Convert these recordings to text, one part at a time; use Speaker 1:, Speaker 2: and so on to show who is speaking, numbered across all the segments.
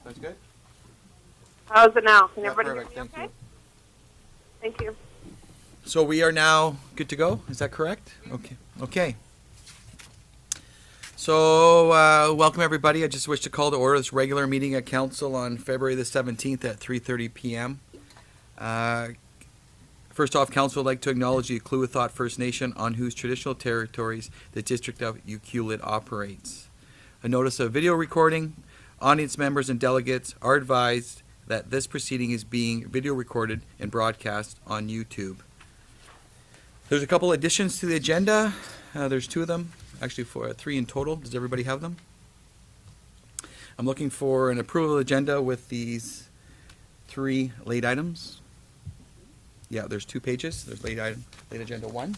Speaker 1: That's good?
Speaker 2: How's it now? Can
Speaker 1: Yeah,
Speaker 2: everybody
Speaker 1: perfect.
Speaker 2: hear me
Speaker 1: Thank
Speaker 2: okay? Thank you.
Speaker 1: So we are now good to go. Is that correct? Okay. Okay. So welcome everybody. I just wish to call to order this regular meeting at council on February the 17th at 3:30 p.m. First off, council would like to acknowledge the Kluwithot First Nation on whose traditional territories the District of Ucluelet operates. A notice of video recording. Audience members and delegates are advised that this proceeding is being video recorded and broadcast on YouTube. There's a couple additions to the agenda. There's two of them, actually three in total. Does everybody have them? I'm looking for an approval of the agenda with these three late items. Yeah, there's 2 pages. There's late agenda 1.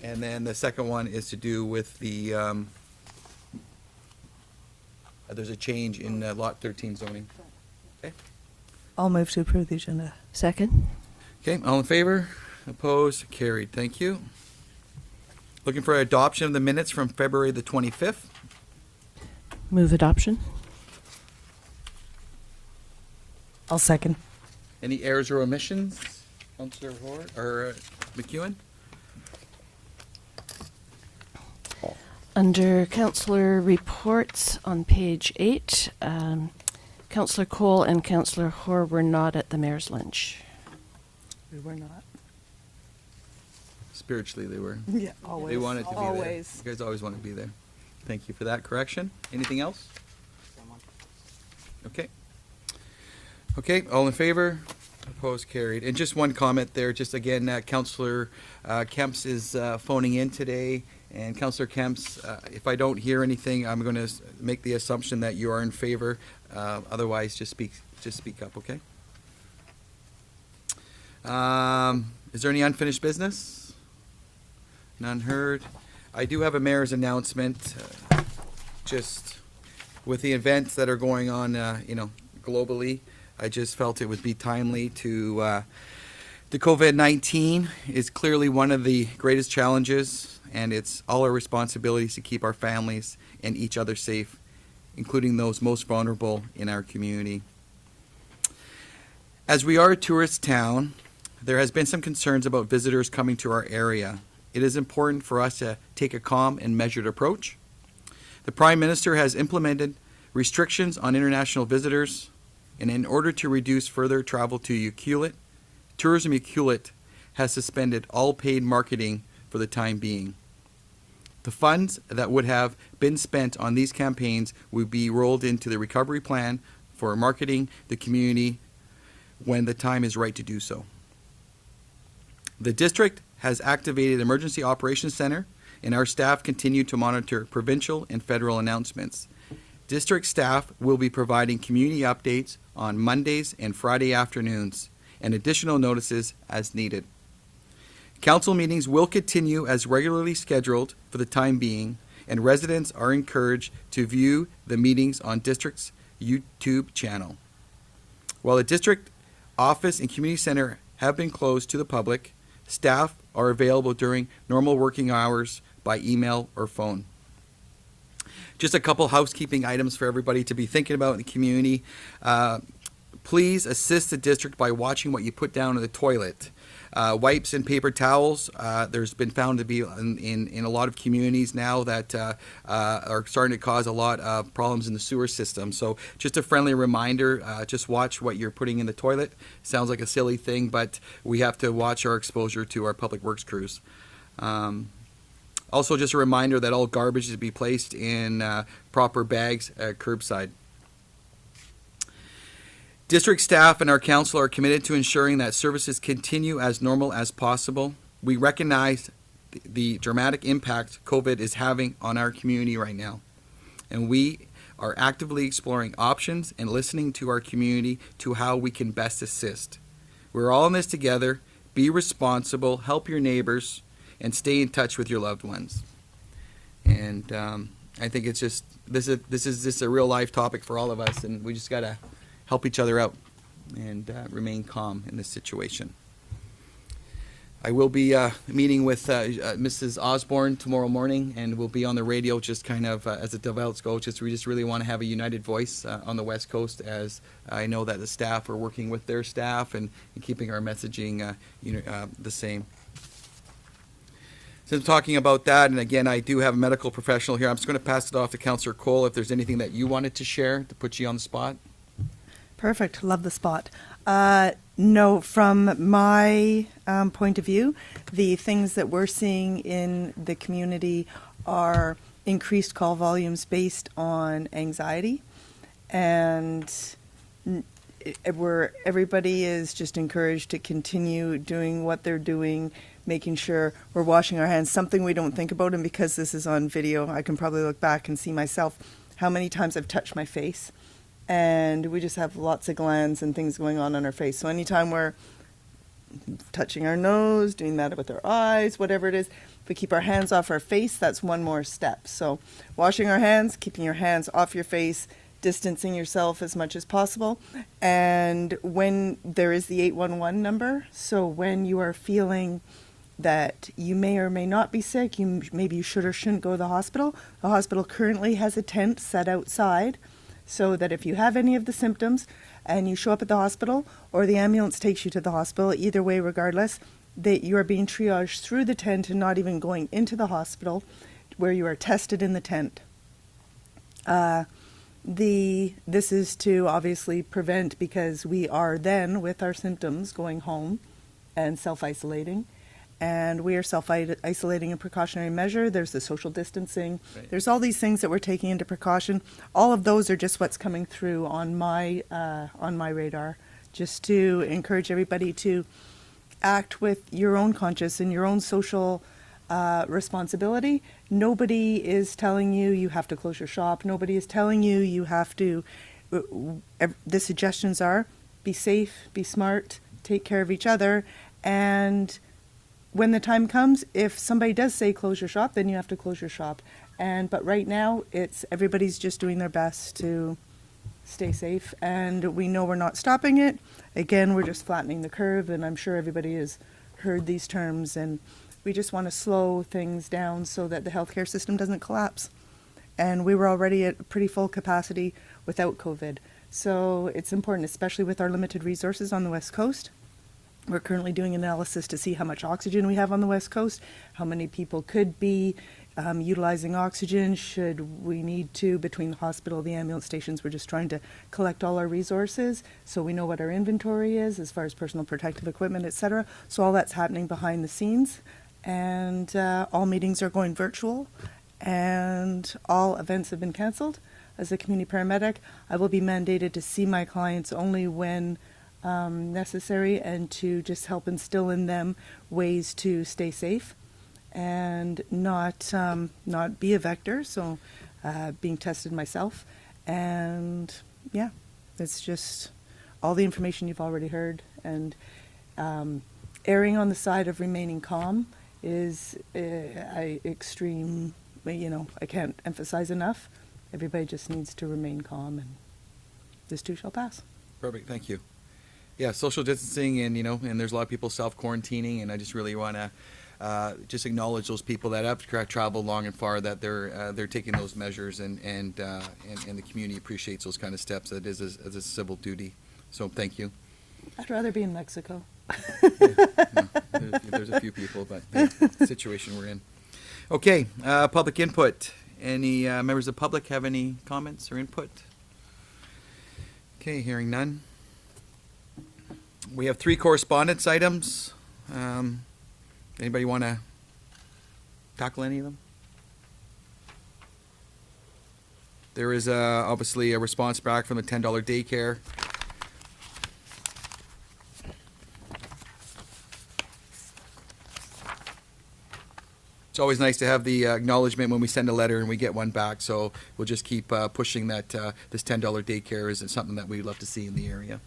Speaker 1: And then the second one is to do with the, there's a change in Lot 13 zoning. Okay.
Speaker 3: I'll move to approve the agenda.
Speaker 4: Second.
Speaker 1: Okay, all in favor? Opposed? Carried. Thank you. Looking for adoption of the minutes from February the 25th.
Speaker 4: Move adoption.
Speaker 3: I'll second.
Speaker 1: Any errors or omissions? Councillor Hort or McEwen?
Speaker 4: Under Councillor Reports on page 8, Councillor Cole and Councillor Hoare were not at the Mayor's Lunch.
Speaker 3: We were not.
Speaker 1: Spiritually, they were.
Speaker 3: Yeah, always.
Speaker 1: They wanted to be
Speaker 3: always.
Speaker 1: there. You guys always want to be there. Thank you for that correction. Anything else? Okay. Okay, all in favor? Opposed, carried. And just one comment there, just again, Councillor Kemps is phoning in today. And Councillor Kemps, if I don't hear anything, I'm going to make the assumption that you are in favor. Otherwise, just speak up, okay? Is there any unfinished business? None heard. I do have a mayor's announcement, just with the events that are going on, globally. I just felt it would be timely to, the COVID-19 is clearly one of the greatest challenges, and it's all our responsibilities to keep our families and each other safe, including those most vulnerable in our community. As we are a tourist town, there has been some concerns about visitors coming to our area. It is important for us to take a calm and measured approach. The Prime Minister has implemented restrictions on international visitors, and in order to reduce further travel to Ucluelet, Tourism Ucluelet has suspended all paid marketing for the time being. The funds that would have been spent on these campaigns will be rolled into the recovery plan for marketing the community when the time is right to do so. The district has activated Emergency Operations Center, and our staff continue to monitor provincial and federal announcements. District staff will be providing community updates on Mondays and Friday afternoons, and additional notices as needed. Council meetings will continue as regularly scheduled for the time being, and residents are encouraged to view the meetings on District's YouTube channel. While the District office and community center have been closed to the public, staff are available during normal working hours by email or phone. Just a couple housekeeping items for everybody to be thinking about in the community. Please assist the district by watching what you put down in the toilet. Wipes and paper towels, there's been found to be in a lot of communities now that are starting to cause a lot of problems in the sewer system. So just a friendly reminder, just watch what you're putting in the toilet. Sounds like a silly thing, but we have to watch our exposure to our public works crews. Also, just a reminder that all garbage is to be placed in proper bags at curbside. District staff and our council are committed to ensuring that services continue as normal as possible. We recognize the dramatic impact COVID is having on our community right now, and we are actively exploring options and listening to our community to how we can best assist. We're all in this together. Be responsible, help your neighbors, and stay in touch with your loved ones. And I think it's just this is just a real life topic for all of us, and we just gotta help each other out and remain calm in this situation. I will be meeting with Mrs. Osborne tomorrow morning, and we'll be on the radio just kind of as it develops go. We just really want to have a united voice on the West Coast, as I know that the staff are working with their staff and keeping our messaging the same. Since I'm talking about that, and again, I do have a medical professional here, I'm just going to pass it off to Councillor Cole if there's anything that you wanted to share to put you on the spot.
Speaker 3: Perfect. Love the spot. No, from my point of view, the things that we're seeing in the community are increased call volumes based on anxiety, and everybody is just encouraged to continue doing what they're doing, making sure we're washing our hands, something we don't think about. And because this is on video, I can probably look back and see myself how many times I've touched my face. And we just have lots of glands and things going on our face. So anytime we're touching our nose, doing that with our eyes, whatever it is, if we keep our hands off our face, that's one more step. So washing our hands, keeping your hands off your face, distancing yourself as much as possible. And when there is the 811 number, so when you are feeling that you may or may not be sick, maybe you should or shouldn't go to the hospital currently has a tent set outside, so that if you have any of the symptoms and you show up at the hospital or the ambulance takes you to the hospital, either way, regardless, that you are being triaged through the tent and not even going into the hospital, where you are tested in the tent. This is to obviously prevent, because we are then with our symptoms going home and self-isolating. And we are self-isolating in precautionary measure. There's the social distancing.
Speaker 1: Right.
Speaker 3: There's all these things that we're taking into precaution. All of those are just what's coming through on my radar, just to encourage everybody to act with your own conscience and your own social responsibility. Nobody is telling you you have to close your shop. Nobody is telling you you have to. The suggestions are be safe, be smart, take care of each other, and when the time comes, if somebody does say close your shop, then you have to close your shop. But right now, everybody's just doing their best to stay safe, and we know we're not stopping it. Again, we're just flattening the curve, and I'm sure everybody has heard these terms, and we just want to slow things down so that the healthcare system doesn't collapse. And we were already at pretty full capacity without COVID. So it's important, especially with our limited resources on the West Coast. We're currently doing analysis to see how much oxygen we have on the West Coast, how many people could be utilizing oxygen, should we need to, between the hospital, the ambulance stations. We're just trying to collect all our resources so we know what our inventory is as far as personal protective equipment, etc. So all that's happening behind the scenes, and all meetings are going virtual, and all events have been canceled. As a community paramedic, I will be mandated to see my clients only when necessary, and to just help instill in them ways to stay safe and not be a vector. So being tested myself, and yeah, it's just all the information you've already heard, and erring on the side of remaining calm is extreme. I can't emphasize enough. Everybody just needs to remain calm, and this too shall pass.
Speaker 1: Perfect, thank you. Yeah, social distancing, and there's a lot of people self-quarantining, and I just really want to just acknowledge those people that have traveled long and far, that they're taking those measures, and the community appreciates those kind of steps. That is as a civil duty. So thank you.
Speaker 3: I'd rather be in Mexico.
Speaker 1: There's a few people, but the situation we're in. Okay, public input. Any members of the public have any comments or input? Okay, hearing none. We have 3 correspondence items. Anybody want to tackle any of them? There is obviously a response back from the $10 daycare. It's always nice to have the acknowledgement when we send a letter and we get one back, so we'll just keep pushing that this $10 daycare is something that we'd love to see in the area.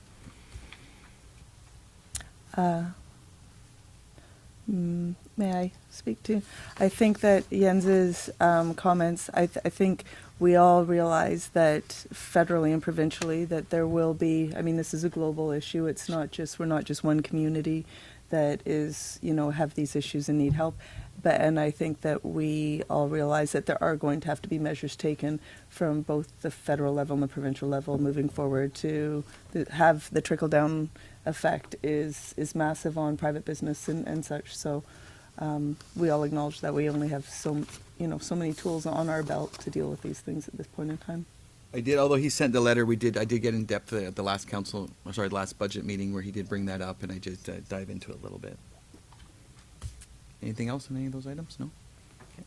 Speaker 3: May I speak to? I think that Jens's comments, I think we all realize that federally and provincially that there will be, this is a global issue. It's not just, we're not just one community that is, have these issues and need help. And I think that we all realize that there are going to have to be measures taken from both the federal level and the provincial level moving forward to have the trickle-down effect is massive on private business and such. So we all acknowledge that we only have so many tools on our belt to deal with these things at this point in time.
Speaker 1: I did, although he sent the letter, I did get in depth at the last last budget meeting where he did bring that up, and I just dive into it a little bit. Anything else on any of those items? No? Okay.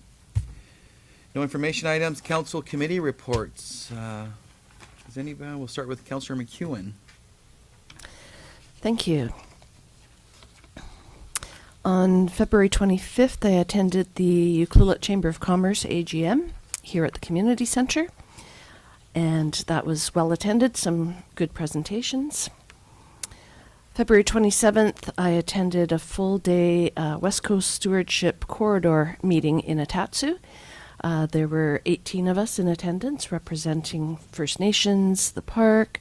Speaker 1: No information items, council committee reports. Does anybody, we'll start with Councillor McEwen.
Speaker 4: Thank you. On February 25th, I attended the Ucluelet Chamber of Commerce AGM here at the Community Centre, and that was well attended, some good presentations. February 27th, I attended a full-day West Coast Stewardship Corridor meeting in Atatsu. There were 18 of us in attendance representing First Nations, the park,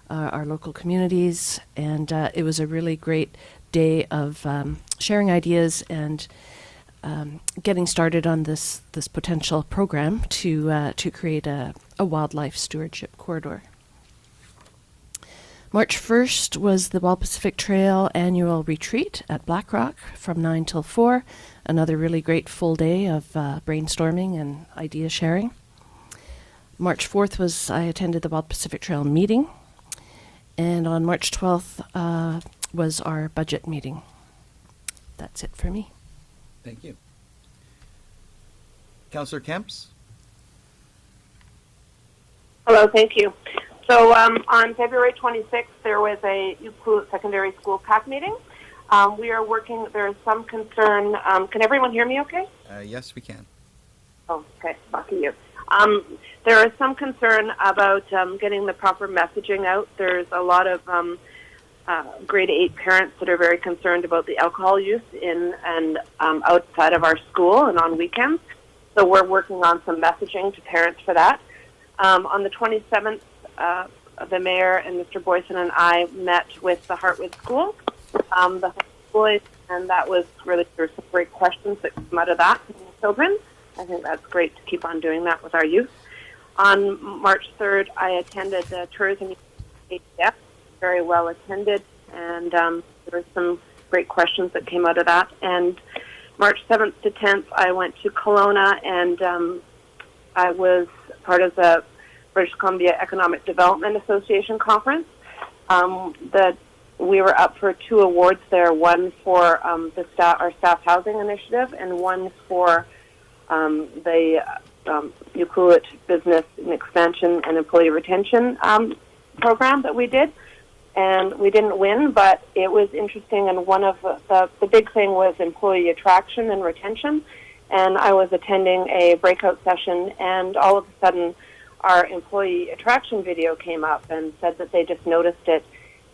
Speaker 4: our local communities, and it was a really great day of sharing ideas and getting started on this potential program to create a wildlife stewardship corridor. March 1st was the Wild Pacific Trail annual retreat at Blackrock from 9 till 4. Another really great full day of brainstorming and idea sharing. March 4th I attended the Wild Pacific Trail meeting. And on March 12th was our budget meeting. That's it for me.
Speaker 1: Thank you. Councillor Kemps?
Speaker 2: Hello, thank you. So on February 26th, there was a Ucluelet Secondary School PAC meeting. We are working, there is some concern. Can everyone hear me okay?
Speaker 1: Yes, we can.
Speaker 2: Oh, okay, lucky you. There is some concern about getting the proper messaging out. There's a lot of grade 8 parents that are very concerned about the alcohol use in and outside of our school and on weekends. So we're working on some messaging to parents for that. On the 27th, the mayor and Mr. Boyson and I met with the Hartwood School, the boys, and that was really, there were some great questions that came out of that from the children. I think that's great to keep on doing that with our youth. On March 3rd, I attended the Tourism ATF, very well attended, and there were some great questions that came out of that. And March 7th to 10th, I went to Kelowna, and I was part of the British Columbia Economic Development Association conference. We were up for 2 awards there, one for our staff housing initiative and one for the Ucluelet Business and Expansion and Employee Retention program that we did. And we didn't win, but it was interesting, and one of the big thing was employee attraction and retention. And I was attending a breakout session, and all of a sudden our employee attraction video came up and said that they just noticed it,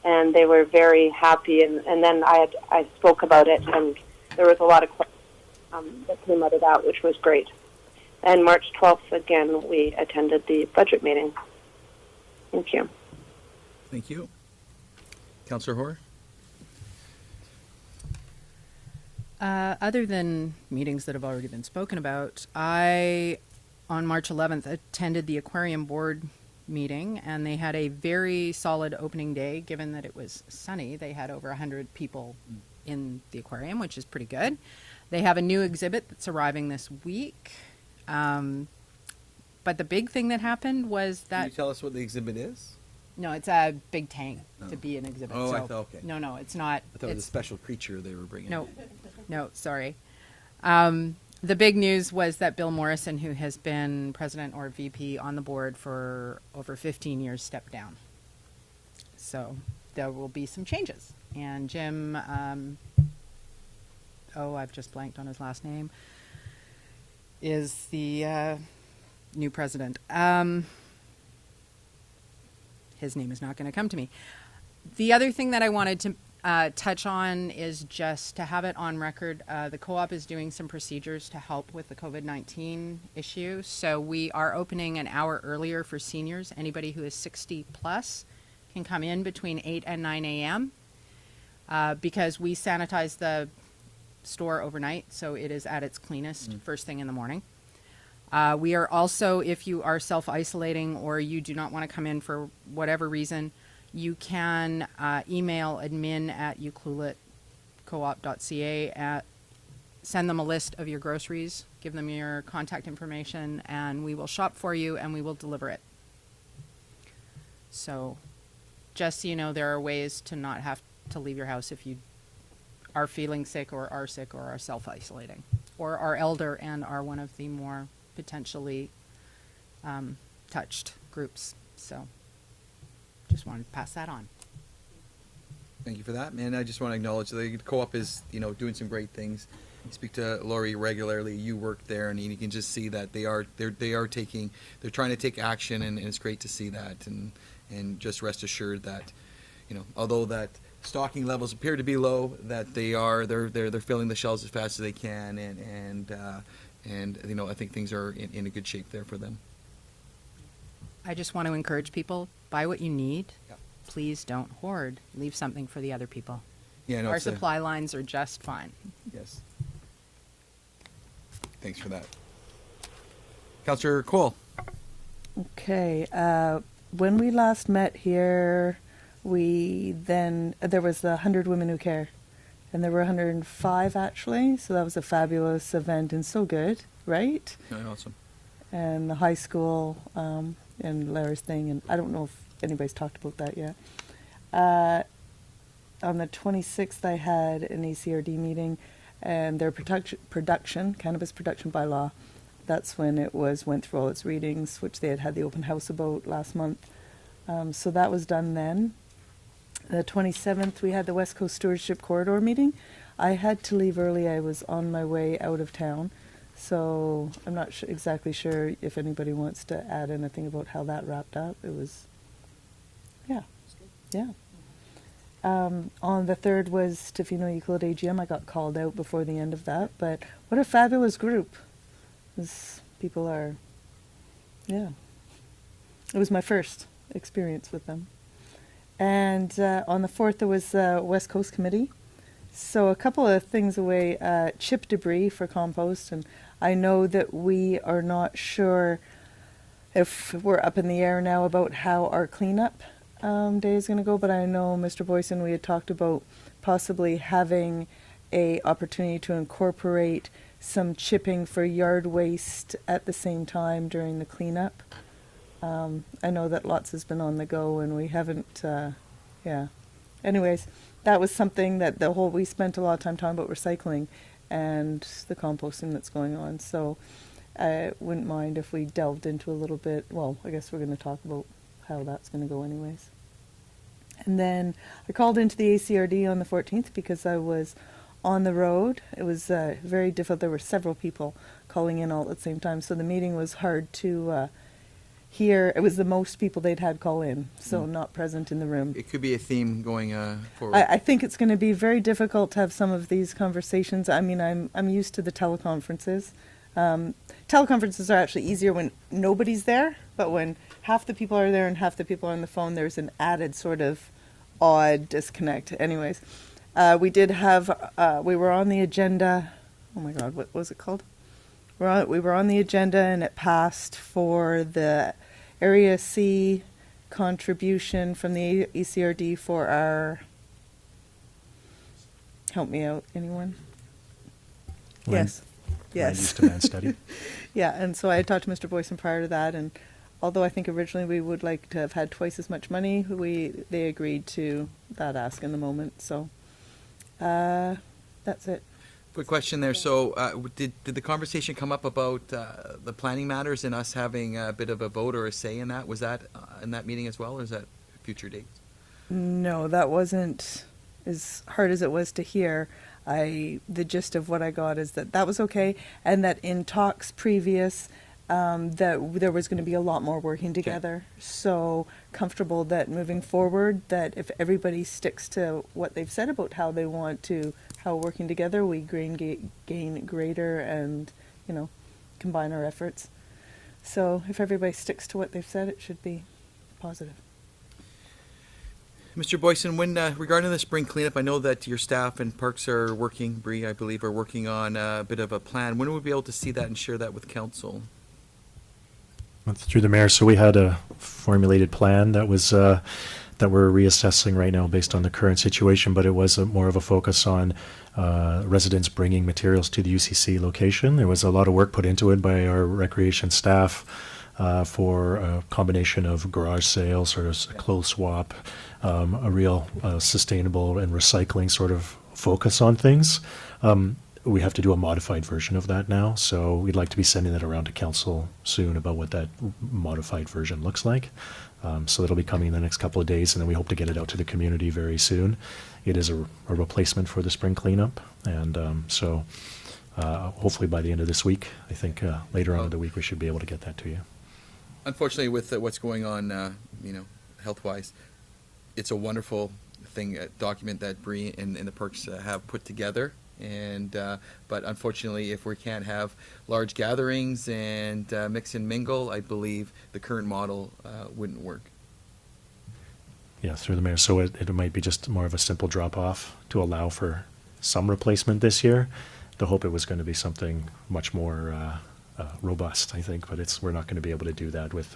Speaker 2: and they were very happy. And then I spoke about it, and there was a lot of questions that came out of that, which was great. And March 12th, again, we attended the budget meeting. Thank you.
Speaker 1: Thank you. Councillor Hoare?
Speaker 5: Other than meetings that have already been spoken about, I, on March 11th, attended the Aquarium Board meeting, and they had a very solid opening day, given that it was sunny. They had over 100 people in the aquarium, which is pretty good. They have a new exhibit that's arriving this week. But the big thing that happened was that...
Speaker 1: Can you tell us what the exhibit is?
Speaker 5: No, it's a big tank to
Speaker 1: Oh.
Speaker 5: be an exhibit.
Speaker 1: Oh,
Speaker 5: so,
Speaker 1: I thought, okay.
Speaker 5: No, it's not.
Speaker 1: I thought it was a
Speaker 5: It's-
Speaker 1: special creature they were bringing.
Speaker 5: No, sorry. The big news was that Bill Morrison, who has been president or VP on the board for over 15 years, stepped down. So there will be some changes. And Jim, I've just blanked on his last name, is the new president. His name is not going to come to me. The other thing that I wanted to touch on is just to have it on record. The co-op is doing some procedures to help with the COVID-19 issue. So we are opening an hour earlier for seniors. Anybody who is 60 plus can come in between 8 and 9 a.m. because we sanitize the store overnight, so it is at its cleanest first thing in the morning. We are also, if you are self-isolating or you do not want to come in for whatever reason, you can email admin@uclueletcoop.ca, send them a list of your groceries, give them your contact information, and we will shop for you and we will deliver it. So just so you know, there are ways to not have to leave your house if you are feeling sick or are self-isolating or are elder and are one of the more potentially touched groups. So just wanted to pass that on.
Speaker 1: Thank you for that, and I just want to acknowledge the co-op is, doing some great things. You speak to Lori regularly. You work there, and you can just see that they're trying to take action, and it's great to see that. And just rest assured that, although that stocking levels appear to be low, that they're filling the shelves as fast as they can, and I think things are in a good shape there for them.
Speaker 5: I just want to encourage people, buy what you need.
Speaker 1: Yeah.
Speaker 5: Please don't hoard. Leave something for the other people.
Speaker 1: Yeah, no,
Speaker 5: Our
Speaker 1: it's a-
Speaker 5: supply lines are just fine.
Speaker 1: Yes. Thanks for that. Councillor Cole.
Speaker 3: Okay, when we last met here, there was the 100 Women Who Care, and there were 105 actually, so that was a fabulous event and so good, right?
Speaker 1: Awesome.
Speaker 3: And the high school, and Larry's thing, and I don't know if anybody's talked about that yet. On the 26th, I had an ACRD meeting, and their cannabis production bylaw, that's when it went through all its readings, which they had the open house about last month. So that was done then. The 27th, we had the West Coast Stewardship Corridor meeting. I had to leave early. I was on my way out of town. So I'm not exactly sure if anybody wants to add anything about how that wrapped up. It was, yeah. On the 3rd was Tofino Euclid AGM. I got called out before the end of that, but what a fabulous group. People are, yeah. It was my first experience with them. And on the 4th, there was West Coast Committee. So a couple of things away, chip debris for compost, and I know that we are not sure if we're up in the air now about how our cleanup day is going to go, but I know Mr. Boyson, we had talked about possibly having a opportunity to incorporate some chipping for yard waste at the same time during the cleanup. I know that lots has been on the go and we haven't, yeah. Anyways, that was something that we spent a lot of time talking about recycling and the composting that's going on. So I wouldn't mind if we delved into a little bit. Well, I guess we're going to talk about how that's going to go anyways. And then I called into the ACRD on the 14th because I was on the road. It was very difficult. There were several people calling in all at the same time. So the meeting was hard to hear. It was the most people they'd had call in, so not present in the room.
Speaker 1: It could be a theme going forward.
Speaker 3: I think it's going to be very difficult to have some of these conversations. I mean, I'm used to the teleconferences. Teleconferences are actually easier when nobody's there, but when half the people are there and half the people are on the phone, there's an added sort of odd disconnect. Anyways, we did have, we were on the agenda. Oh my God, what was it called? We were on the agenda and it passed for the Area C contribution from the ECRD for our, help me out, anyone? Yes.
Speaker 6: Land use
Speaker 3: Yes.
Speaker 6: demand study.
Speaker 3: Yeah, and so I had talked to Mr. Boyson prior to that, and although I think originally we would like to have had twice as much money, they agreed to that ask in the moment. So that's it.
Speaker 1: Quick question there. So did the conversation come up about the planning matters and us having a bit of a vote or a say in that? Was that in that meeting as well, or is that future dates?
Speaker 3: No, that wasn't as hard as it was to hear. The gist of what I got is that was okay, and that in talks previous, that there was going to be a lot more working together. So comfortable that moving forward, that if everybody sticks to what they've said about how they want to, how working together, we gain greater and, combine our efforts. So if everybody sticks to what they've said, it should be positive.
Speaker 1: Mr. Boyson, when regarding the spring cleanup, I know that your staff and parks are working, Bree, I believe, are working on a bit of a plan. When will we be able to see that and share that with council?
Speaker 6: Through the mayor, so we had a formulated plan that was that we're reassessing right now based on the current situation, but it was more of a focus on residents bringing materials to the UCC location. There was a lot of work put into it by our recreation staff for a combination of garage sales, sort of a clothes swap, a real sustainable and recycling sort of focus on things. We have to do a modified version of that now, so we'd like to be sending that around to council soon about what that modified version looks like. So that'll be coming in the next couple of days, and then we hope to get it out to the community very soon. It is a replacement for the spring cleanup, and so hopefully by the end of this week, I think later on in the week, we should be able to get that to you.
Speaker 1: Unfortunately, with what's going on, health-wise, it's a wonderful thing, document that Bree and the Perks have put together. And but unfortunately, if we can't have large gatherings and mix and mingle, I believe the current model wouldn't work.
Speaker 6: Yeah, through the mayor. So it might be just more of a simple drop off to allow for some replacement this year. The hope it was going to be something much more robust, I think, but we're not going to be able to do that with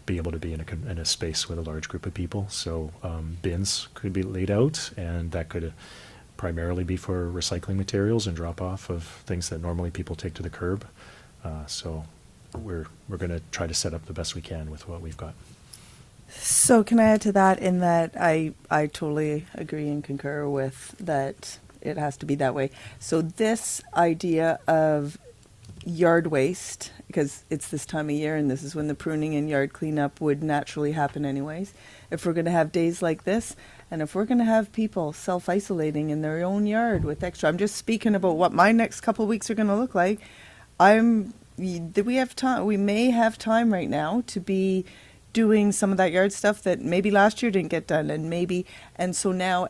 Speaker 6: be able to be in a space with a large group of people. So bins could be laid out, and that could primarily be for recycling materials and drop off of things that normally people take to the curb. So we're going to try to set up the best we can with what we've got.
Speaker 3: So can I add to that in that I totally agree and concur with that it has to be that way. So this idea of yard waste, because it's this time of year and this is when the pruning and yard cleanup would naturally happen anyways. If we're going to have days like this, and if we're going to have people self-isolating in their own yard with extra, I'm just speaking about what my next couple of weeks are going to look like. We have time. We may have time right now to be doing some of that yard stuff that maybe last year didn't get done, and so now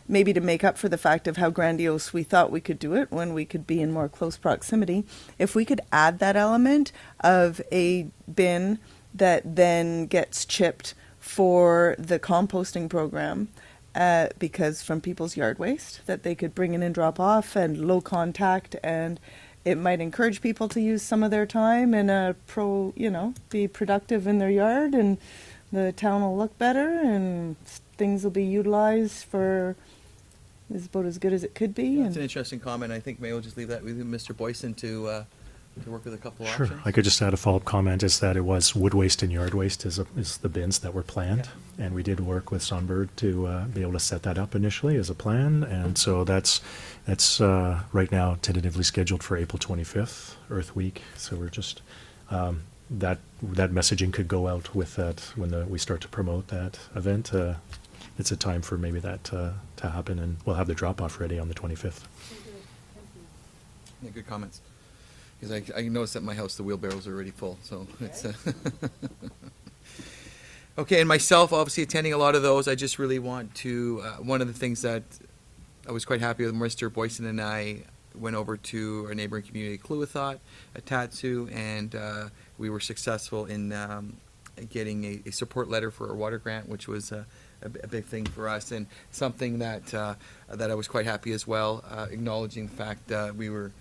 Speaker 3: maybe to make up for the fact of how grandiose we thought we could do it when we could be in more close proximity, if we could add that element of a bin that then gets chipped for the composting program, because from people's yard waste that they could bring in and drop off, and low contact, and it might encourage people to use some of their time and be productive in their yard, and the town will look better and things will be utilized for is about as good as it could be.
Speaker 1: That's an interesting comment. I think maybe we'll just leave that with Mr. Boyson to work with a couple
Speaker 6: Sure.
Speaker 1: options.
Speaker 6: I could just add a follow-up comment, is that it was wood waste and yard waste is the bins that were planned. And we did work with Sunbird to be able to set that up initially as a plan. And so that's right now tentatively scheduled for April 25th, Earth Week. So we're just, that messaging could go out with that when we start to promote that event. It's a time for maybe that to happen, and we'll have the drop-off ready on the 25th.
Speaker 1: Yeah, good comments. Because I noticed at my house the wheelbarrows are already full, so it's okay. And myself, obviously attending a lot of those. I just really want to. One of the things that I was quite happy with, Mr. Boyson and I went over to our neighboring community, Kluwathot, Atatsu, and we were successful in getting a support letter for our water grant, which was a big thing for us, and something that that I was quite happy as well, acknowledging the fact that we were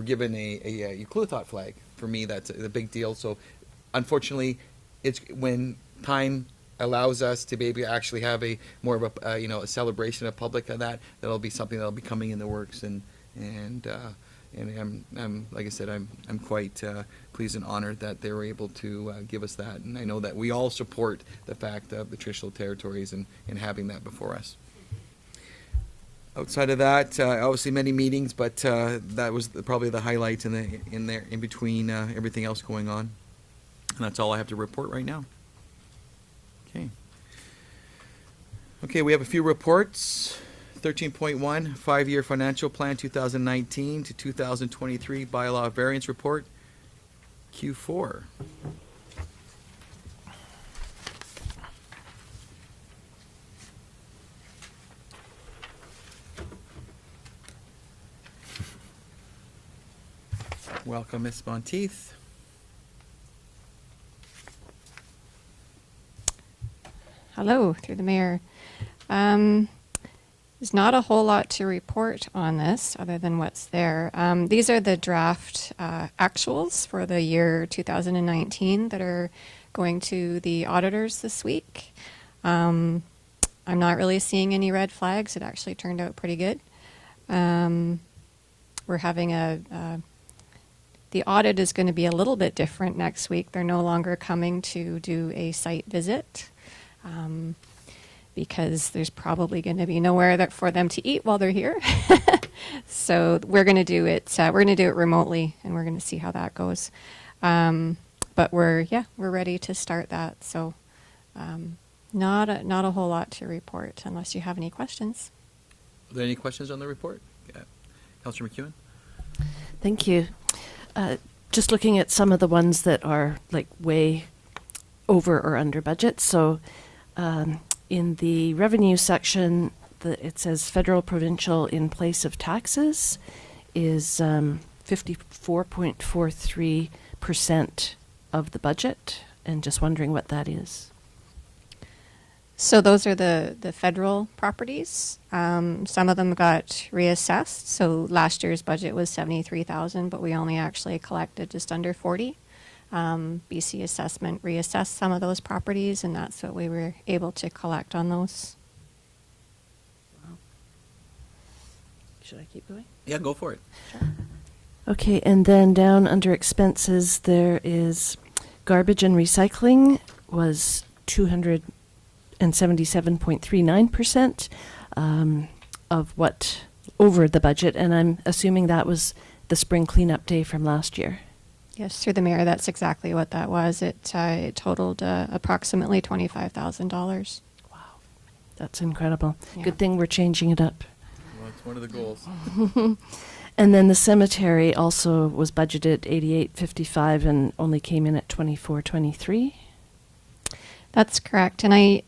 Speaker 1: given a Kluwathot flag. For me, that's a big deal. So, unfortunately, it's when time allows us to maybe actually have a more of a celebration of public of that'll be something that'll be coming in the works, and I'm like I said, I'm quite pleased and honored that they were able to give us that, and I know that we all support the fact of the traditional territories and having that before us. Outside of that, obviously many meetings, but that was probably the highlight in between everything else going on, and that's all I have to report right now. Okay, we have a few reports. 13.1, 5-year financial plan 2019 to 2023 bylaw variance report, Q4. Welcome, Ms. Monteith.
Speaker 7: Hello, through the mayor. There's not a whole lot to report on this other than what's there. These are the draft actuals for the year 2019 that are going to the auditors this week. I'm not really seeing any red flags. It actually turned out pretty good. We're having the audit is going to be a little bit different next week. They're no longer coming to do a site visit. Because there's probably going to be nowhere for them to eat while they're here. So we're going to do it. We're going to do it remotely, and we're going to see how that goes. But we're ready to start that. So not a whole lot to report unless you have any questions.
Speaker 1: Are there any questions on the report? Yeah. Councillor McEwen?
Speaker 4: Thank you. Just looking at some of the ones that are like way over or under budget. So in the revenue section, it says federal provincial in place of taxes is 54.43% of the budget, and just wondering what that is.
Speaker 7: So those are the federal properties. Some of them got reassessed. So last year's budget was 73,000, but we only actually collected just under 40. BC Assessment reassessed some of those properties, and that's what we were able to collect on those.
Speaker 4: Should I keep going?
Speaker 1: Yeah, go for it.
Speaker 4: Okay, and then down under expenses, there is garbage and recycling was 277.39% of what over the budget, and I'm assuming that was the spring cleanup day from last year.
Speaker 7: Yes, through the mayor, that's exactly what that was. It totaled approximately $25,000.
Speaker 4: Wow, that's incredible.
Speaker 7: Yeah.
Speaker 4: Good thing we're changing it up.
Speaker 1: Well, it's one of the goals.
Speaker 4: And then the cemetery also was budgeted 88.55 and only came in at 24.23.
Speaker 7: That's correct. And I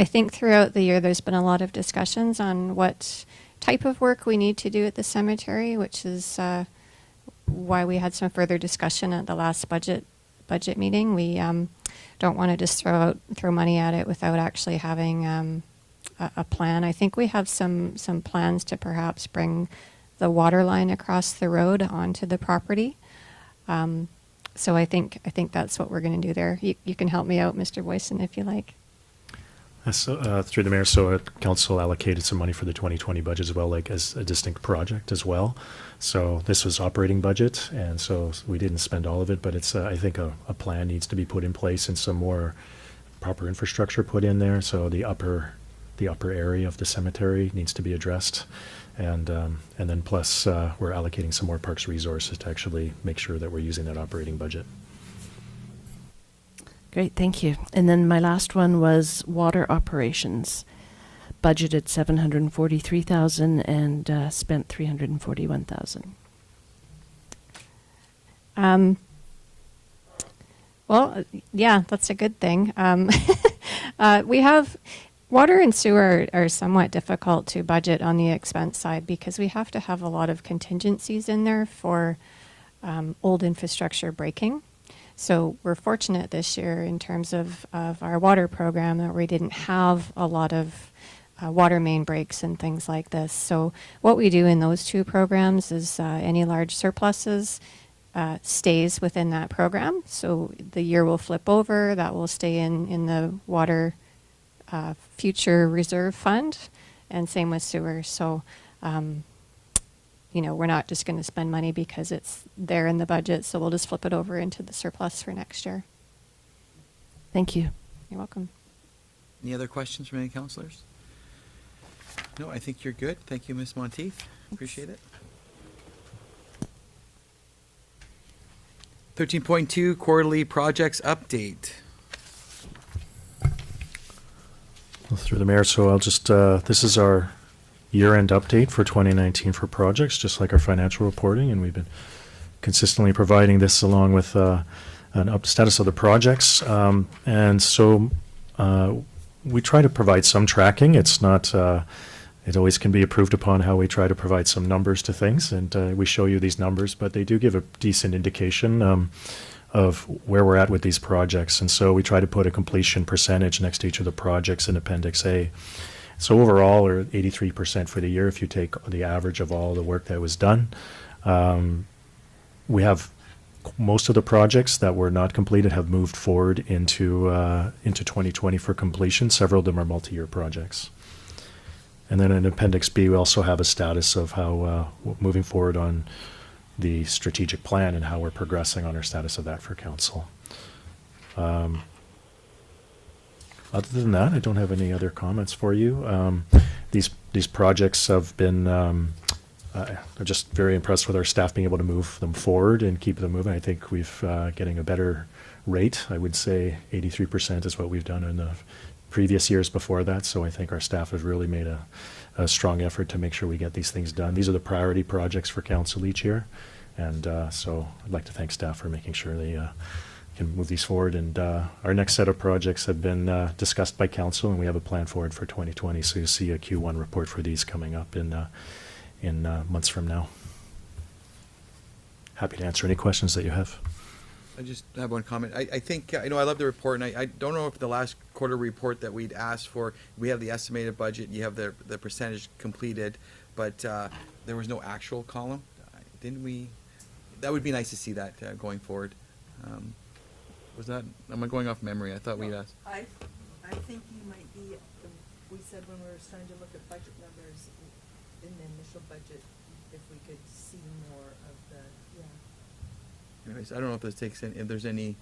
Speaker 7: think throughout the year there's been a lot of discussions on what type of work we need to do at the cemetery, which is why we had some further discussion at the last budget meeting. We don't want to just throw money at it without actually having a plan. I think we have some plans to perhaps bring the water line across the road onto the property. So I think that's what we're going to do there. You can help me out, Mr. Boyson, if you like.
Speaker 6: So, through the mayor, so council allocated some money for the 2020 budget as well, like as a distinct project as well. So this was operating budget, and so we didn't spend all of it, but it's I think a plan needs to be put in place and some more proper infrastructure put in there. So the upper area of the cemetery needs to be addressed, and then plus we're allocating some more parks resources to actually make sure that we're using that operating budget.
Speaker 4: Great, thank you. And then my last one was water operations. Budgeted 743,000 and spent 341,000.
Speaker 7: Well, yeah, that's a good thing. We have water and sewer are somewhat difficult to budget on the expense side because we have to have a lot of contingencies in there for old infrastructure breaking. So we're fortunate this year in terms of our water program that we didn't have a lot of water main breaks and things like this. So what we do in those two programs is any large surpluses stays within that program. So the year will flip over, that will stay in the water future reserve fund, and same with sewer. So we're not just going to spend money because it's there in the budget, so we'll just flip it over into the surplus for next year.
Speaker 4: Thank you.
Speaker 7: You're welcome.
Speaker 1: Any other questions from any councillors? No, I think you're good. Thank you, Ms. Monteith. Appreciate it. 13.2 Quarterly Projects Update.
Speaker 6: Well, through the mayor, so I'll just, this is our year-end update for 2019 for projects, just like our financial reporting, and we've been consistently providing this along with an status of the projects. And so we try to provide some tracking. It's not, it always can be improved upon how we try to provide some numbers to things, and we show you these numbers, but they do give a decent indication. of where we're at with these projects. And so we try to put a completion percentage next to each of the projects in Appendix A. So overall, we're at 83% for the year if you take the average of all the work that was done. We have most of the projects that were not completed have moved forward into 2020 for completion. Several of them are multi-year projects. And then in Appendix B, we also have a status of how moving forward on the strategic plan and how we're progressing on our status of that for council. Other than that, I don't have any other comments for you. These projects have been, I'm just very impressed with our staff being able to move them forward and keep them moving. I think we've getting a better rate. I would say 83% is what we've done in the previous years before that. So I think our staff has really made a strong effort to make sure we get these things done. These are the priority projects for council each year. And so I'd like to thank staff for making sure they can move these forward. And our next set of projects have been discussed by council, and we have a plan forward for 2020. So you'll see a Q1 report for these coming up in months from now. Happy to answer any questions that you have.
Speaker 1: I just have one comment. I think, I love the report, and I don't know if the last quarter report that we'd asked for, we have the estimated budget, you have the percentage completed, but there was no actual column. Didn't we? That would be nice to see that going forward. Was that, am I going off memory? I thought we'd asked.
Speaker 3: I think you might be, we said when we were starting to look at budget numbers in the initial budget, if we could see more of the,
Speaker 1: Anyways, I don't know if this takes in, if there's any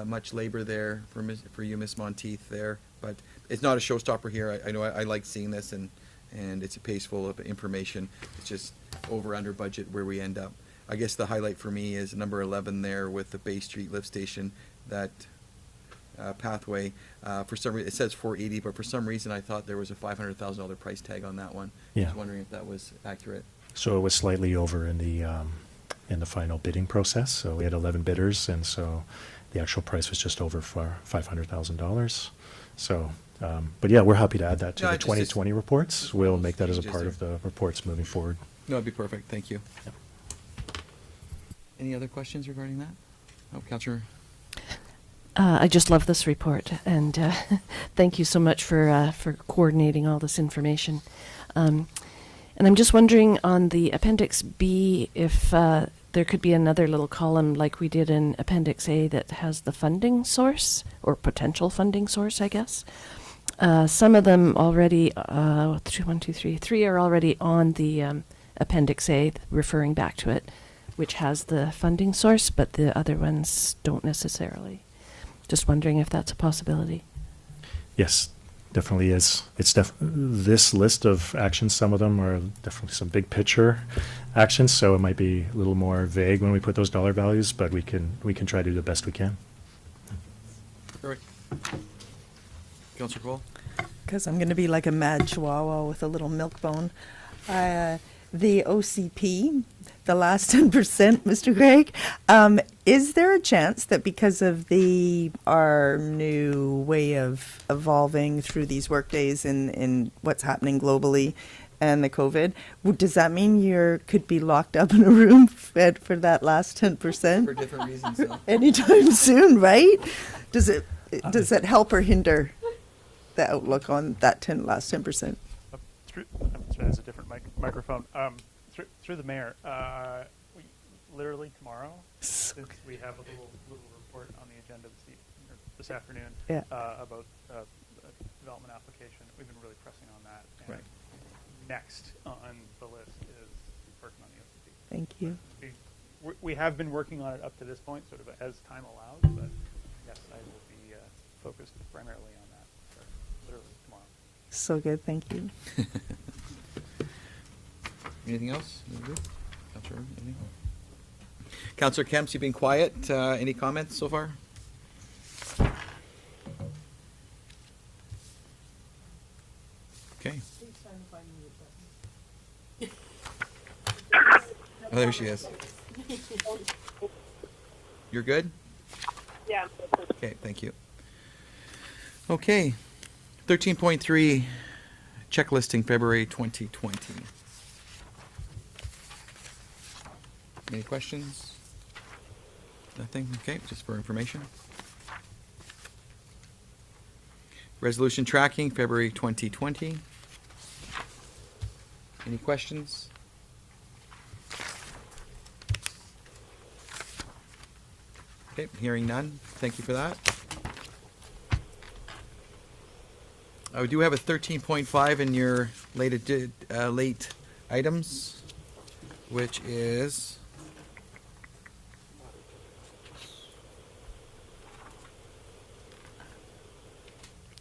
Speaker 1: much labor there for you, Miss Monteith there, but it's not a showstopper here. I know I like seeing this, and it's a page full of information. It's just under budget where we end up. I guess the highlight for me is number 11 there with the Bay Street lift station, that pathway. For some reason, it says 480, but for some reason I thought there was a $500,000 price tag on that one. I
Speaker 6: Yeah.
Speaker 1: was wondering if that was accurate.
Speaker 6: So it was slightly over in the final bidding process. So we had 11 bidders, and so the actual price was just over for $500,000. So, but yeah, we're happy to add that to
Speaker 1: No,
Speaker 6: the
Speaker 1: just
Speaker 6: 2020 reports. We'll
Speaker 1: those
Speaker 6: make that as a
Speaker 1: changes
Speaker 6: part
Speaker 1: there.
Speaker 6: of the reports moving forward.
Speaker 1: No, it'd be perfect. Thank you.
Speaker 6: Yep.
Speaker 1: Any other questions regarding that? Oh, Councillor.
Speaker 4: I just love this report, and thank you so much for coordinating all this information. And I'm just wondering on the Appendix B if there could be another little column like we did in Appendix A that has the funding source, or potential funding source, I guess. Some of them already, 3 are already on the Appendix A, referring back to it, which has the funding source, but the other ones don't necessarily. Just wondering if that's a possibility.
Speaker 6: Yes, definitely is. It's this list of actions, some of them are definitely some big picture actions, so it might be a little more vague when we put those dollar values, but we can try to do the best we can.
Speaker 1: Perfect. Councillor Cole?
Speaker 3: because I'm going to be like a mad chihuahua with a little milk bone. The OCP, the last 10%, Mr. Craig, is there a chance that because of our new way of evolving through these workdays and what's happening globally and the COVID, does that mean you could be locked up in a room fed for that last 10%?
Speaker 1: For different reasons, though.
Speaker 3: Anytime soon, right? Does that help or hinder the outlook on that last 10%?
Speaker 8: There's a different microphone. Through the mayor, we literally tomorrow, since we have a little report on the agenda this afternoon
Speaker 3: Yeah.
Speaker 8: about a development application. We've been really pressing on that. And
Speaker 1: Right.
Speaker 8: next on the list is working on the OCP.
Speaker 3: Thank you.
Speaker 8: We have been working on it up to this point, sort of as time allows, but yes, I will be focused primarily on that literally tomorrow.
Speaker 3: So good, thank you.
Speaker 1: Anything else? Councillor, anything? Councillor Kemps, you've been quiet. Any comments so far? Okay. Oh, there she is. You're good?
Speaker 2: Yeah.
Speaker 1: Okay, thank you. Okay, 13.3, checklisting February 2020. Any questions? Nothing? Okay, just for information. Resolution tracking, February 2020. Any questions? Okay, hearing none. Thank you for that. We do have a 13.5 in your late items, which is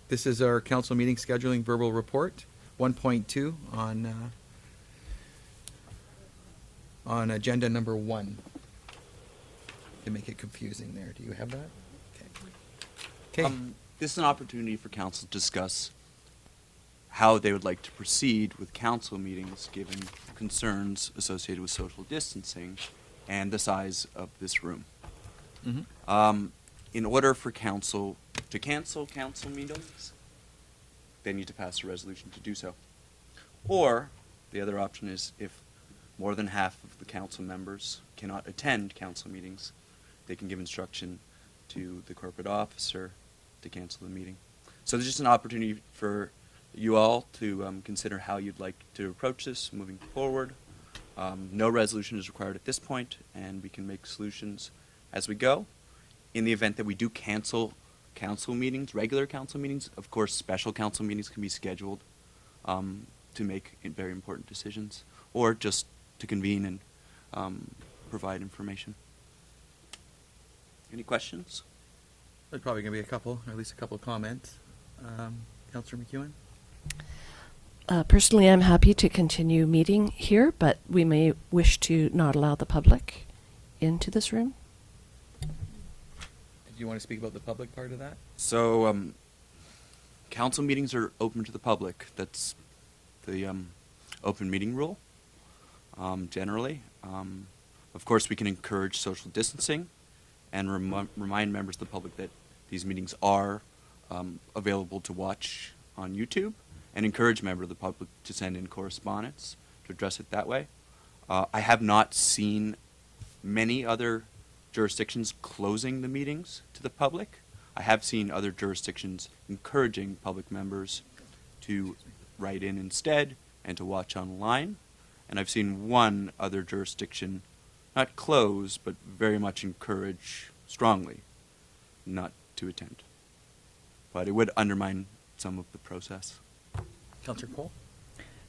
Speaker 1: this is our council meeting scheduling verbal report, 1.2 on agenda number 1. To make it confusing there. Do you have that? Okay. Okay.
Speaker 9: This is an opportunity for council to discuss how they would like to proceed with council meetings given concerns associated with social distancing and the size of this room.
Speaker 1: Mhm.
Speaker 9: In order for council to cancel council meetings, they need to pass a resolution to do so. Or the other option is if more than half of the council members cannot attend council meetings, they can give instruction to the corporate officer to cancel the meeting. So there's just an opportunity for you all to consider how you'd like to approach this moving forward. No resolution is required at this point, and we can make solutions as we go. In the event that we do cancel council meetings, regular council meetings, of course, special council meetings can be scheduled to make very important decisions, or just to convene and provide information. Any questions?
Speaker 1: There's probably going to be a couple, or at least a couple of comments. Councillor McEwen?
Speaker 4: Personally, I'm happy to continue meeting here, but we may wish to not allow the public into this room.
Speaker 1: Did you want to speak about the public part of that?
Speaker 9: So, council meetings are open to the public. That's the open meeting rule, generally. Of course, we can encourage social distancing and remind members of the public that these meetings are available to watch on YouTube, and encourage members of the public to send in correspondence to address it that way. I have not seen many other jurisdictions closing the meetings to the public. I have seen other jurisdictions encouraging public members to write in instead and to watch online. And I've seen one other jurisdiction not close, but very much encourage strongly not to attend. But it would undermine some of the process.
Speaker 1: Councillor Cole?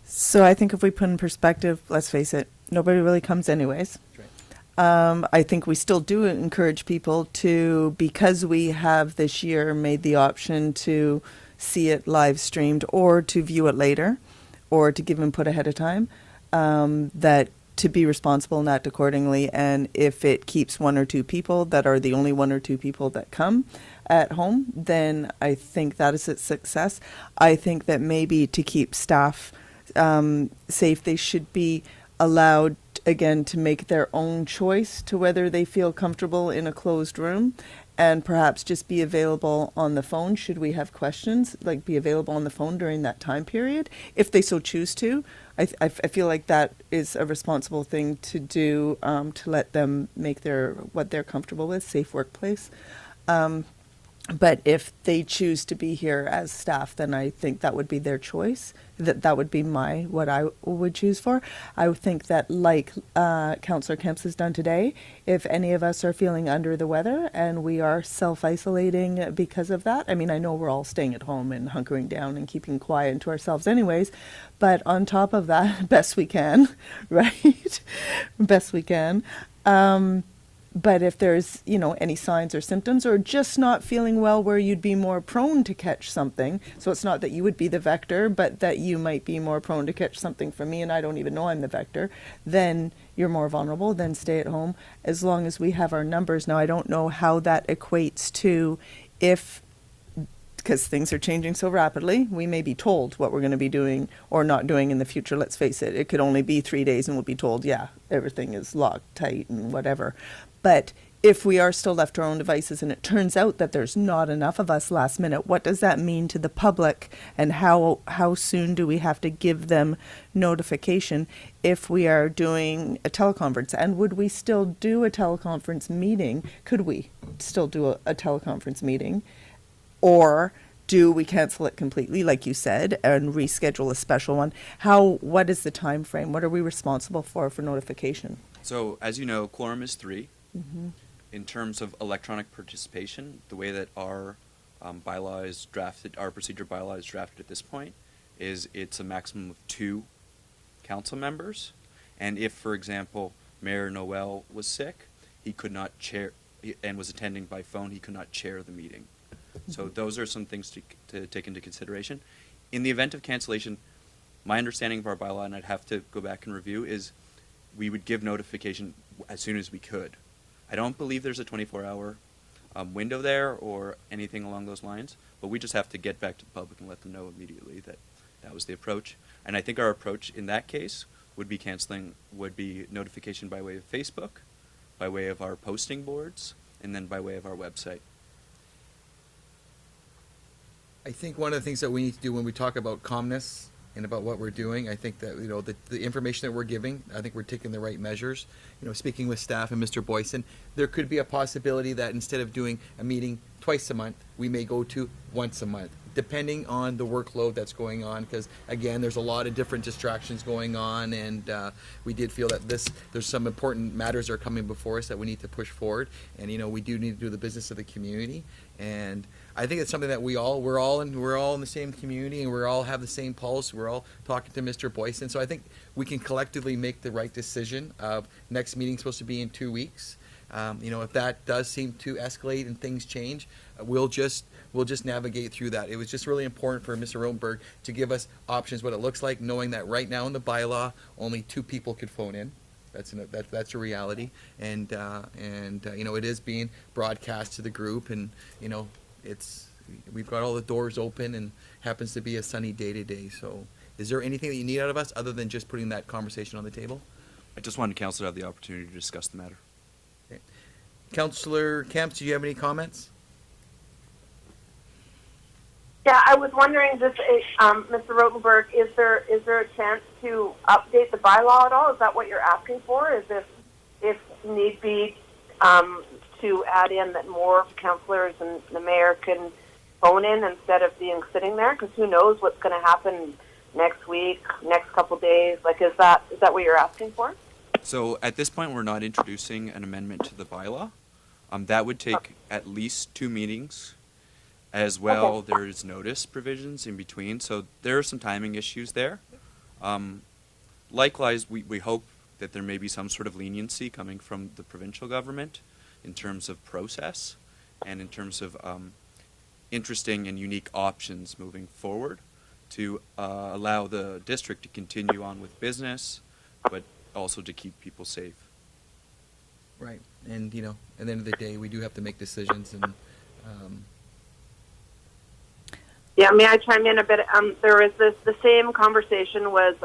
Speaker 3: So I think if we put in perspective, let's face it, nobody really comes anyways.
Speaker 1: That's right.
Speaker 3: I think we still do encourage people to, because we have this year made the option to see it live streamed or to view it later or to give input ahead of time, that to be responsible and act accordingly. And if it keeps one or two people that are the only one or two people that come at home, then I think that is a success. I think that maybe to keep staff safe, they should be allowed, again, to make their own choice to whether they feel comfortable in a closed room, and perhaps just be available on the phone should we have questions, like be available on the phone during that time period, if they so choose to. I feel like that is a responsible thing to do, to let them make what they're comfortable with, safe workplace. But if they choose to be here as staff, then I think that would be their choice. That would be what I would choose for. I would think that, like Councillor Kemps has done today, if any of us are feeling under the weather and we are self-isolating because of that, I mean, I know we're all staying at home and hunkering down and keeping quiet to ourselves anyways, but on top of that, best we can, right? Best we can. But if there's, any signs or symptoms, or just not feeling well where you'd be more prone to catch something, so it's not that you would be the vector, but that you might be more prone to catch something from me and I don't even know I'm the vector, then you're more vulnerable, then stay at home as long as we have our numbers. Now, I don't know how that equates to because things are changing so rapidly, we may be told what we're going to be doing or not doing in the future. Let's face it, it could only be 3 days and we'll be told, yeah, everything is locked tight and whatever. But if we are still left to our own devices and it turns out that there's not enough of us last minute, what does that mean to the public, and how soon do we have to give them notification if we are doing a teleconference? And would we still do a teleconference meeting? Could we still do a teleconference meeting? Or do we cancel it completely, like you said, and reschedule a special one? What is the time frame? What are we responsible for notification?
Speaker 9: So, as you know, quorum is 3. In terms of electronic participation, the way that our bylaw is drafted, our procedure bylaw is drafted at this point, is it's a maximum of 2 council members. And if, for example, Mayor Noel was sick, he could not chair, and was attending by phone, he could not chair the meeting. So those are some things to take into consideration. In the event of cancellation, my understanding of our bylaw, and I'd have to go back and review, is we would give notification as soon as we could. I don't believe there's a 24-hour window there or anything along those lines, but we just have to get back to the public and let them know immediately that that was the approach. And I think our approach in that case would be notification by way of Facebook, by way of our posting boards, and then by way of our website.
Speaker 1: I think one of the things that we need to do when we talk about calmness and about what we're doing, I think that, you know, the information that we're giving, I think we're taking the right measures. You know, speaking with staff and Mr. Boyson, there could be a possibility that instead of doing a meeting twice a month, we may go to once a month, depending on the workload that's going on, because again, there's a lot of different distractions going on, and we did feel that there's some important matters that are coming before us that we need to push forward, and you know, we do need to do the business of the community, and I think it's something that we're all in the same community, and we all have the same pulse. We're all talking to Mr. Boyson, so I think we can collectively make the right decision. Next meeting's supposed to be in 2 weeks. You know, if that does seem to escalate and things change, we'll just navigate through that. It was just really important for Mr. Rotenberg to give us options, what it looks like, knowing that right now in the bylaw, only 2 people could phone in. That's a reality, and you know, it is being broadcast to the group, and you know, we've got all the doors open, and happens to be a sunny day today. So, is there anything that you need out of us other than just putting that conversation on the table?
Speaker 9: I just wanted council to have the opportunity to discuss the matter.
Speaker 1: Okay. Councillor Kemps, do you have any comments?
Speaker 2: Yeah, I was wondering, just Mr. Rotenberg, is there a chance to update the bylaw at all? Is that what you're asking for? Is if need be to add in that more councillors and the mayor can phone in instead of being sitting there? Because who knows what's going to happen next week, next couple days? Like, is that what you're asking for?
Speaker 9: So at this point, we're not introducing an amendment to the bylaw. That would take at least 2 meetings. As well, there's notice provisions in between, so there are some timing issues there. Likewise, we hope that there may be some sort of leniency coming from the provincial government in terms of process and in terms of interesting and unique options moving forward to allow the district to continue on with business, but also to keep people safe.
Speaker 1: Right, and you know, at the end of the day, we do have to make decisions, and
Speaker 2: Yeah, may I chime in a bit? There is the same conversation was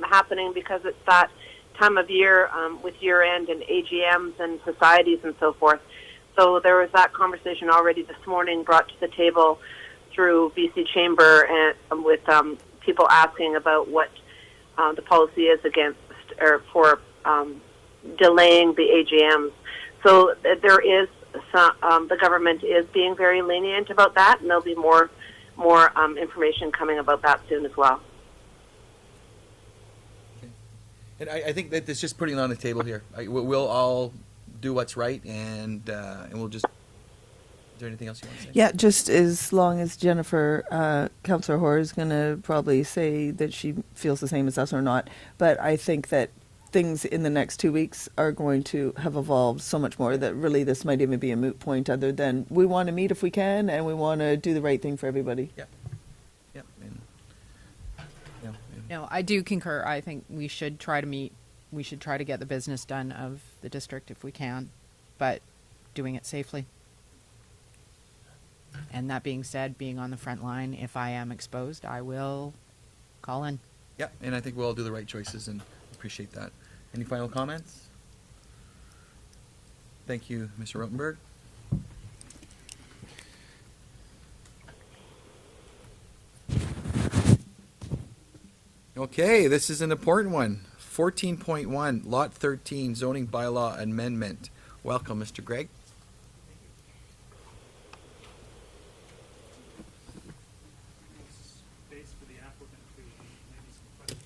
Speaker 2: happening because it's that time of year with year-end and AGMs and societies and so forth. So there was that conversation already this morning brought to the table through BC Chamber and with people asking about what the policy is against or for delaying the AGMs. So there is some, the government is being very lenient about that, and there'll be more information coming about that soon as well.
Speaker 1: and I think that it's just putting it on the table here. We'll all do what's right, and we'll just. Is there anything else you want to say?
Speaker 3: Yeah, just as long as Jennifer, Councillor Hoare is going to probably say that she feels the same as us or not, but I think that things in the next 2 weeks are going to have evolved so much more that really this might even be a moot point, other than we want to meet if we can and we want to do the right thing for everybody.
Speaker 1: Yeah. Yeah. And, yeah, and-
Speaker 5: No, I do concur. I think we should try to meet. We should try to get the business done of the district if we can, but doing it safely. And that being said, being on the front line, if I am exposed, I will call in.
Speaker 1: Yeah, and I think we'll all do the right choices, and appreciate that. Any final comments? Thank you, Mr. Rotenberg. Okay, this is an important one. 14.1, Lot 13, zoning bylaw amendment. Welcome, Mr. Gregg.
Speaker 8: Space for the applicant to maybe some questions.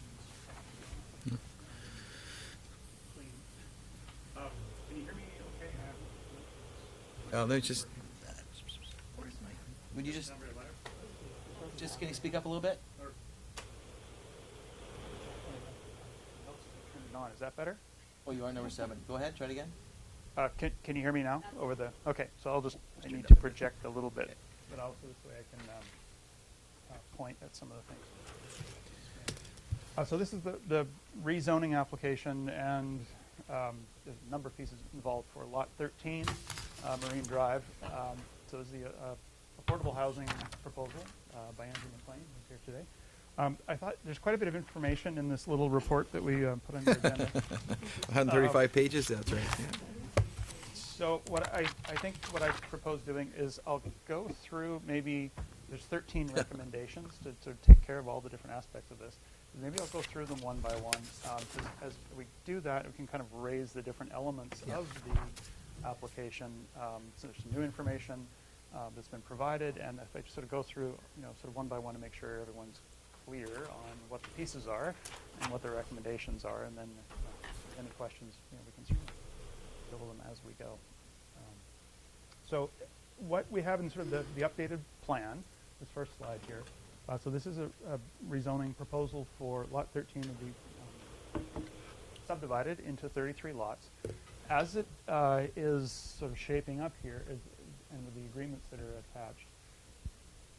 Speaker 8: Can you hear me okay?
Speaker 1: There's just. Would you just can you speak up a little bit?
Speaker 8: Turn it on. Is that better?
Speaker 1: Oh, you are number 7. Go ahead, try it again.
Speaker 8: Can you hear me now over the? Okay, so I need to project a little bit, but also this way I can point at some of the things. So this is the rezoning application, and there's a number of pieces involved for Lot 13, Marine Drive. So this is the affordable housing proposal by Andrew McLean, who's here today. I thought there's quite a bit of information in this little report that we put on your agenda.
Speaker 1: 135 pages, that's right. Yeah.
Speaker 8: So what I think what I propose doing is I'll go through maybe there's 13 recommendations to take care of all the different aspects of this. Maybe I'll go through them one by one. As we do that, we can kind of raise the different elements of the application. So there's some new information that's been provided, and if I just sort of go through, sort of one by one to make sure everyone's clear on what the pieces are and what the recommendations are, and then if any questions, we can sort of fill them as we go. So what we have in sort of the updated plan, this first slide here. So this is a rezoning proposal for Lot 13 to be subdivided into 33 lots. As it is sort of shaping up here, and with the agreements that are attached,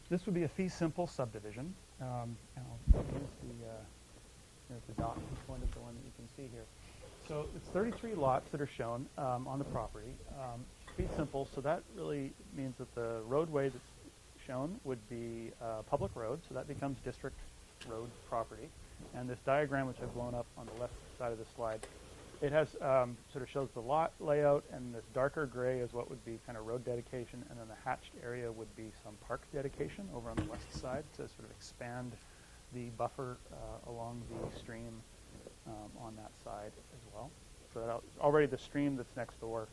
Speaker 8: this would be a fee simple subdivision. And I'll use the dot point of the one that you can see here. So it's 33 lots that are shown on the property. Fee simple, so that really means that the roadway that's shown would be public road, so that becomes district road property. And this diagram, which I've blown up on the left side of the slide, it has sort of shows the lot layout, and this darker gray is what would be kind of road dedication, and then the hatched area would be some park dedication over on the west side to sort of expand the buffer along the stream on that side as well. So that already the stream that's next door,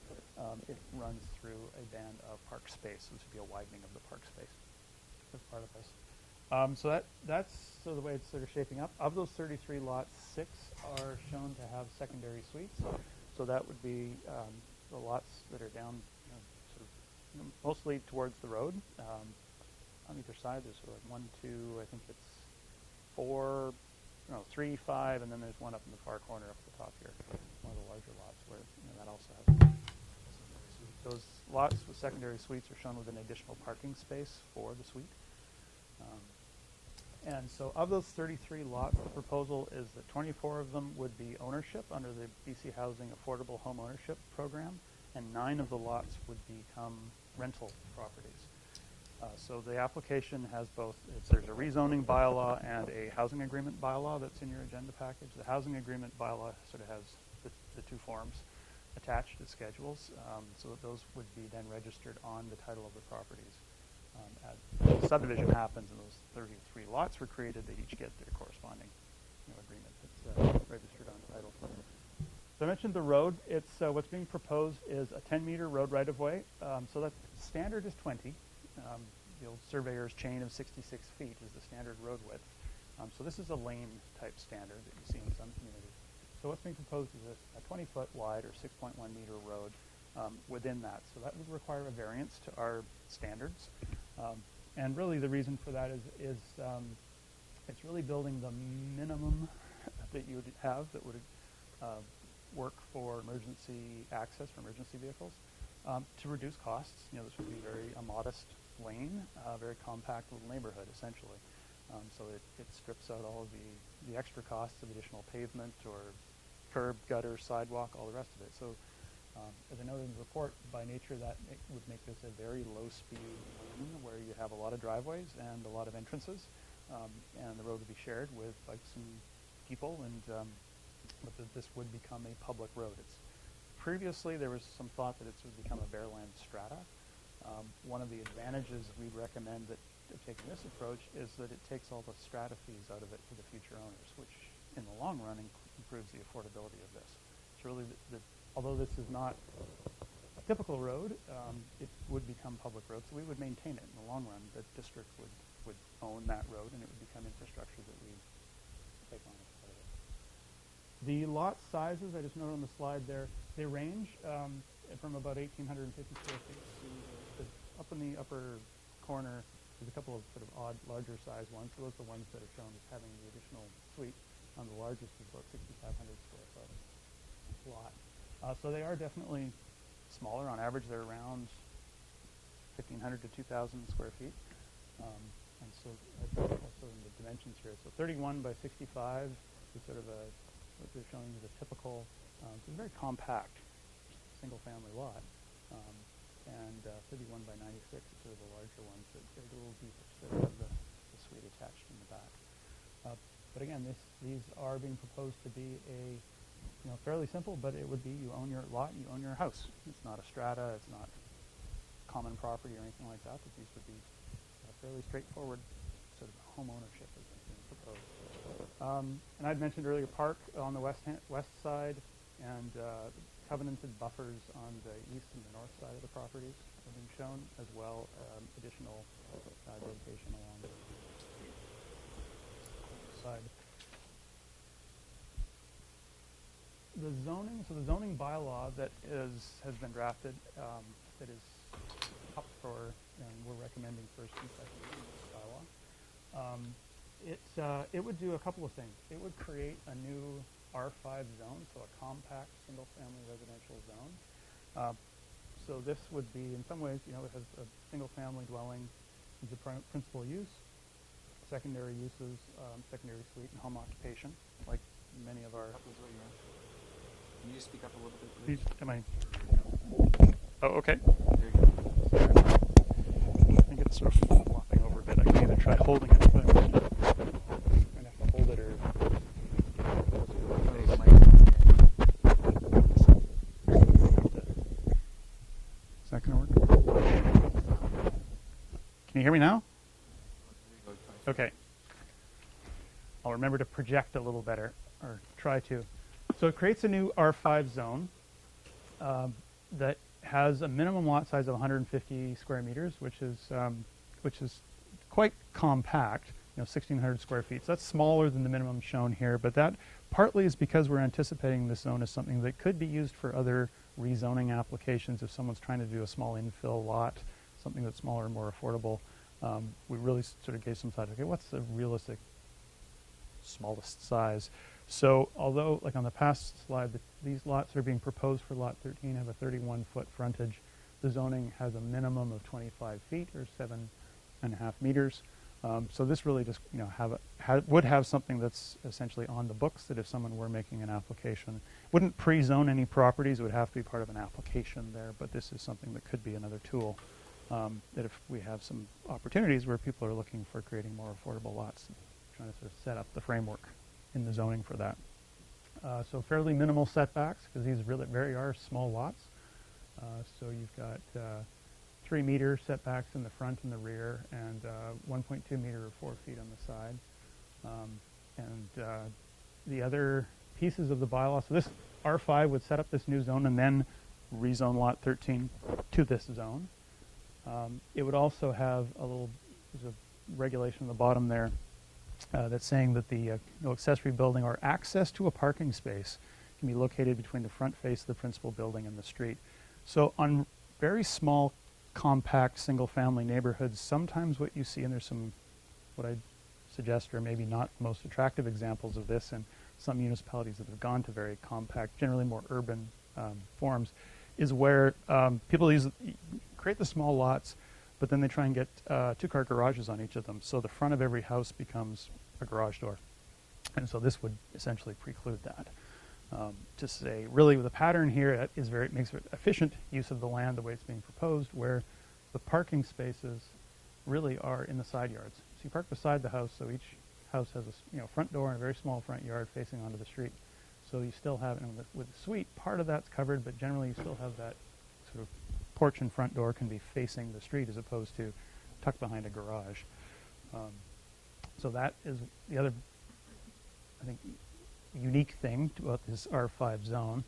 Speaker 8: it runs through a band of park space. So this would be a widening of the park space as part of this. So that's so the way it's sort of shaping up. Of those 33 lots, 6 are shown to have secondary suites. So that would be the lots that are down sort of mostly towards the road. On either side, there's sort of like 1, 2, I think it's 4, 3, 5, and then there's one up in the far corner up at the top here, one of the larger lots where that also has secondary suite. Those lots with secondary suites are shown with an additional parking space for the suite. And so of those 33 lots, the proposal is that 24 of them would be ownership under the BC Housing Affordable Home Ownership Program, and 9 of the lots would become rental properties. So the application has both, there's a rezoning bylaw and a housing agreement bylaw that's in your agenda package. The housing agreement bylaw sort of has the 2 forms attached as schedules, so that those would be then registered on the title of the properties. As the subdivision happens and those 33 lots were created, they each get their corresponding agreement that's registered on title. So I mentioned the road. It's what's being proposed is a 10-meter road right-of-way. So that standard is 20. The old surveyor's chain of 66 feet is the standard road width. So this is a lane type standard that you see in some communities. So what's being proposed is a 20-foot wide or 6.1 meter road within that. So that would require a variance to our standards. And really the reason for that is it's really building the minimum that you would have that would work for emergency access for emergency vehicles to reduce costs. This would be a modest lane, very compact little neighborhood essentially. So it strips out all of the extra costs of additional pavement or curb, gutter, sidewalk, all the rest of it. So as I noted in the report, by nature that would make this a very low-speed lane where you have a lot of driveways and a lot of entrances, and the road would be shared with bikes and people, and but this would become a public road. It's previously there was some thought that it would become a Bearland strata. One of the advantages we recommend of taking this approach is that it takes all the strata fees out of it for the future owners, which in the long run improves the affordability of this. It's really, although this is not a typical road, it would become public road, so we would maintain it in the long run. The district would own that road, and it would become infrastructure that we take on as part of it. The lot sizes, I just noted on the slide there, they range from about 1,850 square feet to up in the upper corner. There's a couple of sort of odd, larger size ones. So those are the ones that are shown as having the additional suite. The largest is about 6,500 square foot lot. So they are definitely smaller. On average, they're around 1,500 to 2,000 square feet. And so also in the dimensions here. So 31 by 65 is sort of what they're showing is a typical, it's a very compact single-family lot. And 31 by 96 is sort of the larger ones that are a little deeper, so they have the suite attached in the back. But again, these are being proposed to be fairly simple, but it would be you own your lot, you own your house. It's not a strata, it's not common property or anything like that, but these would be fairly straightforward sort of home ownership as being proposed. And I'd mentioned earlier park on the west side and covenanted buffers on the east and the north side of the properties have been shown, as well additional dedication along the side. The zoning bylaw that has been drafted, that is up for, and we're recommending first and second reading of this bylaw. It would do a couple of things. It would create a new R5 zone, so a compact single-family residential zone. So this would be, in some ways, it has a single-family dwelling as a principal use, secondary uses, secondary suite, and home occupation, like many of our.
Speaker 1: Can you speak up a little bit, please?
Speaker 8: Am I? Oh, okay.
Speaker 1: There you go.
Speaker 8: I think it's sort of flopping over a bit. I can either try holding it, but I'm going to have to hold it or. Is that going to work? Can you hear me now? Okay. I'll remember to project a little better, or try to. So it creates a new R5 zone that has a minimum lot size of 150 square meters, which is quite compact, 1,600 square feet. So that's smaller than the minimum shown here, but that partly is because we're anticipating this zone as something that could be used for other rezoning applications if someone's trying to do a small infill lot, something that's smaller and more affordable. We really sort of gave some thought, okay, what's the realistic smallest size? So although, like on the past slide, these lots that are being proposed for lot 13 have a 31-foot frontage, the zoning has a minimum of 25 feet or 7.5 meters. So this really just would have something that's essentially on the books, that if someone were making an application, wouldn't pre-zone any properties, it would have to be part of an application there, but this is something that could be another tool that if we have some opportunities where people are looking for creating more affordable lots, trying to sort of set up the framework in the zoning for that. So fairly minimal setbacks, because these really are small lots. So you've got 3 meter setbacks in the front and the rear, and 1.2 meter or 4 feet on the side. And the other pieces of the bylaw, so this R5 would set up this new zone and then rezone lot 13 to this zone. It would also have there's a regulation on the bottom there that's saying that the no accessory building or access to a parking space can be located between the front face of the principal building and the street. So on very small, compact, single-family neighborhoods, sometimes what you see, and there's some, what I suggest are maybe not the most attractive examples of this, and some municipalities that have gone to very compact, generally more urban forms, is where people create the small lots, but then they try and get 2-car garages on each of them. So the front of every house becomes a garage door. And so this would essentially preclude that. To say, really, the pattern here makes it efficient use of the land the way it's being proposed, where the parking spaces really are in the side yards. So you park beside the house, so each house has a front door and a very small front yard facing onto the street. So you still have, and with the suite, part of that's covered, but generally you still have that sort of porch and front door can be facing the street as opposed to tucked behind a garage. So that is the other, I think, unique thing about this R5 zone.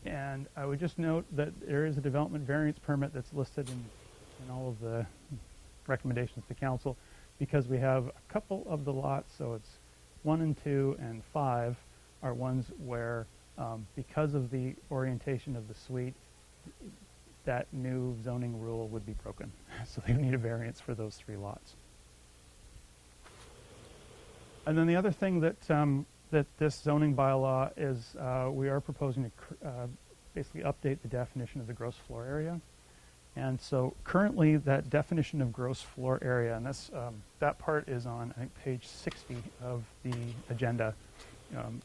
Speaker 8: And I would just note that there is a development variance permit that's listed in all of the recommendations to council, because we have a couple of the lots, so it's 1 and 2 and 5 are ones where, because of the orientation of the suite, that new zoning rule would be broken. So they need a variance for those 3 lots. And then the other thing that that this zoning bylaw is, we are proposing to basically update the definition of the gross floor area. And so currently that definition of gross floor area, and that's, that part is on, I think, page 60 of the agenda,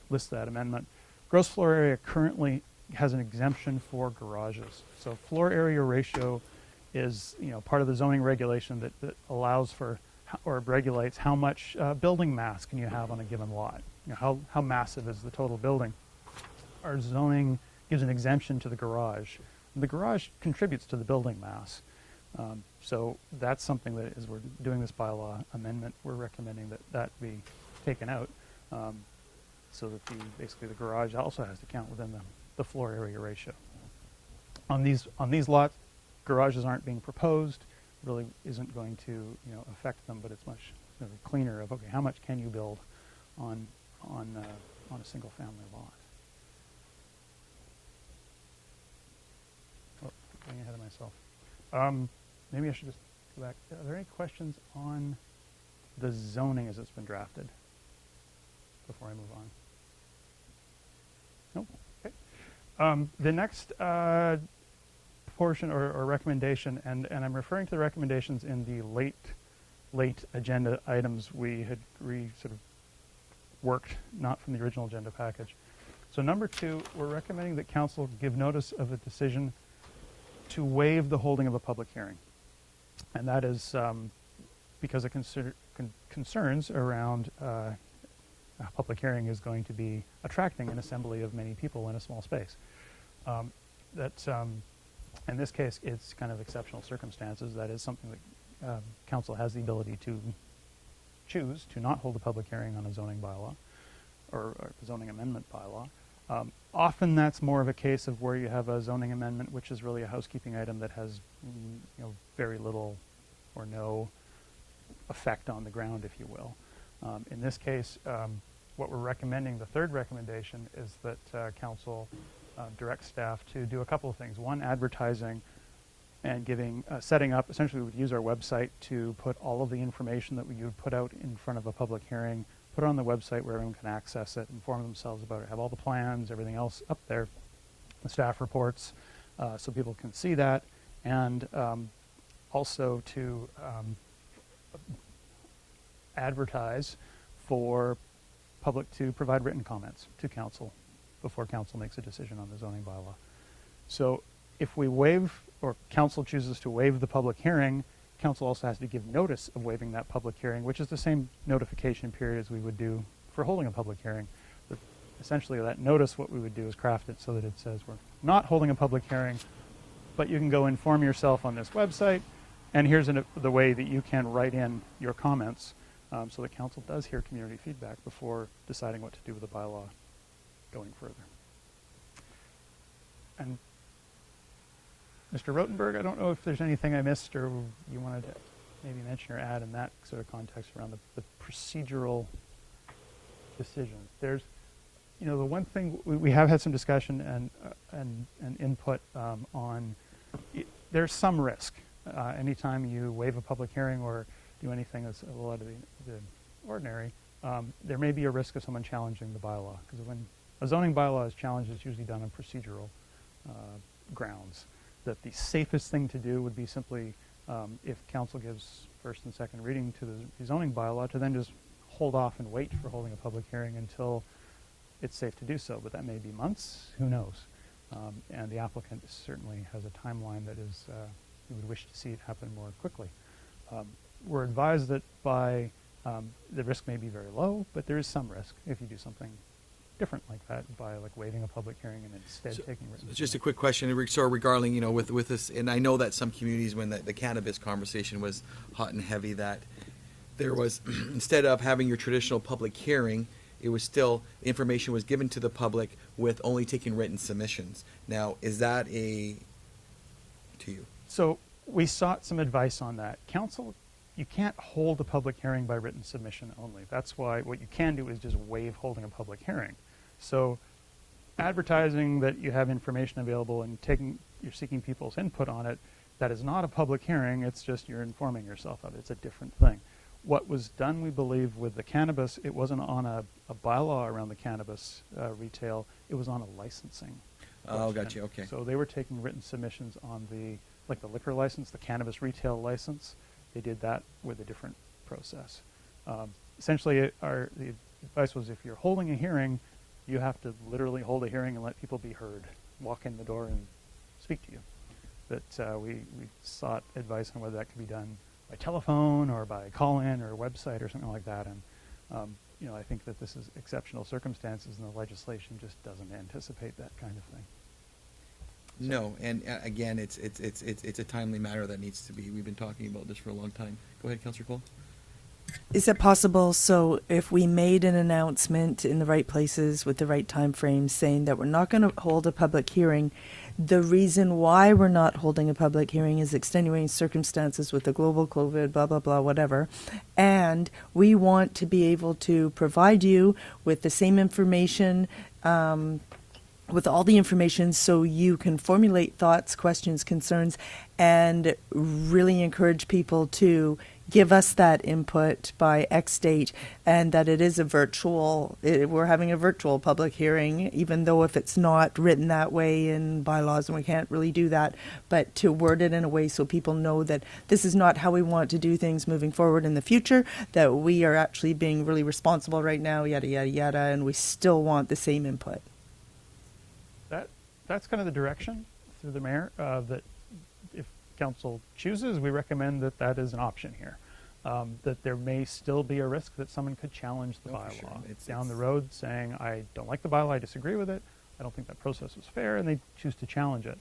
Speaker 8: lists that amendment. Gross floor area currently has an exemption for garages. So floor area ratio is, part of the zoning regulation that allows for or regulates how much building mass can you have on a given lot. How massive is the total building? Our zoning gives an exemption to the garage. The garage contributes to the building mass. So that's something that, as we're doing this bylaw amendment, we're recommending that be taken out, so that basically the garage also has to count within the floor area ratio. On these lots, garages aren't being proposed. Really isn't going to affect them, but it's much cleaner of, okay, how much can you build on a single family lot? Oh, getting ahead of myself. Maybe I should just go back. Are there any questions on the zoning as it's been drafted before I move on? Nope. Okay. The next portion or recommendation, and I'm referring to the recommendations in the late agenda items we had sort of worked, not from the original agenda package. So number 2, we're recommending that council give notice of a decision to waive the holding of a public hearing. And that is because of concerns around a public hearing is going to be attracting an assembly of many people in a small space. In this case, it's kind of exceptional circumstances. That is something that council has the ability to choose to not hold a public hearing on a zoning bylaw or a zoning amendment bylaw. Often that's more of a case of where you have a zoning amendment, which is really a housekeeping item that has very little or no effect on the ground, if you will. In this case, what we're recommending, the third recommendation, is that council direct staff to do a couple of things. One, advertising and setting up, essentially we would use our website to put all of the information that we would put out in front of a public hearing, put it on the website where everyone can access it, inform themselves about it, have all the plans, everything else up there, the staff reports, so people can see that, and also to advertise for public to provide written comments to council before council makes a decision on the zoning bylaw. So if we waive, or council chooses to waive the public hearing, council also has to give notice of waiving that public hearing, which is the same notification period as we would do for holding a public hearing. But essentially that notice, what we would do is craft it so that it says we're not holding a public hearing, but you can go inform yourself on this website, and here's the way that you can write in your comments, so that council does hear community feedback before deciding what to do with the bylaw going further. And Mr. Rotenberg, I don't know if there's anything I missed or you wanted to maybe mention or add in that sort of context around the procedural decisions. There's, the one thing we have had some discussion and input on. There's some risk anytime you waive a public hearing or do anything that's a lot of the ordinary. There may be a risk of someone challenging the bylaw, because when a zoning bylaw is challenged, it's usually done on procedural grounds. That the safest thing to do would be simply, if council gives first and second reading to the zoning bylaw, to then just hold off and wait for holding a public hearing until it's safe to do so. But that may be months, who knows? And the applicant certainly has a timeline that is, we would wish to see it happen more quickly. We're advised that the risk may be very low, but there is some risk if you do something different like that by like waiving a public hearing and instead taking written.
Speaker 1: It's just a quick question, regarding, with this, and I know that some communities, when the cannabis conversation was hot and heavy, that there was, instead of having your traditional public hearing, it was still, information was given to the public with only taking written submissions. Now, is that to you?
Speaker 8: So we sought some advice on that. Council, you can't hold a public hearing by written submission only. That's why what you can do is just waive holding a public hearing. So advertising that you have information available and you're seeking people's input on it, that is not a public hearing, it's just you're informing yourself of it. It's a different thing. What was done, we believe, with the cannabis, it wasn't on a bylaw around the cannabis retail, it was on a licensing.
Speaker 1: Oh,
Speaker 8: question.
Speaker 1: gotcha, okay.
Speaker 8: So they were taking written submissions on the liquor license, the cannabis retail license. They did that with a different process. Essentially, the advice was if you're holding a hearing, you have to literally hold a hearing and let people be heard, walk in the door and speak to you. That we sought advice on whether that could be done by telephone or by call-in or website or something like that. And I think that this is exceptional circumstances, and the legislation just doesn't anticipate that kind of thing.
Speaker 1: No, and again, it's a timely matter that needs to be. We've been talking about this for a long time. Go ahead, Councillor Cole.
Speaker 3: Is it possible, so if we made an announcement in the right places with the right time frame saying that we're not going to hold a public hearing, the reason why we're not holding a public hearing is extenuating circumstances with the global COVID, blah, blah, blah, whatever, and we want to be able to provide you with the same information, with all the information so you can formulate thoughts, questions, concerns, and really encourage people to give us that input by X date, and that it is we're having a virtual public hearing, even though if it's not written that way in bylaws and we can't really do that, but to word it in a way so people know that this is not how we want to do things moving forward in the future, that we are actually being really responsible right now, yada, yada, yada, and we still want the same input.
Speaker 8: That's kind of the direction through the mayor, that if council chooses, we recommend that is an option here. That there may still be a risk that someone could challenge the
Speaker 1: Oh, for sure.
Speaker 8: bylaw down the road saying, I don't like the bylaw, I disagree with it, I don't think that process was fair, and they choose to challenge it.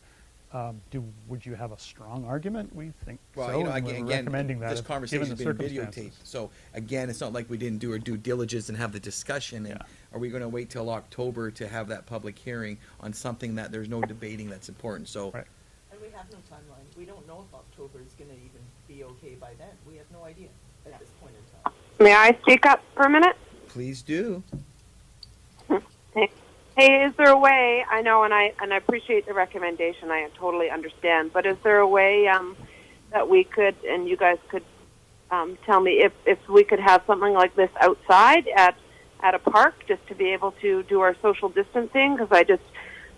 Speaker 8: Would you have a strong argument? We think
Speaker 1: Well,
Speaker 8: so, and
Speaker 1: again,
Speaker 8: we're recommending that
Speaker 1: this
Speaker 8: given
Speaker 1: conversation
Speaker 8: the
Speaker 1: has been
Speaker 8: circumstances.
Speaker 1: videotaped. So again, it's not like we didn't do our due diligence and have the discussion. And
Speaker 8: Yeah.
Speaker 1: are we going to wait till October to have that public hearing on something that there's no debating that's important? So
Speaker 8: Right.
Speaker 3: And we have no timeline. We don't know if October is going to even be okay by then. We have no idea at this point in time.
Speaker 2: May I speak up for a minute?
Speaker 1: please do.
Speaker 2: Hey, is there a way? I know, and I appreciate the recommendation. I totally understand. But is there a way that we could, and you guys could tell me if we could have something like this outside at a park, just to be able to do our social distancing? Because I just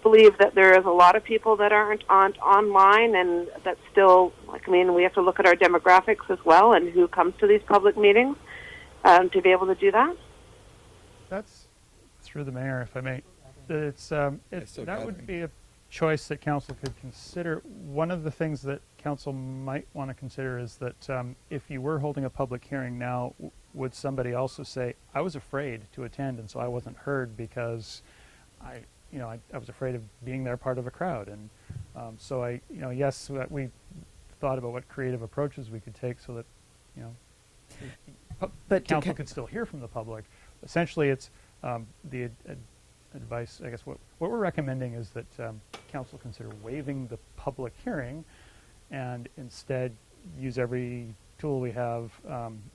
Speaker 2: believe that there is a lot of people that aren't online, and that still, we have to look at our demographics as well and who comes to these public meetings to be able to do that.
Speaker 8: That's through the mayor, if I may.
Speaker 1: still
Speaker 8: That would
Speaker 1: gathering.
Speaker 8: be a choice that council could consider. One of the things that council might want to consider is that if you were holding a public hearing now, would somebody also say, I was afraid to attend and so I wasn't heard because I was afraid of being there part of a crowd. And so yes, we thought about what creative approaches we could take so that,
Speaker 3: But to
Speaker 8: council could still hear from the public. Essentially, it's the advice, I guess, what we're recommending is that council consider waiving the public hearing and instead use every tool we have,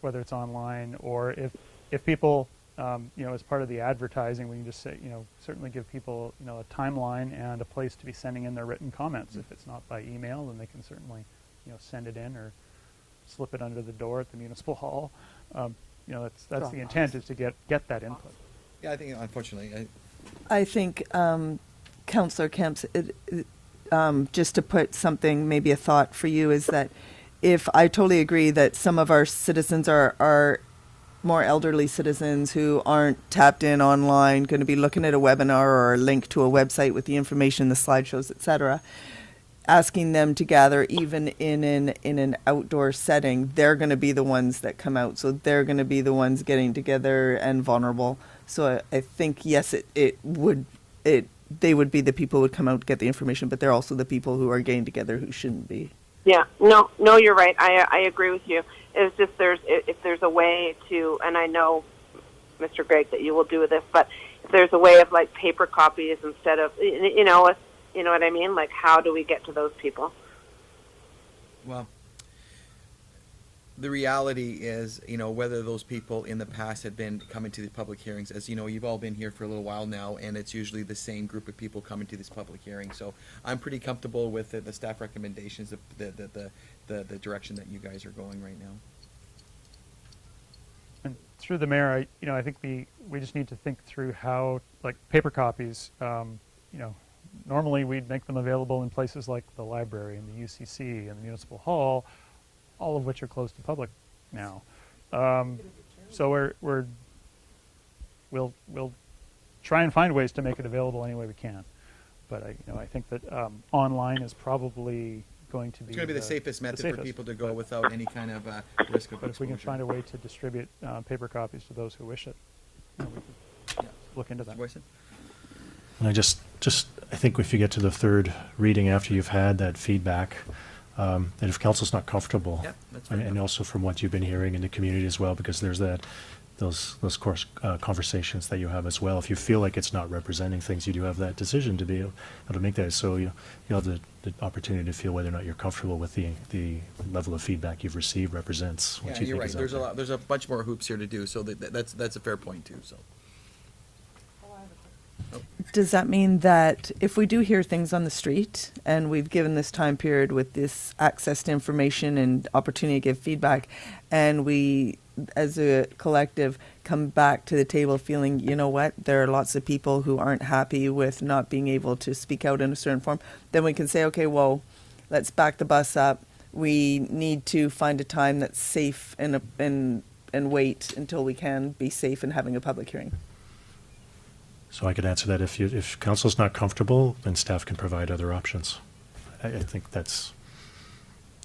Speaker 8: whether it's online or if people, as part of the advertising, we can just say, certainly give people, a timeline and a place to be sending in their written comments. If it's not by email, then they can certainly, send it in or slip it under the door at the municipal hall. That's the intent, is to get that input.
Speaker 1: Yeah, I think unfortunately,
Speaker 3: I think, Councillor Kemps, just to put something, maybe a thought for you, is that if I totally agree that some of our citizens are more elderly citizens who aren't tapped in online, going to be looking at a webinar or a link to a website with the information, the slideshows, etc. asking them to gather even in an outdoor setting, they're going to be the ones that come out. So they're going to be the ones getting together and vulnerable. So I think, yes, they would be the people who would come out to get the information, but they're also the people who are getting together who shouldn't be.
Speaker 2: Yeah, no, you're right. I agree with you. It's just if there's a way to, and I know, Mr. Gregg, that you will do this, but if there's a way of like paper copies instead of, you know what I mean? Like, how do we get to those people?
Speaker 1: Well, the reality is, whether those people in the past had been coming to the public hearings, as you know, you've all been here for a little while now, and it's usually the same group of people coming to this public hearing. So I'm pretty comfortable with the staff recommendations, the direction that you guys are going right now.
Speaker 8: And through the mayor, I think we just need to think through how, like, paper copies, normally we'd make them available in places like the library and the UCC and the municipal hall, all of which are closed to public now. So we'll try and find ways to make it available any way we can. But I think that online is probably going to be
Speaker 1: It's going to be the safest method for people to go without any kind of risk of
Speaker 8: But if we can
Speaker 1: exposure.
Speaker 8: find a way to distribute paper copies to those who wish it, we could look into that.
Speaker 1: Mr. Boyson?
Speaker 6: And I think if you get to the third reading after you've had that feedback, and if council's not comfortable,
Speaker 1: Yeah, that's fair
Speaker 6: and
Speaker 1: enough.
Speaker 6: also from what you've been hearing in the community as well, because there's those conversations that you have as well. If you feel like it's not representing things, you do have that decision to be able to make that. So you have the opportunity to feel whether or not you're comfortable with the level of feedback you've received represents what
Speaker 1: Yeah,
Speaker 6: you
Speaker 1: you're
Speaker 6: think
Speaker 1: right.
Speaker 6: is out
Speaker 1: There's a
Speaker 6: there.
Speaker 1: lot. There's a bunch more hoops here to do. So that's a fair point too. So.
Speaker 3: Does that mean that if we do hear things on the street and we've given this time period with this access to information and opportunity to give feedback, and we as a collective come back to the table feeling, you know what, there are lots of people who aren't happy with not being able to speak out in a certain form, then we can say, okay, well, let's back the bus up. We need to find a time that's safe and wait until we can be safe in having a public hearing.
Speaker 6: So I could answer that. If council's not comfortable, then staff can provide other options. I think that's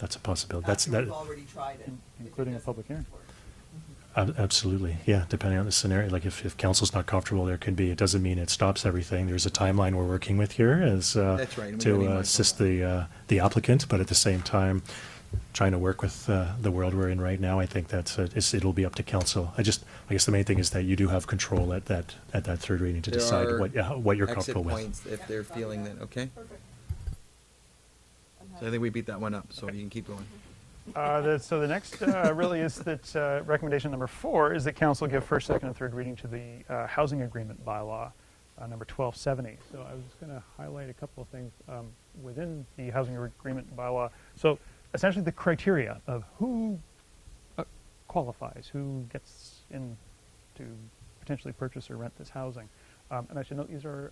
Speaker 6: a possibility.
Speaker 3: already tried it.
Speaker 8: Including a public hearing.
Speaker 6: Absolutely, yeah, depending on the scenario. Like if council's not comfortable, there can be, it doesn't mean it stops everything. There's a timeline we're working with here as
Speaker 1: That's right, and we gotta be
Speaker 6: to
Speaker 1: mindful of
Speaker 6: assist
Speaker 1: that.
Speaker 6: the applicant, but at the same time, trying to work with the world we're in right now. I think it'll be up to council. I guess the main thing is that you do have control at that third reading to
Speaker 1: There
Speaker 6: decide
Speaker 1: are
Speaker 6: what you're
Speaker 1: exit
Speaker 6: comfortable with.
Speaker 1: points if they're feeling that. Okay. So I think we beat that one up. So you can keep going.
Speaker 8: So the next really is that recommendation number 4 is that council give first, second, and third reading to the housing agreement bylaw, number 1270. So I was going to highlight a couple of things within the housing agreement bylaw. So essentially the criteria of who qualifies, who gets in to potentially purchase or rent this housing. And I should note these are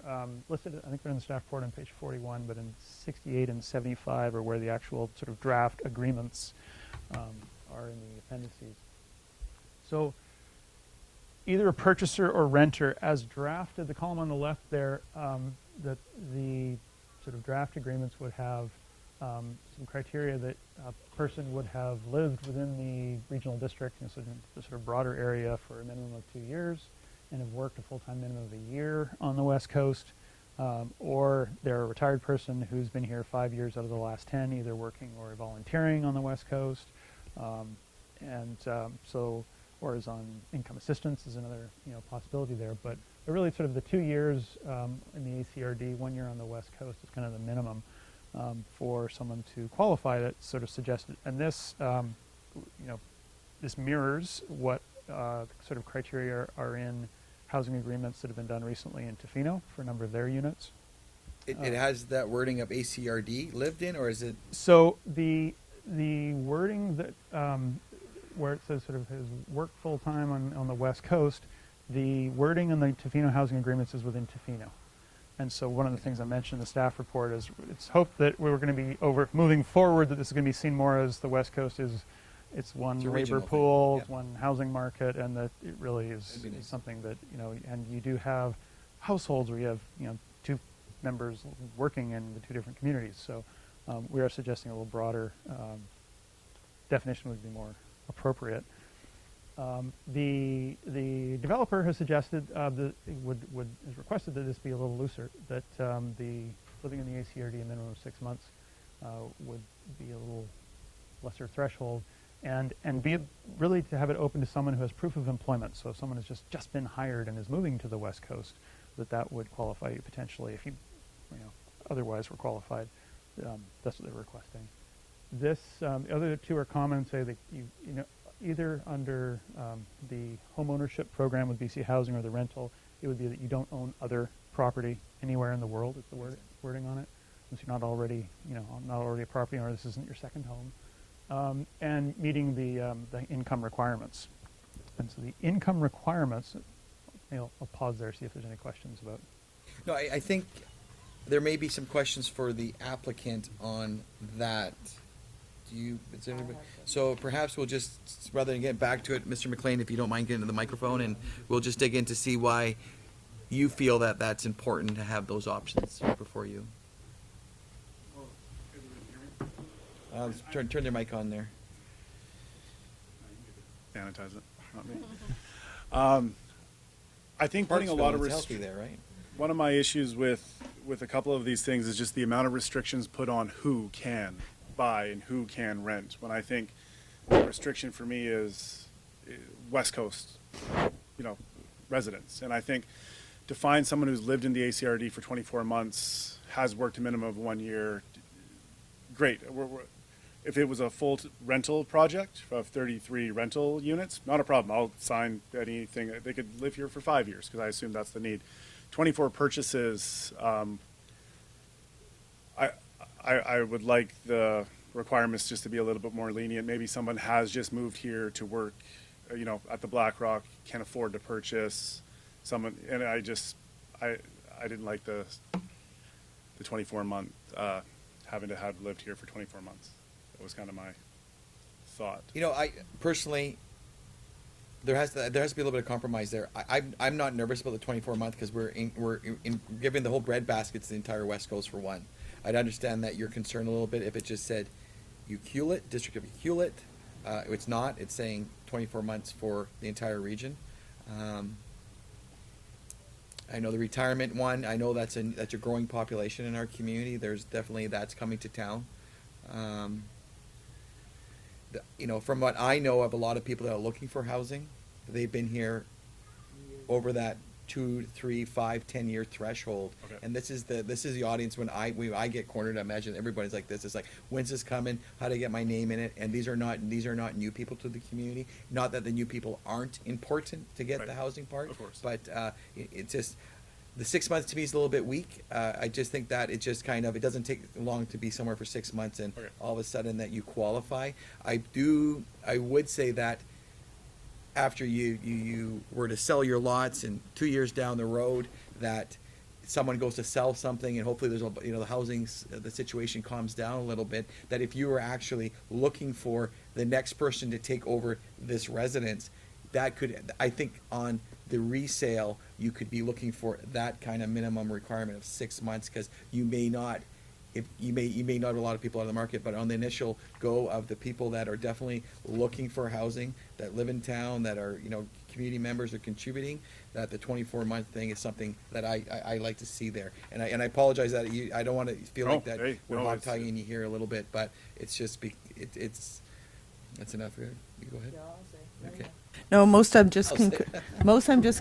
Speaker 8: listed, I think they're in the staff report on page 41, but in 68 and 75 are where the actual sort of draft agreements are in the appendices. So either a purchaser or renter, as drafted, the column on the left there, that the sort of draft agreements would have some criteria that a person would have lived within the regional district, so in the sort of broader area for a minimum of 2 years, and have worked a full-time minimum of a year on the West Coast, or they're a retired person who's been here 5 years out of the last 10, either working or volunteering on the West Coast, or is on income assistance is another possibility there. But really, sort of the 2 years in the ACRD, 1 year on the West Coast is kind of the minimum for someone to qualify. That's sort of suggested, and this this mirrors what sort of criteria are in housing agreements that have been done recently in Tofino for a number of their units.
Speaker 1: It has that wording of ACRD lived in, or is it?
Speaker 8: So the wording that where it says sort of has worked full time on the West Coast, the wording in the Tofino housing agreements is within Tofino. And so one of the things I mentioned in the staff report is it's hoped that we're going to be moving forward, that this is going to be seen more as the West Coast is. It's one
Speaker 1: It's a
Speaker 8: labor
Speaker 1: regional thing,
Speaker 8: pool,
Speaker 1: yeah.
Speaker 8: it's one housing market, and that it really is
Speaker 1: That'd be nice.
Speaker 8: something that, and you do have households where you have, 2 members working in the 2 different communities. So We are suggesting a little broader definition would be more appropriate. The developer has suggested has requested that this be a little looser. That the living in the ACRD a minimum of 6 months would be a little lesser threshold, and be really to have it open to someone who has proof of employment. So if someone has just been hired and is moving to the West Coast, that would qualify you potentially if you otherwise were qualified. That's what they're requesting. This the other two are common. Say that either under the home ownership program with BC Housing or the rental, it would be that you don't own other property anywhere in the world. Is the wording on it? Since you're not already a property owner, this isn't your second home. And meeting the income requirements. And so the income requirements, I'll pause there, see if there's any questions about.
Speaker 1: No, I think there may be some questions for the applicant on that. So perhaps we'll just, rather than get back to it, Mr. McLean, if you don't mind getting to the microphone, and we'll just dig in to see why you feel that that's important to have those options before you. Turn their mic on there.
Speaker 10: Sanitize it, not me. I think putting a lot of
Speaker 1: healthy there, right?
Speaker 10: One of my issues with a couple of these things is just the amount of restrictions put on who can buy and who can rent. When I think the restriction for me is West Coast, residents. And I think to find someone who's lived in the ACRD for 24 months, has worked a minimum of 1 year, great. If it was a full rental project of 33 rental units, not a problem. I'll sign anything. They could live here for 5 years because I assume that's the need. 24 purchases, I would like the requirements just to be a little bit more lenient. Maybe someone has just moved here to work, at the BlackRock, can afford to purchase someone, and I didn't like the 24-month, having to have lived here for 24 months. That was kind of my thought.
Speaker 1: I personally, there has to be a little bit of compromise there. I'm not nervous about the 24-month because we're giving the whole breadbasket to the entire West Coast for one. I'd understand that you're concerned a little bit if it just said Ucluelet, District of Ucluelet. It's not. It's saying 24 months for the entire region. I know the retirement one. I know that's a growing population in our community. There's definitely that's coming to town. From what I know of a lot of people that are looking for housing, they've been here over that 2, 3, 5, 10-year threshold.
Speaker 10: Okay.
Speaker 1: And this is the audience when I get cornered. I imagine everybody's like this. It's like, when's this coming? How do I get my name in it? And these are not new people to the community. Not that the new people aren't important to get the housing part.
Speaker 10: Of course.
Speaker 1: But it's just the 6 months to me is a little bit weak. I just think that it just it doesn't take long to be somewhere for 6 months and all of a sudden that you qualify. I would say that after you were to sell your lots and 2 years down the road that someone goes to sell something and hopefully there's the situation calms down a little bit, that if you were actually looking for the next person to take over this residence, that could, I think on the resale, you could be looking for that kind of minimum requirement of 6 months because you may not have a lot of people on the market, but on the initial go of the people that are definitely looking for housing, that live in town, that are community members are contributing, that the 24-month thing is something that I like to see there. And I apologize that I don't want to feel like that we're hog-tying you here a little bit, but it's just that's enough here. You go ahead. Okay.
Speaker 3: No, most I'm just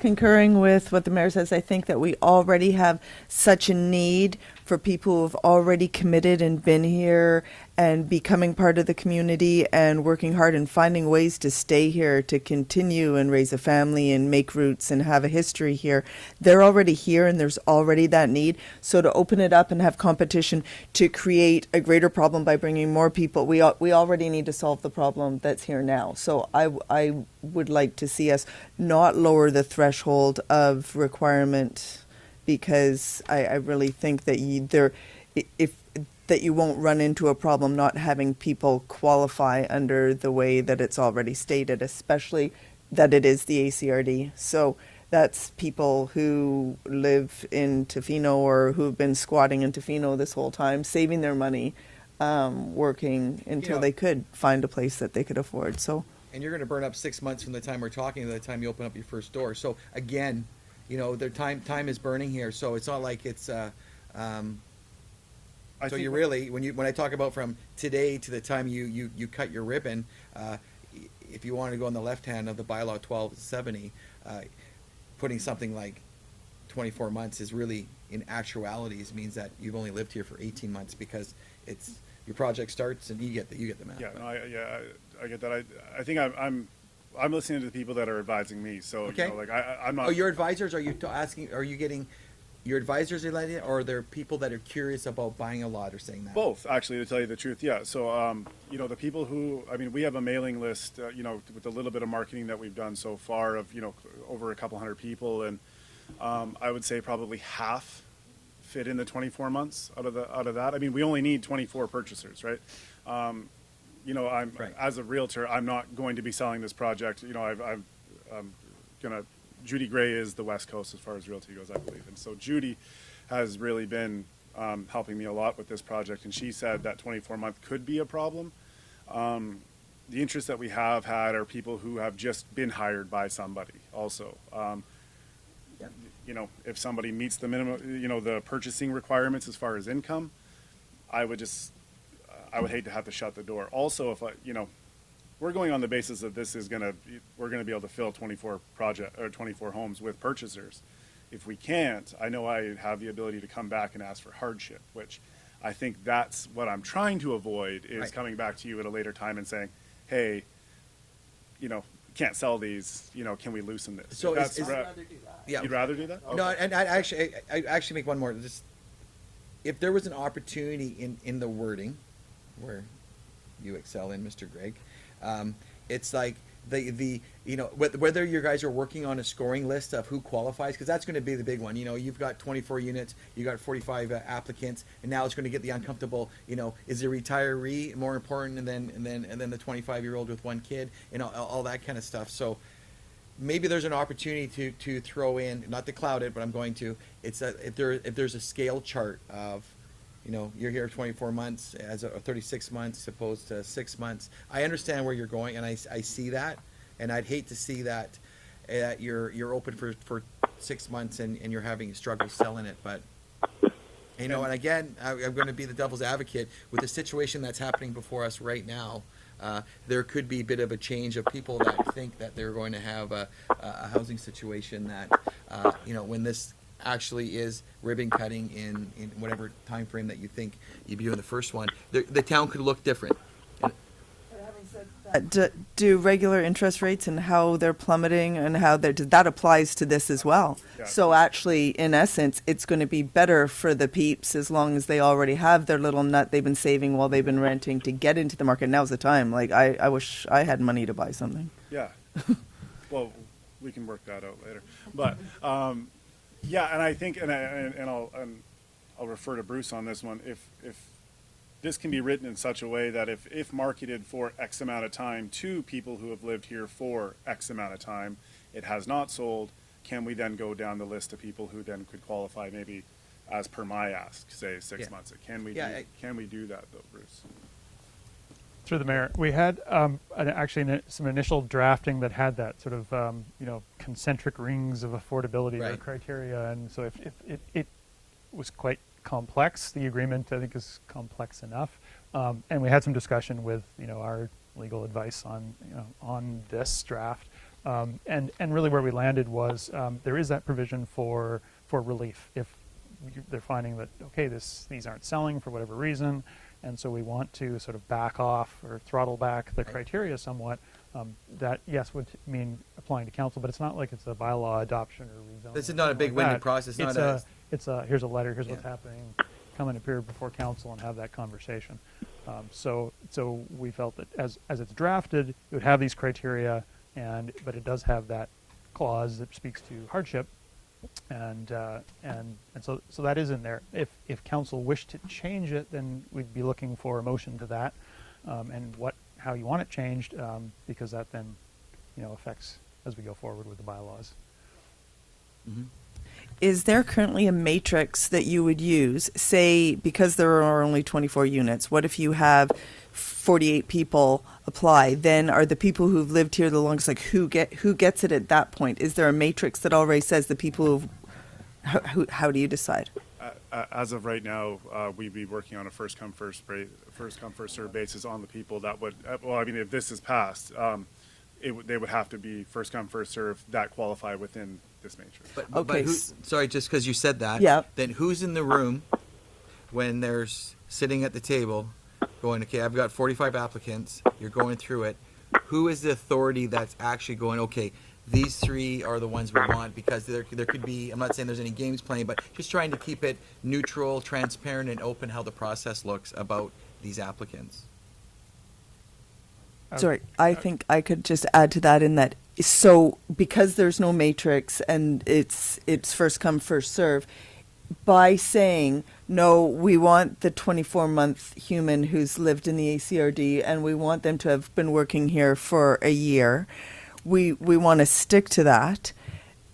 Speaker 3: concurring with what the mayor says. I think that we already have such a need for people who've already committed and been here and becoming part of the community and working hard and finding ways to stay here, to continue and raise a family and make roots and have a history here. They're already here and there's already that need. So to open it up and have competition to create a greater problem by bringing more people, we already need to solve the problem that's here now. So I would like to see us not lower the threshold of requirement, because I really think that you won't run into a problem not having people qualify under the way that it's already stated, especially that it is the ACRD. So that's people who live in Tofino or who've been squatting in Tofino this whole time, saving their money, working until
Speaker 1: know-
Speaker 3: they could find a place that they could afford. So
Speaker 1: And you're going to burn up 6 months from the time we're talking to the time you open up your first door. So again, you know, their time is burning here. So it's not like it's.
Speaker 10: I
Speaker 1: So
Speaker 10: think
Speaker 1: you really, when I talk about from today to the time you cut your ribbon, if you want to go on the left hand of the bylaw 1270, putting something like 24 months is really, in actualities, means that you've only lived here for 18 months because it's your project starts and you get the math.
Speaker 10: Yeah, no, I get that. I think I'm listening to the people that are advising me. So
Speaker 1: Okay.
Speaker 10: you know, like I'm not.
Speaker 1: Oh, your advisors? Are you asking? Are you getting your advisors are letting it, or are there people that are curious about buying a lot or saying that?
Speaker 10: Both, actually, to tell you the truth. Yeah. So, you know, the people who, I mean, we have a mailing list, you know, with a little bit of marketing that we've done so far of, you know, over a couple hundred people. And I would say probably half fit in the 24 months out of that. I mean, we only need 24 purchasers, right? You know,
Speaker 1: Right.
Speaker 10: as a realtor, I'm not going to be selling this project. You know, I'm gonna, Judy Gray is the West Coast as far as realty goes, I believe. And so Judy has really been helping me a lot with this project. And she said that 24-month could be a problem. The interest that we have had are people who have just been hired by somebody also. You know, if somebody meets the minimum, you know, the purchasing requirements as far as income, I would hate to have to shut the door. Also, if you know, we're going on the basis that we're gonna be able to fill 24 homes with purchasers. If we can't, I know I have the ability to come back and ask for hardship, which I think that's what I'm trying to avoid is
Speaker 1: Right.
Speaker 10: coming back to you at a later time and saying, hey, you know, can't sell these, you know, can we loosen this?
Speaker 1: So
Speaker 10: If
Speaker 1: is-
Speaker 10: that's
Speaker 1: Yeah.
Speaker 10: You'd rather do that?
Speaker 1: No,
Speaker 10: Okay.
Speaker 1: and I actually make one more. Just if there was an opportunity in the wording, where you excel in, Mr. Gregg, it's like the you know whether you guys are working on a scoring list of who qualifies, because that's going to be the big one. You know, you've got 24 units, you got 45 applicants, and now it's going to get the uncomfortable. You know, is the retiree more important than the 25-year-old with one kid? You know, all that kind of stuff. So. Maybe there's an opportunity to throw in, not to cloud it, but I'm going to. It's if there's a scale chart of, you know, you're here 24 months as a 36 months opposed to 6 months. I understand where you're going, and I see that, and I'd hate to see that you're open for 6 months and you're having struggles selling it, but. You know, and again, I'm going to be the devil's advocate with the situation that's happening before us right now. There could be a bit of a change of people that think that they're going to have a housing situation that, you know, when this actually is ribbon cutting in whatever time frame that you think you'd be doing the first one, the town could look different.
Speaker 3: do regular interest rates and how they're plummeting and how that applies to this as well.
Speaker 10: Yeah.
Speaker 3: So actually, in essence, it's going to be better for the peeps as long as they already have their little nut they've been saving while they've been renting to get into the market. Now's the time. Like I wish I had money to buy something.
Speaker 10: Yeah. Well, we can work that out later. But yeah, and I think, and I'll refer to Bruce on this one. If this can be written in such a way that if marketed for X amount of time to people who have lived here for X amount of time, it has not sold, can we then go down the list of people who then could qualify maybe as per my ask, say 6
Speaker 1: Yeah.
Speaker 10: months? Can we
Speaker 1: Yeah,
Speaker 10: can we do that though, Bruce?
Speaker 8: Through the mayor, we had some initial drafting that had that sort of you know, concentric rings of affordability or
Speaker 1: Right.
Speaker 8: criteria, and so if it was quite complex, the agreement I think is complex enough, and we had some discussion with, you know, our legal advice on, you know, on this draft, and really where we landed was there is that provision for relief if they're finding that, okay, these aren't selling for whatever reason, and so we want to sort of back off or throttle back the criteria somewhat. That, yes, would mean applying to council, but it's not like it's a bylaw adoption or rezoning.
Speaker 1: This is
Speaker 8: or
Speaker 1: not a
Speaker 8: something
Speaker 1: big
Speaker 8: like
Speaker 1: winded
Speaker 8: that.
Speaker 1: process.
Speaker 8: It's a here's a letter, here's what's
Speaker 1: Yeah.
Speaker 8: happening, come and appear before council and have that conversation. So we felt that as it's drafted, it would have these criteria, but it does have that clause that speaks to hardship, and so that is in there. If council wished to change it, then we'd be looking for a motion to that, and how you want it changed, because that then, you know, affects as we go forward with the bylaws.
Speaker 1: Mhm.
Speaker 3: is there currently a matrix that you would use? Say, because there are only 24 units, what if you have 48 people apply? Then are the people who've lived here the longest, like who gets it at that point? Is there a matrix that already says the people who've, how do you decide?
Speaker 10: As of right now, we'd be working on a first come first served basis on the people that would. Well, I mean, if this is passed, they would have to be first come first served that qualify within this matrix.
Speaker 1: But
Speaker 3: Okay,
Speaker 1: sorry, just because you said that.
Speaker 3: Yeah.
Speaker 1: Then who's in the room when there's sitting at the table going, okay, I've got 45 applicants, you're going through it. Who is the authority that's actually going, okay, these three are the ones we want? Because there could be, I'm not saying there's any games playing, but just trying to keep it neutral, transparent, and open how the process looks about these applicants.
Speaker 3: Sorry, I think I could just add to that in that, so because there's no matrix and it's first come, first serve, by saying, no, we want the 24-month human who's lived in the ACRD and we want them to have been working here for a year, we want to stick to that.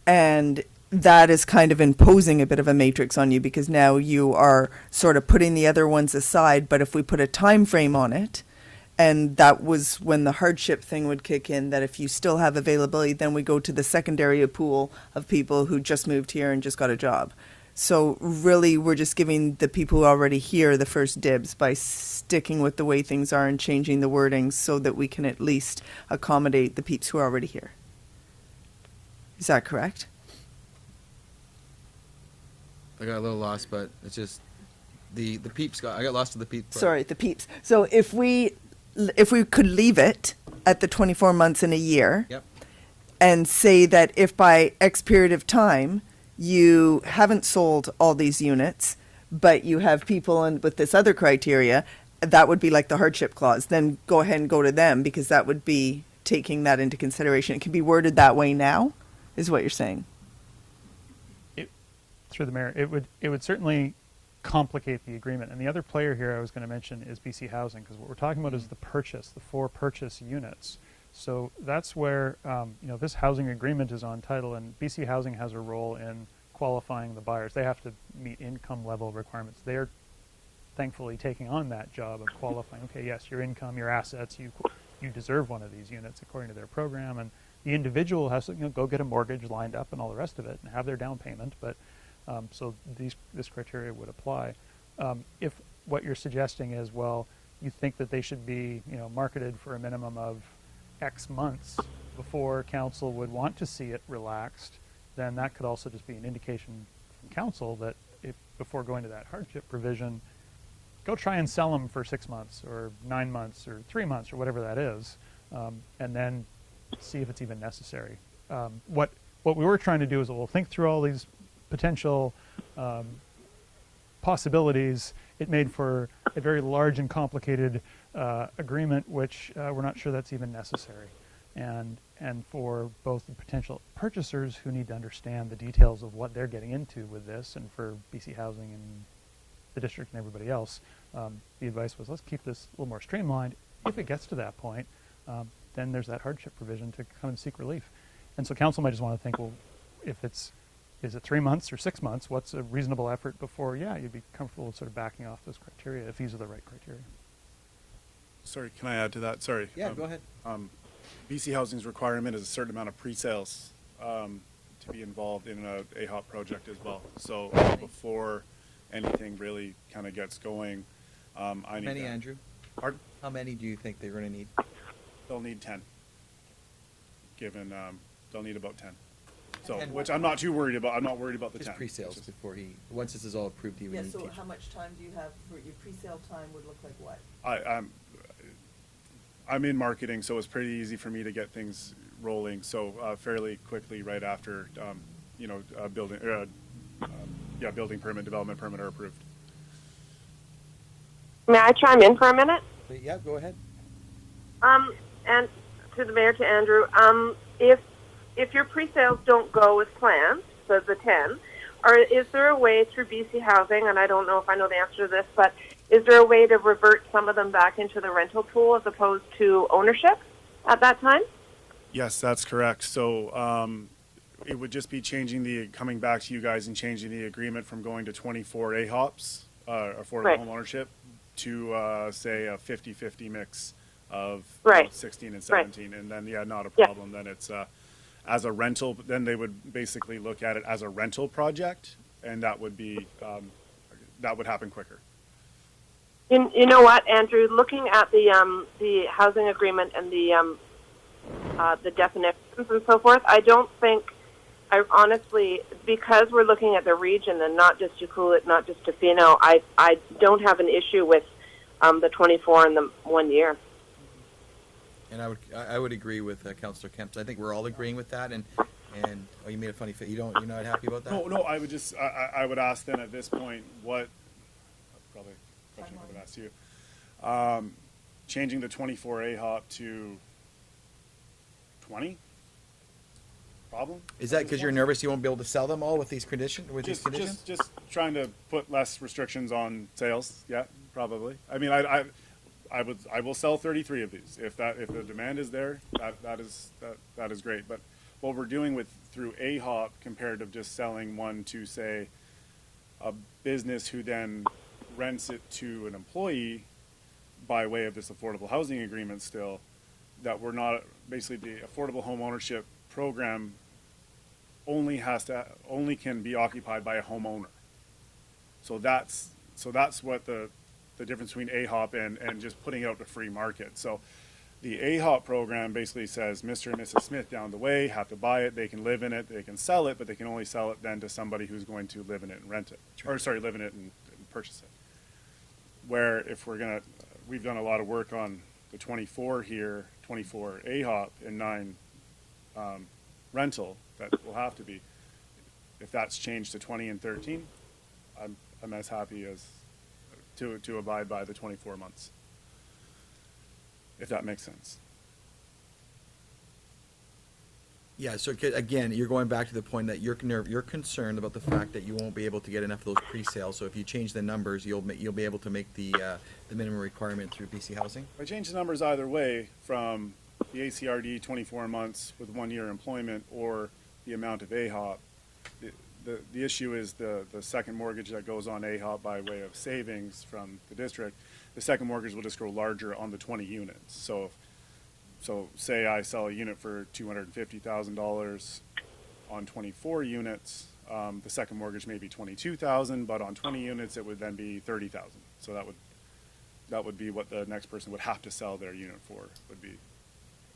Speaker 3: And that is kind of imposing a bit of a matrix on you because now you are sort of putting the other ones aside. But if we put a time frame on it, and that was when the hardship thing would kick in, that if you still have availability, then we go to the secondary pool of people who just moved here and just got a job. So really, we're just giving the people who are already here the first dibs by sticking with the way things are and changing the wording so that we can at least accommodate the peeps who are already here. Is that correct?
Speaker 1: I got a little lost, but it's just the peeps I got lost to the peeps.
Speaker 3: Sorry, the peeps. So if we could leave it at the 24 months in a year,
Speaker 1: Yep.
Speaker 3: and say that if by X period of time you haven't sold all these units, but you have people with this other criteria, that would be like the hardship clause. Then go ahead and go to them because that would be taking that into consideration. It can be worded that way now, is what you're saying.
Speaker 8: Through the mayor, it would certainly complicate the agreement. And the other player here I was going to mention is BC Housing, because what we're talking about is the purchase, the 4 purchase units. So that's where this housing agreement is on title, and BC Housing has a role in qualifying the buyers. They have to meet income level requirements. They're thankfully taking on that job of qualifying. Okay, yes, your income, your assets, you deserve one of these units according to their program, and the individual has to go get a mortgage lined up and all the rest of it and have their down payment. But so this criteria would apply. If what you're suggesting is, well, you think that they should be marketed for a minimum of X months before council would want to see it relaxed, then that could also just be an indication from council that if before going to that hardship provision, go try and sell them for 6 months or 9 months or 3 months or whatever that is, and then see if it's even necessary. What we were trying to do is, we'll think through all these potential possibilities. It made for a very large and complicated agreement, which we're not sure that's even necessary. And for both the potential purchasers who need to understand the details of what they're getting into with this, and for BC Housing and the district and everybody else, the advice was, let's keep this a little more streamlined. If it gets to that point, then there's that hardship provision to come and seek relief. And so council might just want to think, well, is it 3 months or 6 months? What's a reasonable effort before, you'd be comfortable with sort of backing off those criteria if these are the right criteria.
Speaker 10: Sorry, can I add to that? Sorry.
Speaker 1: Yeah, go ahead.
Speaker 10: BC Housing's requirement is a certain amount of pre-sales to be involved in a AHOP project as well. So before anything really kind of gets going, I need
Speaker 1: How many,
Speaker 10: that.
Speaker 1: Andrew?
Speaker 10: Pardon?
Speaker 1: How many do you think they're going to need?
Speaker 10: They'll need 10. Given they'll need about 10. So,
Speaker 1: And
Speaker 10: which I'm not too worried about. I'm not worried about the
Speaker 1: Just
Speaker 10: 10.
Speaker 1: pre-sales
Speaker 10: It's just-
Speaker 1: before once this is all approved, he would need to.
Speaker 3: much time do you have for your pre-sale time would look like what?
Speaker 10: I'm in marketing, so it's pretty easy for me to get things rolling. So fairly quickly, right after building permit, development permit are approved.
Speaker 2: May I chime in for a minute?
Speaker 1: Yeah, go ahead.
Speaker 2: And to the mayor, to Andrew, if your pre-sales don't go as planned, so the 10, or is there a way through BC Housing, and I don't know if I know the answer to this, but is there a way to revert some of them back into the rental pool as opposed to ownership at that time?
Speaker 10: Yes, that's correct. So it would just be coming back to you guys and changing the agreement from going to 24 AHOPs, affordable
Speaker 2: Right.
Speaker 10: home ownership, to, say, a 50-50 mix of
Speaker 2: Right.
Speaker 10: 16 and
Speaker 2: Right.
Speaker 10: 17. And then, yeah, not a
Speaker 2: Yeah.
Speaker 10: problem. Then it's, as a rental, then they would basically look at it as a rental project, and that would be, that would happen quicker.
Speaker 2: You know what, Andrew? Looking at the housing agreement and the definitions and so forth, I don't think, I honestly, because we're looking at the region and not just Ucluelet, not just Tofino, I don't have an issue with the 24 and the 1 year.
Speaker 1: And I would agree with Councillor Kemp. I think we're all agreeing with that. And oh, you made a funny face. You're not happy about that?
Speaker 10: No, I would just, I would ask then at this point, what, probably a question I would ask you. Changing the 24 AHOP to 20? Problem?
Speaker 1: Is that because you're nervous you won't be able to sell them all with these these conditions?
Speaker 10: Just trying to put less restrictions on sales. Yeah, probably. I mean, I will sell 33 of these if the demand is there. That is great. But what we're doing through AHOP compared to just selling one to, say, a business who then rents it to an employee by way of this affordable housing agreement still, that we're not, basically the affordable home ownership program only can be occupied by a homeowner. So that's what the difference between AHOP and just putting it out to free market. So the AHOP program basically says Mr. and Mrs. Smith down the way have to buy it, they can live in it, they can sell it, but they can only sell it then to somebody who's going to live in it and rent it. Or sorry, live in it and purchase it. Where if we've done a lot of work on the 24 here, 24 AHOP and 9 rental, that will have to be. If that's changed to 20 and 13, I'm as happy as to abide by the 24 months. If that makes sense.
Speaker 1: Yeah, so again, you're going back to the point that you're concerned about the fact that you won't be able to get enough of those pre-sales. So if you change the numbers, you'll be able to make the minimum requirement through BC Housing.
Speaker 10: If I change the numbers either way, from the ACRD 24 months with 1 year employment or the amount of AHOP, the issue is the second mortgage that goes on AHOP by way of savings from the district. The second mortgage will just grow larger on the 20 units. So say I sell a unit for $250,000 on 24 units, the second mortgage may be $22,000, but on 20 units it would then be $30,000. So that would be what the next person would have to sell their unit for, would be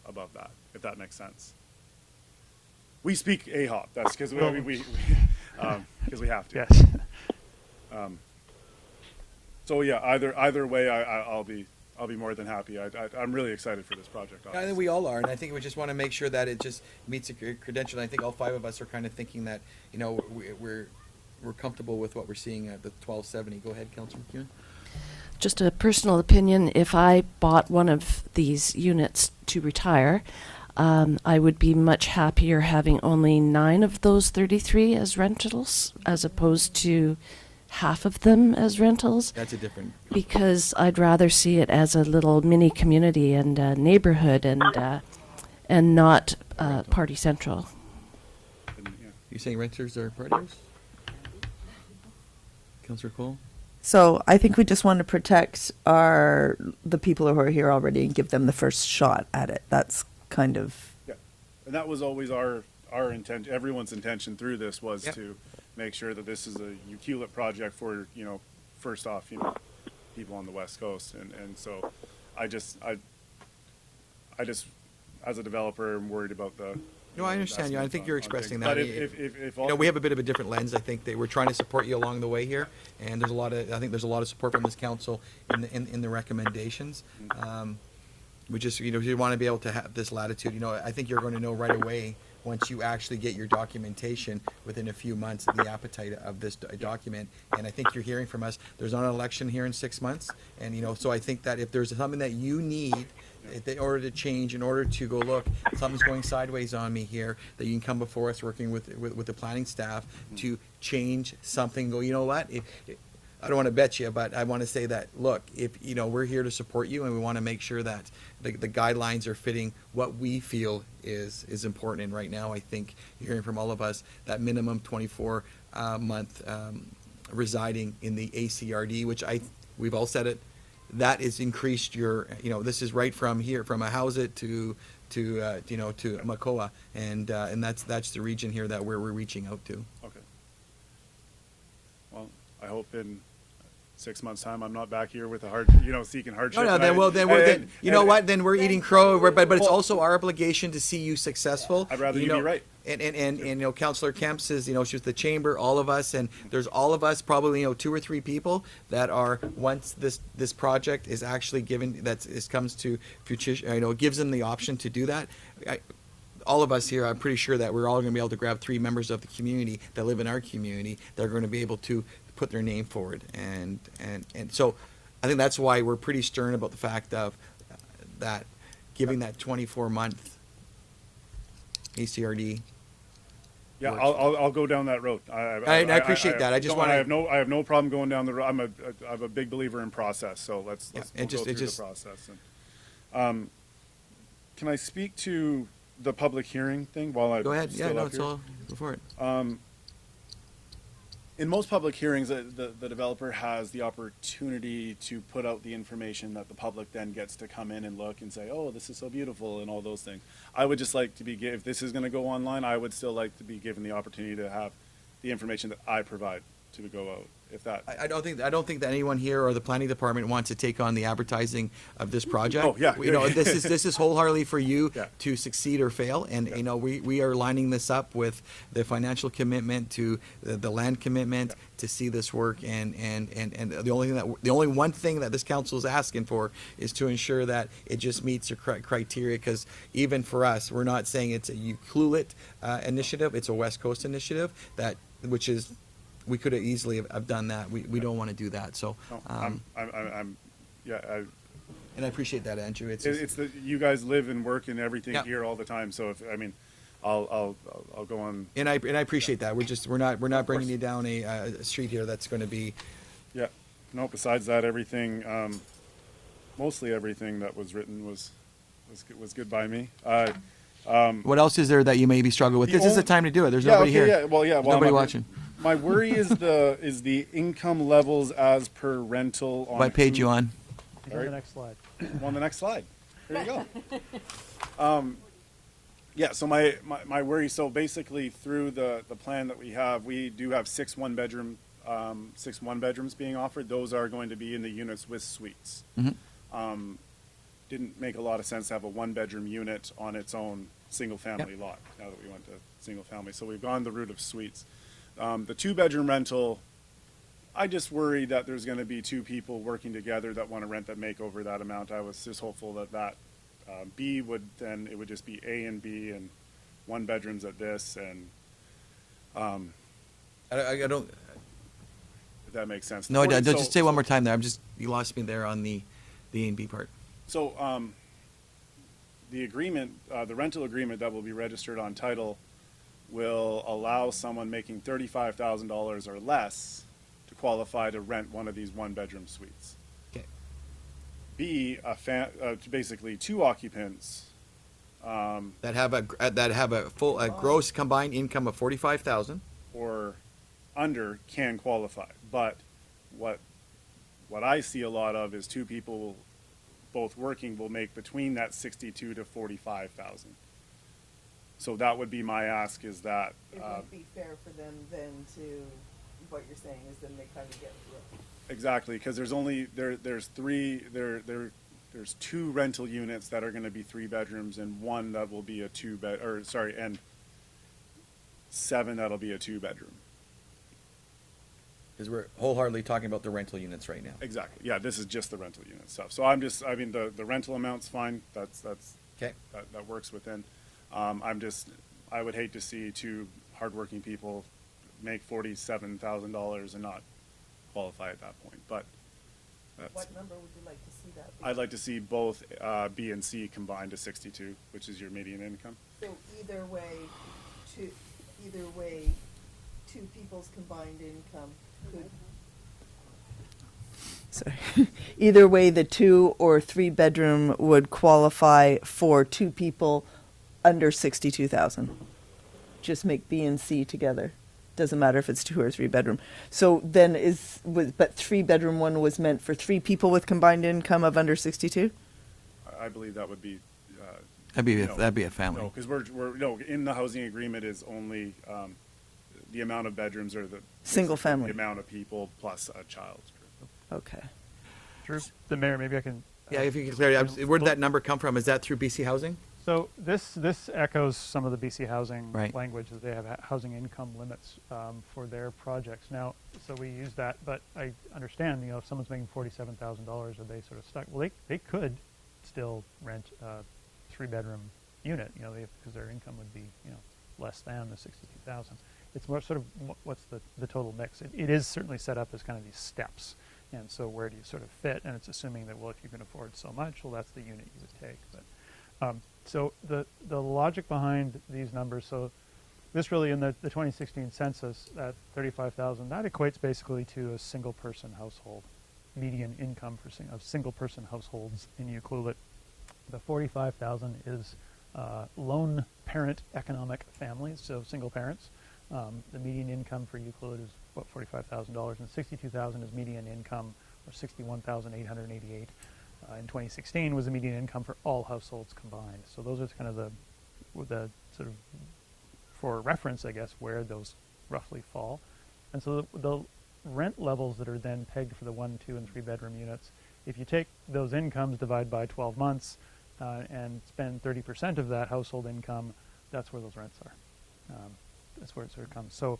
Speaker 10: above that, if that makes sense. We speak AHOP. That's because we have to.
Speaker 8: Yes.
Speaker 10: So yeah, either way, I'll be more than happy. I'm really excited for this project.
Speaker 1: I think we all are, and I think we just want to make sure that it just meets a credential. I think all 5 of us are kind of thinking that, we're comfortable with what we're seeing at the 1270. Go ahead, Councillor McEwen.
Speaker 4: Just a personal opinion, if I bought one of these units to retire, I would be much happier having only 9 of those 33 as rentals as opposed to half of them as rentals.
Speaker 1: That's a different.
Speaker 4: Because I'd rather see it as a little mini community and neighborhood and not party central.
Speaker 1: You're saying renters are partiers? Councillor Cole?
Speaker 3: So I think we just want to protect the people who are here already and give them the first shot at it. That's kind of.
Speaker 10: Yeah, and that was always our intent. Everyone's intention through this was to make sure that this is a Ucluelet project for, first off, people on the West Coast. And so I just, as a developer, am worried about the.
Speaker 1: No, I understand you. I think you're expressing that.
Speaker 10: But if
Speaker 1: we have a bit of a different lens. I think that we're trying to support you along the way here, and I think there's a lot of support from this council in the recommendations. We just, we want to be able to have this latitude. I think you're going to know right away once you actually get your documentation within a few months the appetite of this document. And I think you're hearing from us. There's not an election here in 6 months, and so I think that if there's something that you need in order to change, in order to go, look, something's going sideways on me here, that you can come before us working with the planning staff to change something. Go, you know what? I don't want to bet you, but I want to say that, look, if, we're here to support you, and we want to make sure that the guidelines are fitting what we feel is important. And right now, I think you're hearing from all of us that minimum 24 month residing in the ACRD, which we've all said it, that is increased your, this is right from here, from Ahousaht to Makoa, and that's the region here that we're reaching out to.
Speaker 10: Okay. Well, I hope in 6 months' time I'm not back here with seeking hardship.
Speaker 1: No, then then we're eating crow. But it's also our obligation to see you successful.
Speaker 10: I'd rather you be right.
Speaker 1: And Councillor Kemp says, she was the chamber, all of us, and there's all of us, probably 2 or 3 people that are, once this project is actually given, comes to future, gives them the option to do that. All of us here, I'm pretty sure that we're all going to be able to grab 3 members of the community that live in our community that are going to be able to put their name forward, and so I think that's why we're pretty stern about the fact of that giving that 24-month ACRD.
Speaker 10: Yeah,
Speaker 1: works.
Speaker 10: I'll go down that road.
Speaker 1: I appreciate that. I just want
Speaker 10: I have no problem going down the road. I'm a big believer in process. So let's go through the process. And, can I speak to the public hearing thing while I'm
Speaker 1: Go ahead.
Speaker 10: still
Speaker 1: Yeah, no,
Speaker 10: up
Speaker 1: it's
Speaker 10: here?
Speaker 1: all go for it.
Speaker 10: In most public hearings, the developer has the opportunity to put out the information that the public then gets to come in and look and say, oh, this is so beautiful, and all those things. I would just like to be, if this is going to go online, I would still like to be given the opportunity to have the information that I provide to go out. If that,
Speaker 1: I don't think that anyone here or the planning department wants to take on the advertising of this project.
Speaker 10: Oh, yeah.
Speaker 1: This is wholeheartedly for you
Speaker 10: Yeah.
Speaker 1: to succeed or fail, and
Speaker 10: Yeah.
Speaker 1: we are lining this up with the financial commitment to the land commitment to see this work, and the only one thing that this council is asking for is to ensure that it just meets the criteria, because even for us, we're not saying it's a Ucluelet initiative, it's a West Coast initiative which is. We could have easily have done that. We don't want to do that. So,
Speaker 10: no,
Speaker 1: and I appreciate that, Andrew. It's
Speaker 10: that you guys live and work and everything
Speaker 1: Yeah.
Speaker 10: here all the time. So I'll go on.
Speaker 1: and I appreciate that. We're not bringing
Speaker 10: course.
Speaker 1: you down a street here that's going to be.
Speaker 10: Yeah. No. Besides that, everything, mostly everything that was written was good by me.
Speaker 1: What else is there that you maybe struggle with?
Speaker 10: The
Speaker 1: This is the
Speaker 10: only-
Speaker 1: time to do it. There's
Speaker 10: Yeah,
Speaker 1: nobody
Speaker 10: okay,
Speaker 1: here.
Speaker 10: yeah, well, yeah,
Speaker 1: There's
Speaker 10: well,
Speaker 1: nobody
Speaker 10: I'm-
Speaker 1: watching.
Speaker 10: My worry is the income levels as per rental on.
Speaker 1: What page you on?
Speaker 8: Go to the next slide.
Speaker 10: I'm on the next slide. There you go. Yeah, so my worry, so basically through the plan that we do have 6 one-bedrooms being offered. Those are going to be in the units with suites. Didn't make a lot of sense to have a 1-bedroom unit on its own single-family lot, now that we went to single-family. So we've gone the route of suites. The 2-bedroom rental, I just worry that there's going to be 2 people working together that want to rent that make over that amount. I was just hopeful that B would then, it would just be A and B and 1 bedrooms at this, and
Speaker 1: I don't.
Speaker 10: if that makes sense.
Speaker 1: No,
Speaker 10: So-
Speaker 1: just say one more time there. You lost me there on the A and B part.
Speaker 10: So, the agreement, the rental agreement that will be registered on title will allow someone making $35,000 or less to qualify to rent one of these 1-bedroom suites.
Speaker 1: Okay.
Speaker 10: B, basically 2 occupants,
Speaker 1: That have a full gross combined income of 45,000.
Speaker 10: or under can qualify. But what I see a lot of is 2 people both working will make between that 62 to 45,000. So that would be my ask, is that
Speaker 3: It wouldn't be fair for them then to, what you're saying is then they kind of get through.
Speaker 10: exactly, because there's there's 2 rental units that are going to be 3 bedrooms, and 1 that will be a 2-bed, and 7 that'll be a 2-bedroom.
Speaker 1: Because we're wholeheartedly talking about the rental units right now.
Speaker 10: Exactly. Yeah, this is just the rental unit stuff. So the rental amount's fine. That's
Speaker 1: Okay.
Speaker 10: that works within. I would hate to see 2 hardworking people make $47,000 and not qualify at that point. But that's,
Speaker 3: What number would you like to see that be?
Speaker 10: I'd like to see both B and C combined to 62, which is your median income.
Speaker 3: So either way, 2 people's combined income could sorry. Either way, the 2 or 3 bedroom would qualify for 2 people under 62,000. Just make B and C together. Doesn't matter if it's 2 or 3 bedroom. So then but 3 bedroom one was meant for 3 people with combined income of under 62?
Speaker 10: I believe that would be.
Speaker 1: That'd be a family.
Speaker 10: No, because we're in the housing agreement is only the amount of bedrooms or the
Speaker 3: Single family.
Speaker 10: the amount of people plus a child.
Speaker 3: Okay.
Speaker 8: Drew, the mayor, maybe I can.
Speaker 1: Yeah, if you can clear it, where did that number come from? Is that through BC Housing?
Speaker 8: So this echoes some of the BC Housing
Speaker 1: Right.
Speaker 8: language that they have housing income limits for their projects. Now, so we use that, but I understand, if someone's making $47,000, are they sort of stuck? Well, they could still rent a 3-bedroom unit, because their income would be, less than the 62,000. It's more sort of what's the total mix. It is certainly set up as kind of these steps. And so where do you sort of fit? And it's assuming that, well, if you can afford so much, well, that's the unit you would take. But so the logic behind these numbers, so this really in the 2016 census, that 35,000, that equates basically to a single person household, median income of single person households in Ucluelet. The 45,000 is lone parent economic families, so single parents. The median income for Ucluelet is about $45,000, and 62,000 is median income, or 61,888. In 2016 was the median income for all households combined. So those are kind of the sort of, for reference, I guess, where those roughly fall. And so the rent levels that are then pegged for the 1, 2, and 3 bedroom units, if you take those incomes, divide by 12 months, and spend 30% of that household income, that's where those rents are. That's where it sort of comes. So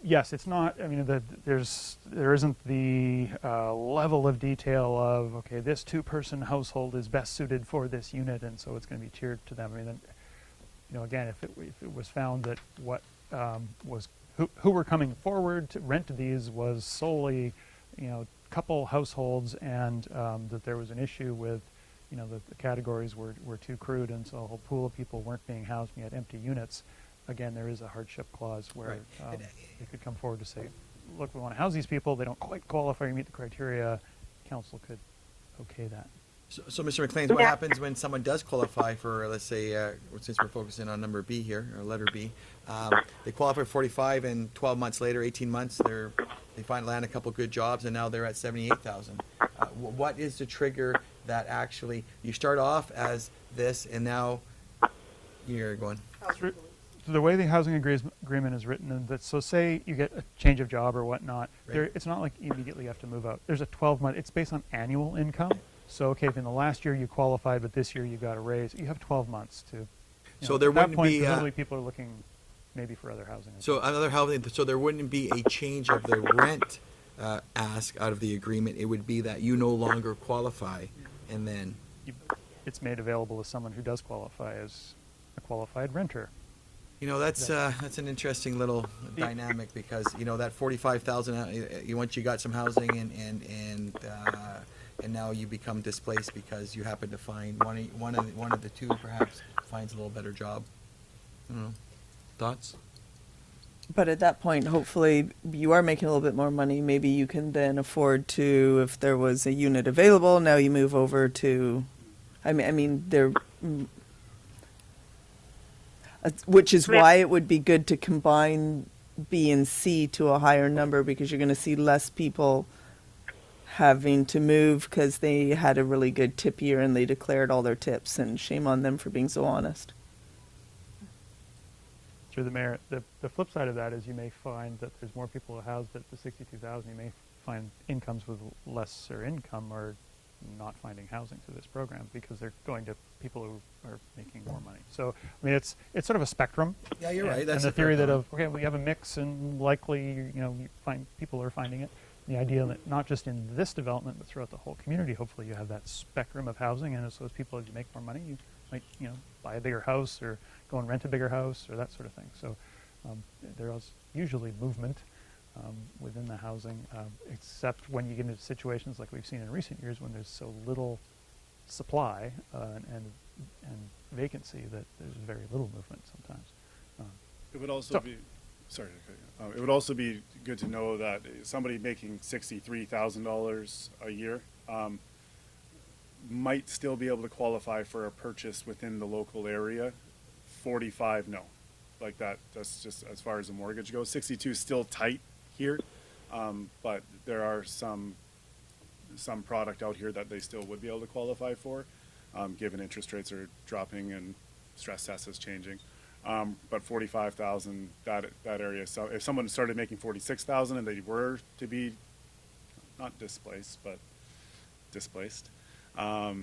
Speaker 8: yes, it's not, there isn't the level of detail of, okay, this 2-person household is best suited for this unit, and so it's going to be tiered to them. Again, if it was found that what who were coming forward to rent these was solely, couple households, and that there was an issue with, the categories were too crude, and so a whole pool of people weren't being housed, and you had empty units. Again, there is a hardship clause where they could come forward to say, look, we want to house these people. They don't quite qualify or meet the criteria. Council could okay that.
Speaker 1: So Mr. McLean, what happens when someone does qualify for, let's say, since we're focusing on number B here, or letter B, they qualify for 45, and 12 months later, 18 months, they land a couple good jobs, and now they're at 78,000. What is the trigger that actually you start off as this, and now you're going?
Speaker 8: The way the housing agreement is written, and so say you get a change of job or whatnot,
Speaker 1: Right.
Speaker 8: it's not like immediately you have to move out. There's a 12-month, it's based on annual income. So, okay, if in the last year you qualified, but this year you got a raise, you have 12 months to.
Speaker 1: So there
Speaker 8: at that
Speaker 1: wouldn't
Speaker 8: point,
Speaker 1: be,
Speaker 8: presumably people are looking maybe for other housing.
Speaker 1: So another housing, so there wouldn't be a change of the rent ask out of the agreement. It would be that you no longer qualify, and then
Speaker 8: It's made available to someone who does qualify as a qualified renter.
Speaker 1: that's an interesting little dynamic, because that 45,000. Once you got some housing and now you become displaced because you happen to find one of the two perhaps finds a little better job. I don't know. Thoughts?
Speaker 3: But at that point, hopefully, you are making a little bit more money. Maybe you can then afford to, if there was a unit available, now you move over to, which is why it would be good to combine B and C to a higher number, because you're going to see less people having to move because they had a really good tip year and they declared all their tips, and shame on them for being so honest.
Speaker 8: Through the mayor, the flip side of that is you may find that there's more people housed at the 62,000. You may find incomes with lesser income are not finding housing through this program because they're going to people who are making more money. So, it's sort of a spectrum.
Speaker 1: Yeah, you're right.
Speaker 8: And
Speaker 1: That's
Speaker 8: the
Speaker 1: a fair
Speaker 8: theory that
Speaker 1: comment.
Speaker 8: we have a mix, and likely, you find people are finding it. The idea that not just in this development, but throughout the whole community, hopefully you have that spectrum of housing, and as those people, as you make more money, you might, buy a bigger house or go and rent a bigger house or that sort of thing. So there is usually movement within the housing, except when you get into situations like we've seen in recent years when there's so little supply and vacancy that there's very little movement sometimes.
Speaker 10: It would also
Speaker 8: So-
Speaker 10: be, sorry, it would also be good to know that somebody making $63,000 a year might still be able to qualify for a purchase within the local area. 45, no. Like that's just as far as the mortgage goes. 62 is still tight here, but there are some product out here that they still would be able to qualify for, given interest rates are dropping and stress test is changing. But 45,000, that area. So if someone started making 46,000 and they were to be not displaced, but displaced, that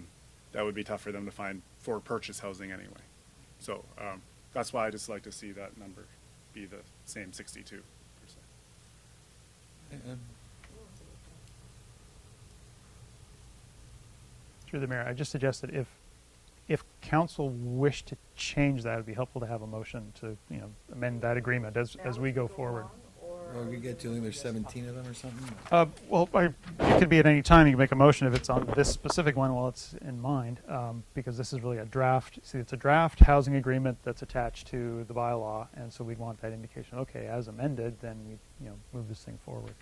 Speaker 10: would be tough for them to find for purchase housing anyway. So that's why I just like to see that number be the same 62%.
Speaker 8: Through the mayor, I just suggest that if council wished to change that, it'd be helpful to have a motion to, amend that agreement as we go forward.
Speaker 1: Or we get to, I think there's 17 of them or something.
Speaker 8: It could be at any time. You can make a motion if it's on this specific one while it's in mind, because this is really a draft. See, it's a draft housing agreement that's attached to the bylaw, and so we'd want that indication. Okay, as amended, then we move this thing forward.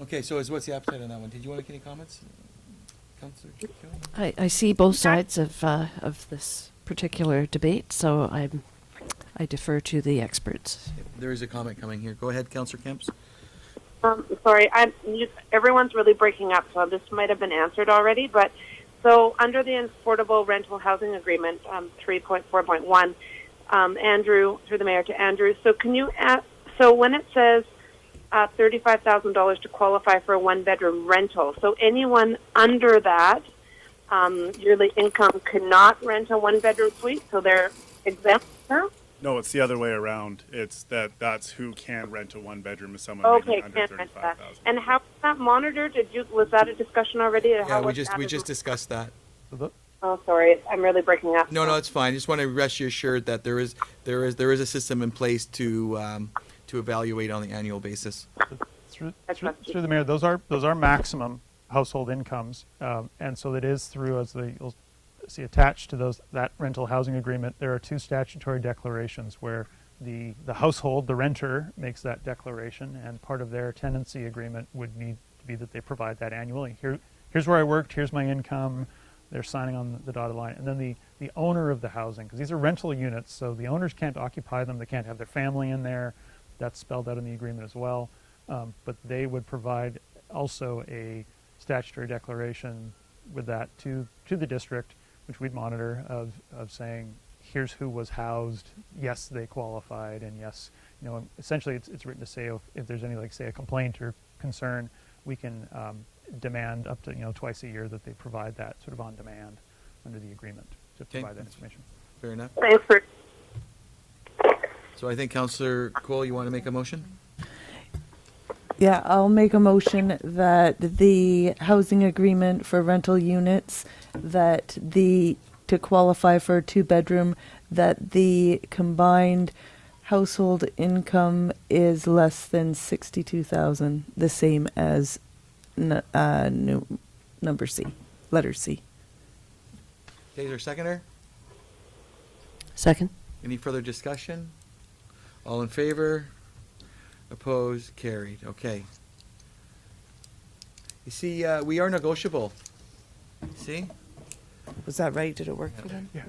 Speaker 1: Okay, so what's the appetite on that one? Did you want to make any comments, Councillor Kelly?
Speaker 4: I see both sides of this particular debate, so I defer to the experts.
Speaker 1: There is a comment coming here. Go ahead, Councillor Kemps.
Speaker 2: Sorry, everyone's really breaking up, so this might have been answered already. But so under the Affordable Rental Housing Agreement, 3.4.1, Andrew, through the mayor to Andrew. So can you ask? So when it says $35,000 to qualify for a one-bedroom rental, so anyone under that yearly income cannot rent a one-bedroom suite, so they're exempt now?
Speaker 10: No, it's the other way around. It's that's who can rent a one bedroom is someone
Speaker 2: Okay,
Speaker 10: making under
Speaker 2: can't rent that.
Speaker 10: 35,000.
Speaker 2: And how is that monitored? Was that a discussion already?
Speaker 1: Yeah, we just discussed that.
Speaker 2: Oh, sorry, I'm really breaking up.
Speaker 1: No, it's fine. Just want to rest you assured that there is a system in place to evaluate on the annual basis.
Speaker 8: Through the mayor, those are maximum household incomes, and so it is through, as you'll see attached to that rental housing agreement, there are two statutory declarations where the household, the renter, makes that declaration, and part of their tenancy agreement would need to be that they provide that annually. Here's where I worked, here's my income, they're signing on the dotted line. And then the owner of the housing, because these are rental units, so the owners can't occupy them, they can't have their family in there, that's spelled out in the agreement as well, but they would provide also a statutory declaration with that to the district, which we'd monitor, of saying, here's who was housed, yes, they qualified, and yes, essentially it's written to say if there's any, say, a complaint or concern, we can demand up to, twice a year that they provide that sort of on demand under the agreement to provide that information.
Speaker 1: Fair enough.
Speaker 2: Thanks for.
Speaker 1: So I think Councillor Cole, you want to make a motion?
Speaker 3: Yeah, I'll make a motion that the housing agreement for rental units, that to qualify for a two-bedroom, that the combined household income is less than 62,000, the same as number C, letter C.
Speaker 1: Okay, is there a seconder?
Speaker 4: Second.
Speaker 1: Any further discussion? All in favor? Opposed? Carried. Okay. You see, we are negotiable. See?
Speaker 3: Was that right? Did it work for them?
Speaker 8: Yeah.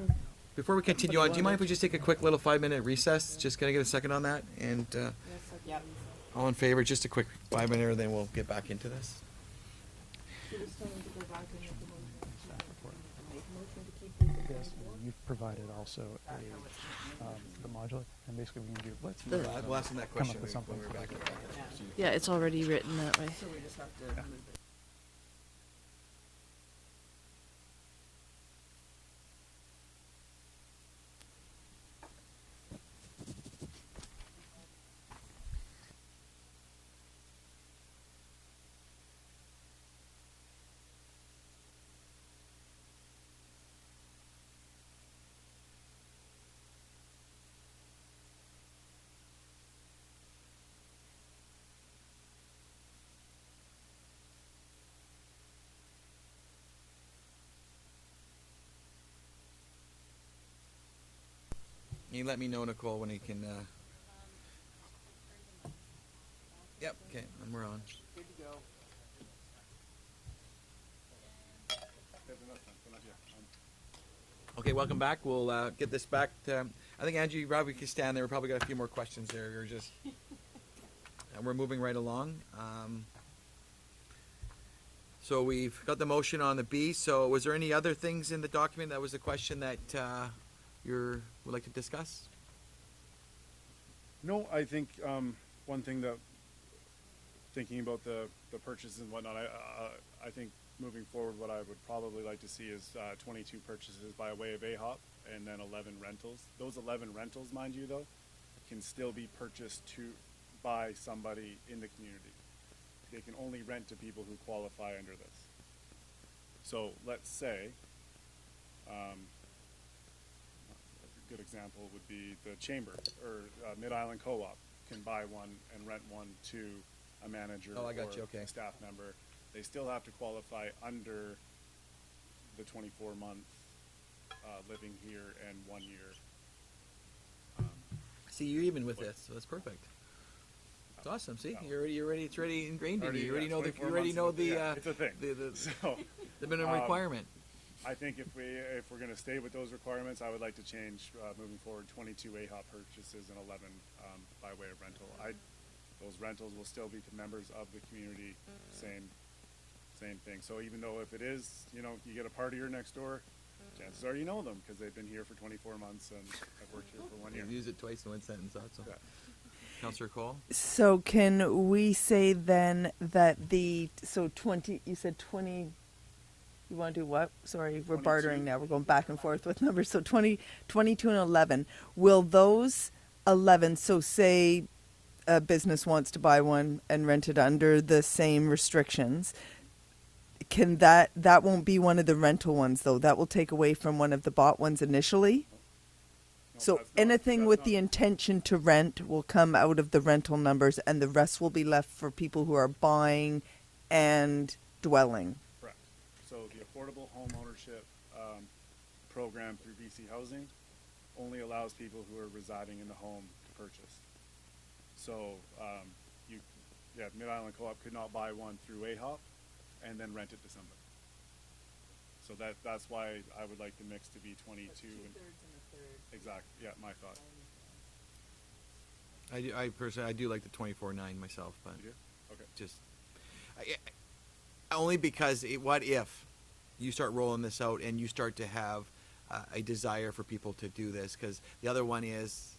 Speaker 1: Before we continue on, do you mind if we just take a quick little 5-minute recess? Just gonna get a second on that? And all in favor, just a quick 5-minute, then we'll get back into this.
Speaker 8: Yes, you've provided also the modular, and basically we can do, let's
Speaker 1: We'll ask them that
Speaker 8: come
Speaker 1: question
Speaker 8: up with something.
Speaker 1: when we're back.
Speaker 4: Yeah, it's already written that way.
Speaker 1: You let me know, Nicole, when you can Yep, okay, and we're on.
Speaker 8: Good to go.
Speaker 1: Okay, welcome back. We'll get this back to, I think Angie, you probably can stand there. We probably got a few more questions there. You're just, and we're moving right along. So we've got the motion on the B. So was there any other things in the document that was the question that you would like to discuss?
Speaker 10: No, I think one thing that, thinking about the purchases and whatnot, I think moving forward, what I would probably like to see is 22 purchases by way of AHOP and then 11 rentals. Those 11 rentals, mind you, though, can still be purchased by somebody in the community. They can only rent to people who qualify under this. So let's say, a good example would be the Chamber or Mid-Island Co-op can buy one and rent one to a manager
Speaker 1: Oh, I got
Speaker 10: or
Speaker 1: you, okay.
Speaker 10: a staff member. They still have to qualify under the 24-month living here and 1 year.
Speaker 1: See, you're even with this, so that's perfect. It's awesome. See, you're ready. It's already ingrained in you. You already know the. You already know the.
Speaker 10: It's a thing. So,
Speaker 1: the minimum requirement.
Speaker 10: I think if we're going to stay with those requirements, I would like to change moving forward 22 AHOP purchases and 11 by way of rental. Those rentals will still be to members of the community. Same thing. So even though if it is, you get a partier next door, chances are you know them because they've been here for 24 months and have worked here for 1 year.
Speaker 1: You use it twice in one sentence. Also.
Speaker 10: Yeah.
Speaker 1: Councillor Cole.
Speaker 3: So can we say then that 20, you said 20, you want to do what? Sorry, we're
Speaker 10: 22.
Speaker 3: bartering now. We're going back and forth with numbers. So 22 and 11. Will those 11, so say a business wants to buy one and rent it under the same restrictions, can that won't be one of the rental ones though? That will take away from one of the bought ones initially?
Speaker 10: No,
Speaker 3: So
Speaker 10: that's not-
Speaker 3: anything
Speaker 10: that's
Speaker 3: with
Speaker 10: not-
Speaker 3: the intention to rent will come out of the rental numbers and the rest will be left for people who are buying and dwelling.
Speaker 10: Correct. So the affordable home ownership program through BC Housing only allows people who are residing in the home to purchase. So Mid-Island Co-op could not buy one through AHOP and then rent it to somebody. So that's why I would like the mix to be 22 and exactly. Yeah, my thought.
Speaker 1: I personally do like the 24/9 myself, but
Speaker 10: You do? Okay.
Speaker 1: just only because what if you start rolling this out and you start to have a desire for people to do this? Because the other one is,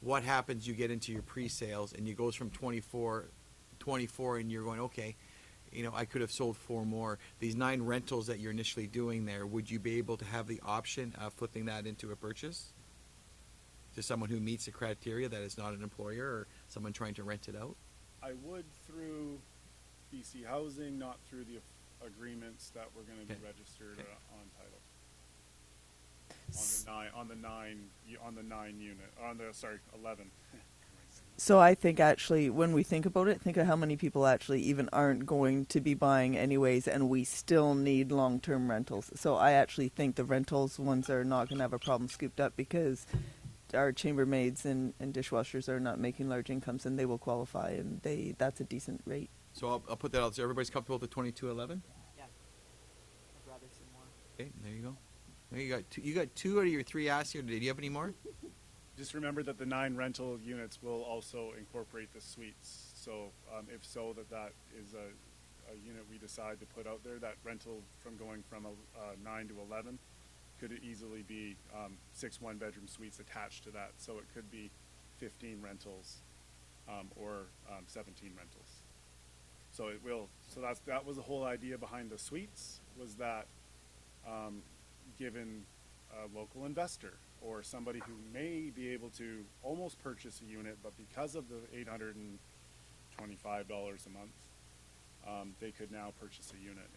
Speaker 1: what happens? You get into your pre-sales and you goes from 24, and you're going, okay, I could have sold 4 more. These 9 rentals that you're initially doing there, would you be able to have the option of flipping that into a purchase to someone who meets the criteria that is not an employer or someone trying to rent it out?
Speaker 10: I would through BC Housing, not through the agreements that were going to be
Speaker 1: Okay.
Speaker 10: registered
Speaker 1: Okay.
Speaker 10: on title. On the 11.
Speaker 3: So I think actually when we think about it, think of how many people actually even aren't going to be buying anyways and we still need long-term rentals. So I actually think the rentals ones are not going to have a problem scooped up because our chambermaids and dishwashers are not making large incomes and they will qualify and that's a decent rate.
Speaker 1: So I'll put that out. So everybody's comfortable with the 2211?
Speaker 5: Yeah. I'd rather see more.
Speaker 1: Okay, there you go. There you got 2 out of your 3 asked here today. Do you have any more?
Speaker 10: Just remember that the 9 rental units will also incorporate the suites. So if so, that is a unit we decide to put out there, that rental from going from 9 to 11 could easily be 6 one-bedroom suites attached to that. So it could be 15 rentals or 17 rentals. So it will. So that was the whole idea behind the suites, was that given a local investor or somebody who may be able to almost purchase a unit, but because of the $825 a month, they could now purchase a unit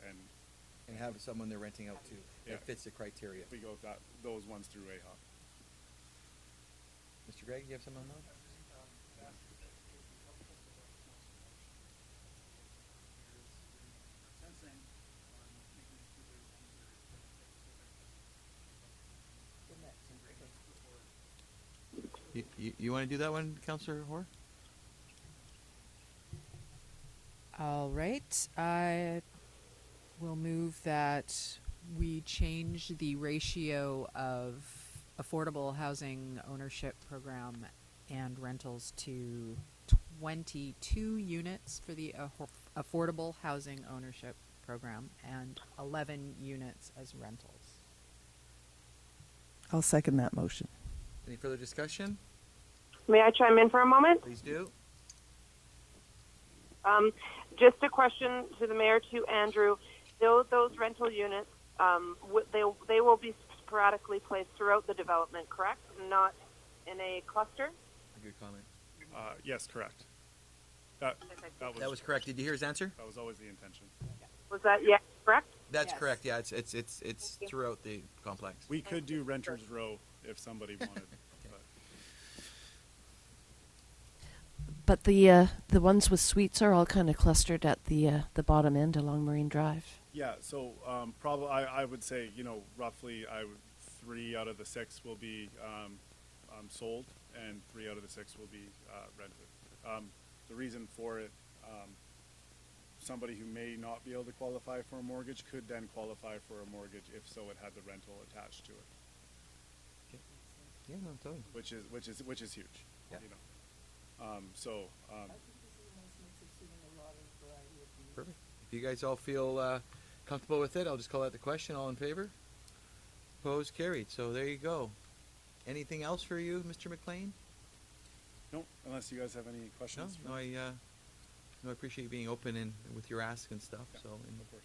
Speaker 1: And have someone they're renting out to
Speaker 10: Yeah.
Speaker 1: that fits the criteria.
Speaker 10: we go with those ones through AHOP.
Speaker 1: Mr. Gregg, you have something on that? You want to do that one, Councillor Hoare?
Speaker 5: All right. I will move that we change the ratio of affordable housing ownership program and rentals to 22 units for the affordable housing ownership program and 11 units as rentals.
Speaker 3: I'll second that motion.
Speaker 1: Any further discussion?
Speaker 2: May I chime in for a moment?
Speaker 1: Please do.
Speaker 2: Just a question to the mayor, to Andrew. Those rental units, they will be sporadically placed throughout the development, correct? Not in a cluster?
Speaker 1: A good comment.
Speaker 10: Yes, correct. That
Speaker 1: That was correct. Did you hear his answer?
Speaker 10: That was always the intention.
Speaker 2: Was that yes, correct?
Speaker 1: That's
Speaker 5: Yes.
Speaker 1: correct. Yeah, it's throughout the complex.
Speaker 10: We could do Renters Row if somebody wanted. But
Speaker 4: But the ones with suites are all kind of clustered at the bottom end along Marine Drive.
Speaker 10: yeah, so probably I would say, you know, roughly 3 out of the 6 will be sold and 3 out of the 6 will be rented. The reason for it, somebody who may not be able to qualify for a mortgage could then qualify for a mortgage if so it had the rental attached to it,
Speaker 1: Yeah, no, totally.
Speaker 10: which is huge.
Speaker 1: Yeah.
Speaker 10: You know,
Speaker 1: Perfect. If you guys all feel comfortable with it, I'll just call out the question. All in favor? Opposed? Carried. So there you go. Anything else for you, Mr. McLean?
Speaker 10: no, unless you guys have any
Speaker 1: No,
Speaker 10: questions.
Speaker 1: no, I appreciate you being open and with your ask and stuff.
Speaker 10: Yeah,
Speaker 1: So, and
Speaker 10: of course.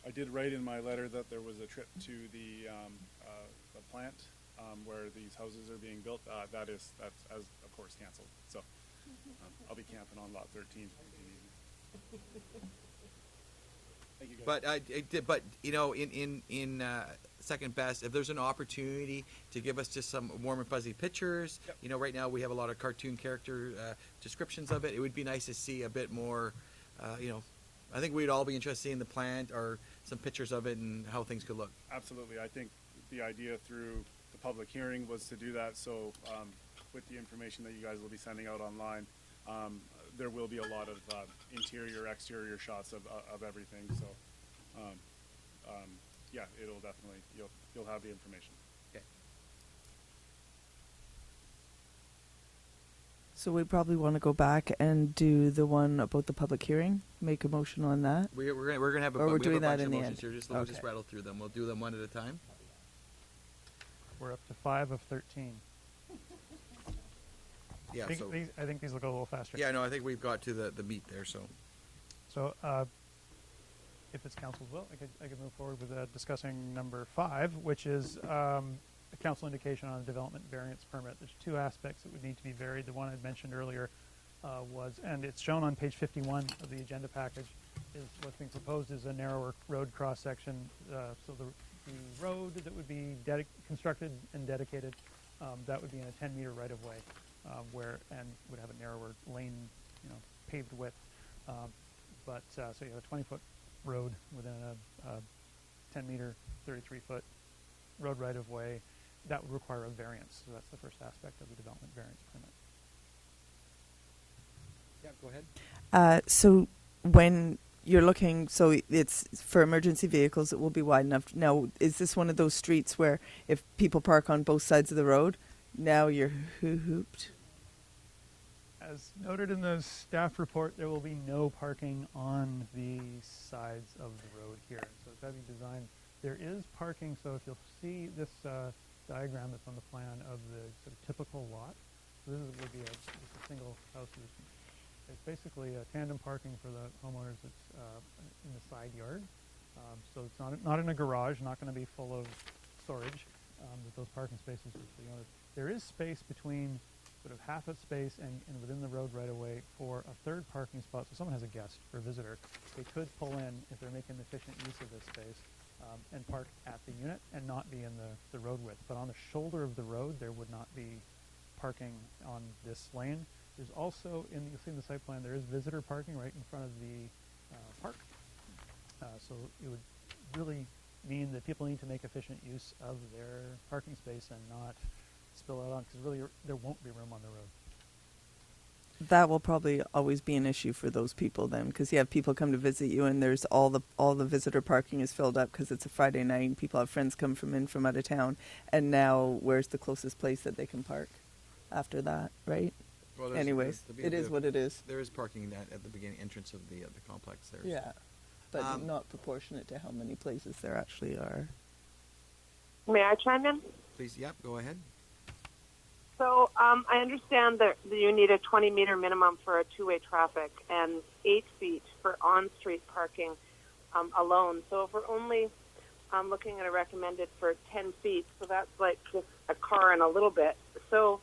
Speaker 10: I did write in my letter that there was a trip to the plant where these houses are being built. That's as of course canceled. So I'll be camping on lot 13 if you need me. Thank you guys.
Speaker 1: But you know, in second best, if there's an opportunity to give us just some warm and fuzzy pictures,
Speaker 10: Yep.
Speaker 1: you know, right now we have a lot of cartoon character descriptions of it. It would be nice to see a bit more. You know, I think we'd all be interested in the plant or some pictures of it and how things could look.
Speaker 10: Absolutely. I think the idea through the public hearing was to do that. So with the information that you guys will be sending out online, there will be a lot of interior, exterior shots of everything. So yeah, it'll definitely, you'll have the information.
Speaker 1: Okay.
Speaker 3: So we probably want to go back and do the one about the public hearing, make a motion on that.
Speaker 1: We're gonna have a,
Speaker 3: Or we're
Speaker 1: we have
Speaker 3: doing
Speaker 1: a
Speaker 3: that
Speaker 1: bunch
Speaker 3: in
Speaker 1: of
Speaker 3: the
Speaker 1: motions
Speaker 3: end.
Speaker 1: here. We'll just
Speaker 3: Okay.
Speaker 1: rattle through them. We'll do them one at a time.
Speaker 8: We're up to 5 of 13.
Speaker 1: Yeah.
Speaker 8: I
Speaker 1: So
Speaker 8: think these will go a little faster.
Speaker 1: yeah, no, I think we've got to the meat there. So
Speaker 8: So, if it's council's will, I could move forward with discussing number 5, which is a council indication on a development variance permit. There's 2 aspects that would need to be varied. The one I mentioned earlier was, and it's shown on page 51 of the agenda package, is what's being proposed is a narrower road cross section. So the road that would be constructed and dedicated, that would be in a 10-meter right-of-way, and would have a narrower lane, paved width. So you have a 20-foot road within a 10-meter, 33-foot road right-of-way. That would require a variance. So that's the first aspect of the development variance permit.
Speaker 1: yeah, go ahead.
Speaker 3: So when you're looking, so it's for emergency vehicles, it will be wide enough. Now, is this one of those streets where if people park on both sides of the road, now you're hooped?
Speaker 8: As noted in the staff report, there will be no parking on the sides of the road here. So it's got to be designed. There is parking, so if you'll see this diagram that's on the plan of the sort of typical lot, so this would be just a single house. It's basically a tandem parking for the homeowners that's in the side yard. So it's not in a garage, not going to be full of storage, with those parking spaces for the owner. There is space between sort of half a space and within the road right away for a third parking spot. So someone has a guest or a visitor, they could pull in if they're making efficient use of this space and park at the unit and not be in the road width. But on the shoulder of the road, there would not be parking on this lane. There's also, you'll see in the site plan, there is visitor parking right in front of the park. So it would really mean that people need to make efficient use of their parking space and not spill out on, because really there won't be room on the road.
Speaker 3: that will probably always be an issue for those people then, because you have people come to visit you and there's all the visitor parking is filled up because it's a Friday night and people have friends come from out of town, and now where's the closest place that they can park after that, right?
Speaker 1: Well,
Speaker 3: Anyways, it is what it is.
Speaker 1: There is parking at the beginning entrance of the complex there.
Speaker 3: Yeah, but
Speaker 1: Um,
Speaker 3: not proportionate to how many places there actually are.
Speaker 2: May I chime in?
Speaker 1: Please, yep, go ahead.
Speaker 2: So I understand that you need a 20-meter minimum for a two-way traffic and 8 feet for on-street parking alone. So if we're only looking at a recommended for 10 feet, so that's like just a car and a little bit. So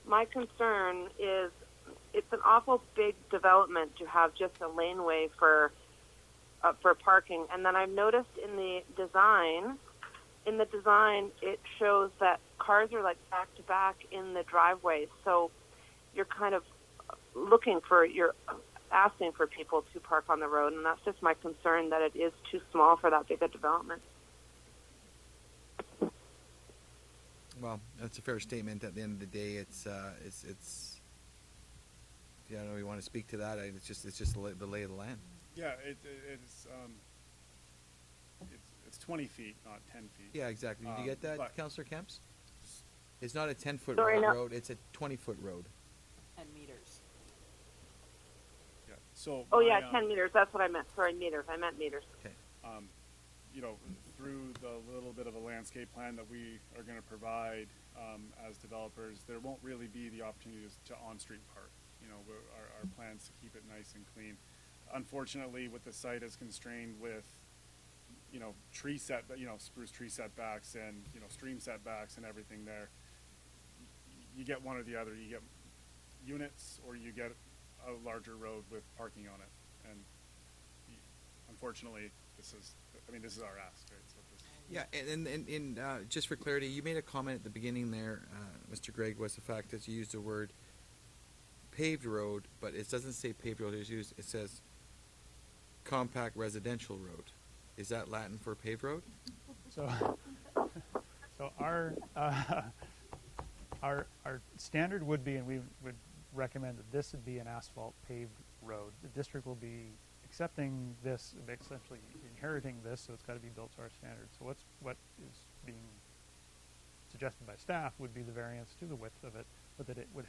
Speaker 2: my concern is it's an awful big development to have just a laneway for parking. And then I've noticed in the design, it shows that cars are like back to back in the driveway. So you're kind of you're asking for people to park on the road, and that's just my concern that it is too small for that big a development.
Speaker 1: Well, that's a fair statement. At the end of the day, it's yeah, I don't know if you want to speak to that. It's just the lay of the land.
Speaker 10: Yeah, it's 20 feet, not 10 feet.
Speaker 1: Yeah, exactly. Did you get that,
Speaker 10: but-
Speaker 1: Councillor Kemps? It's not a 10-foot
Speaker 2: Sorry, no.
Speaker 1: road, it's a 20-foot road.
Speaker 5: 10 meters.
Speaker 10: Yeah. So.
Speaker 2: Oh,
Speaker 10: my,
Speaker 2: yeah, 10 meters. That's what I meant. Sorry, meters. I meant meters.
Speaker 1: Okay.
Speaker 10: You know, through the little bit of a landscape plan that we are going to provide as developers, there won't really be the opportunities to on-street park. You know, our plans to keep it nice and clean. Unfortunately, with the site is constrained with, you know, spruce tree setbacks and, you know, stream setbacks and everything there. You get one or the other. You get units or you get a larger road with parking on it. And unfortunately, this is our ask, right? So
Speaker 1: Yeah, and just for clarity, you made a comment at the beginning there, Mr. Gregg, was the fact that you used the word paved road, but it doesn't say paved road, it says compact residential road. Is that Latin for paved road?
Speaker 8: So our standard would be, and we would recommend that this would be an asphalt paved road. The district will be accepting this, essentially inheriting this, so it's got to be built to our standards. So what is being suggested by staff would be the variance to the width of it, but that it would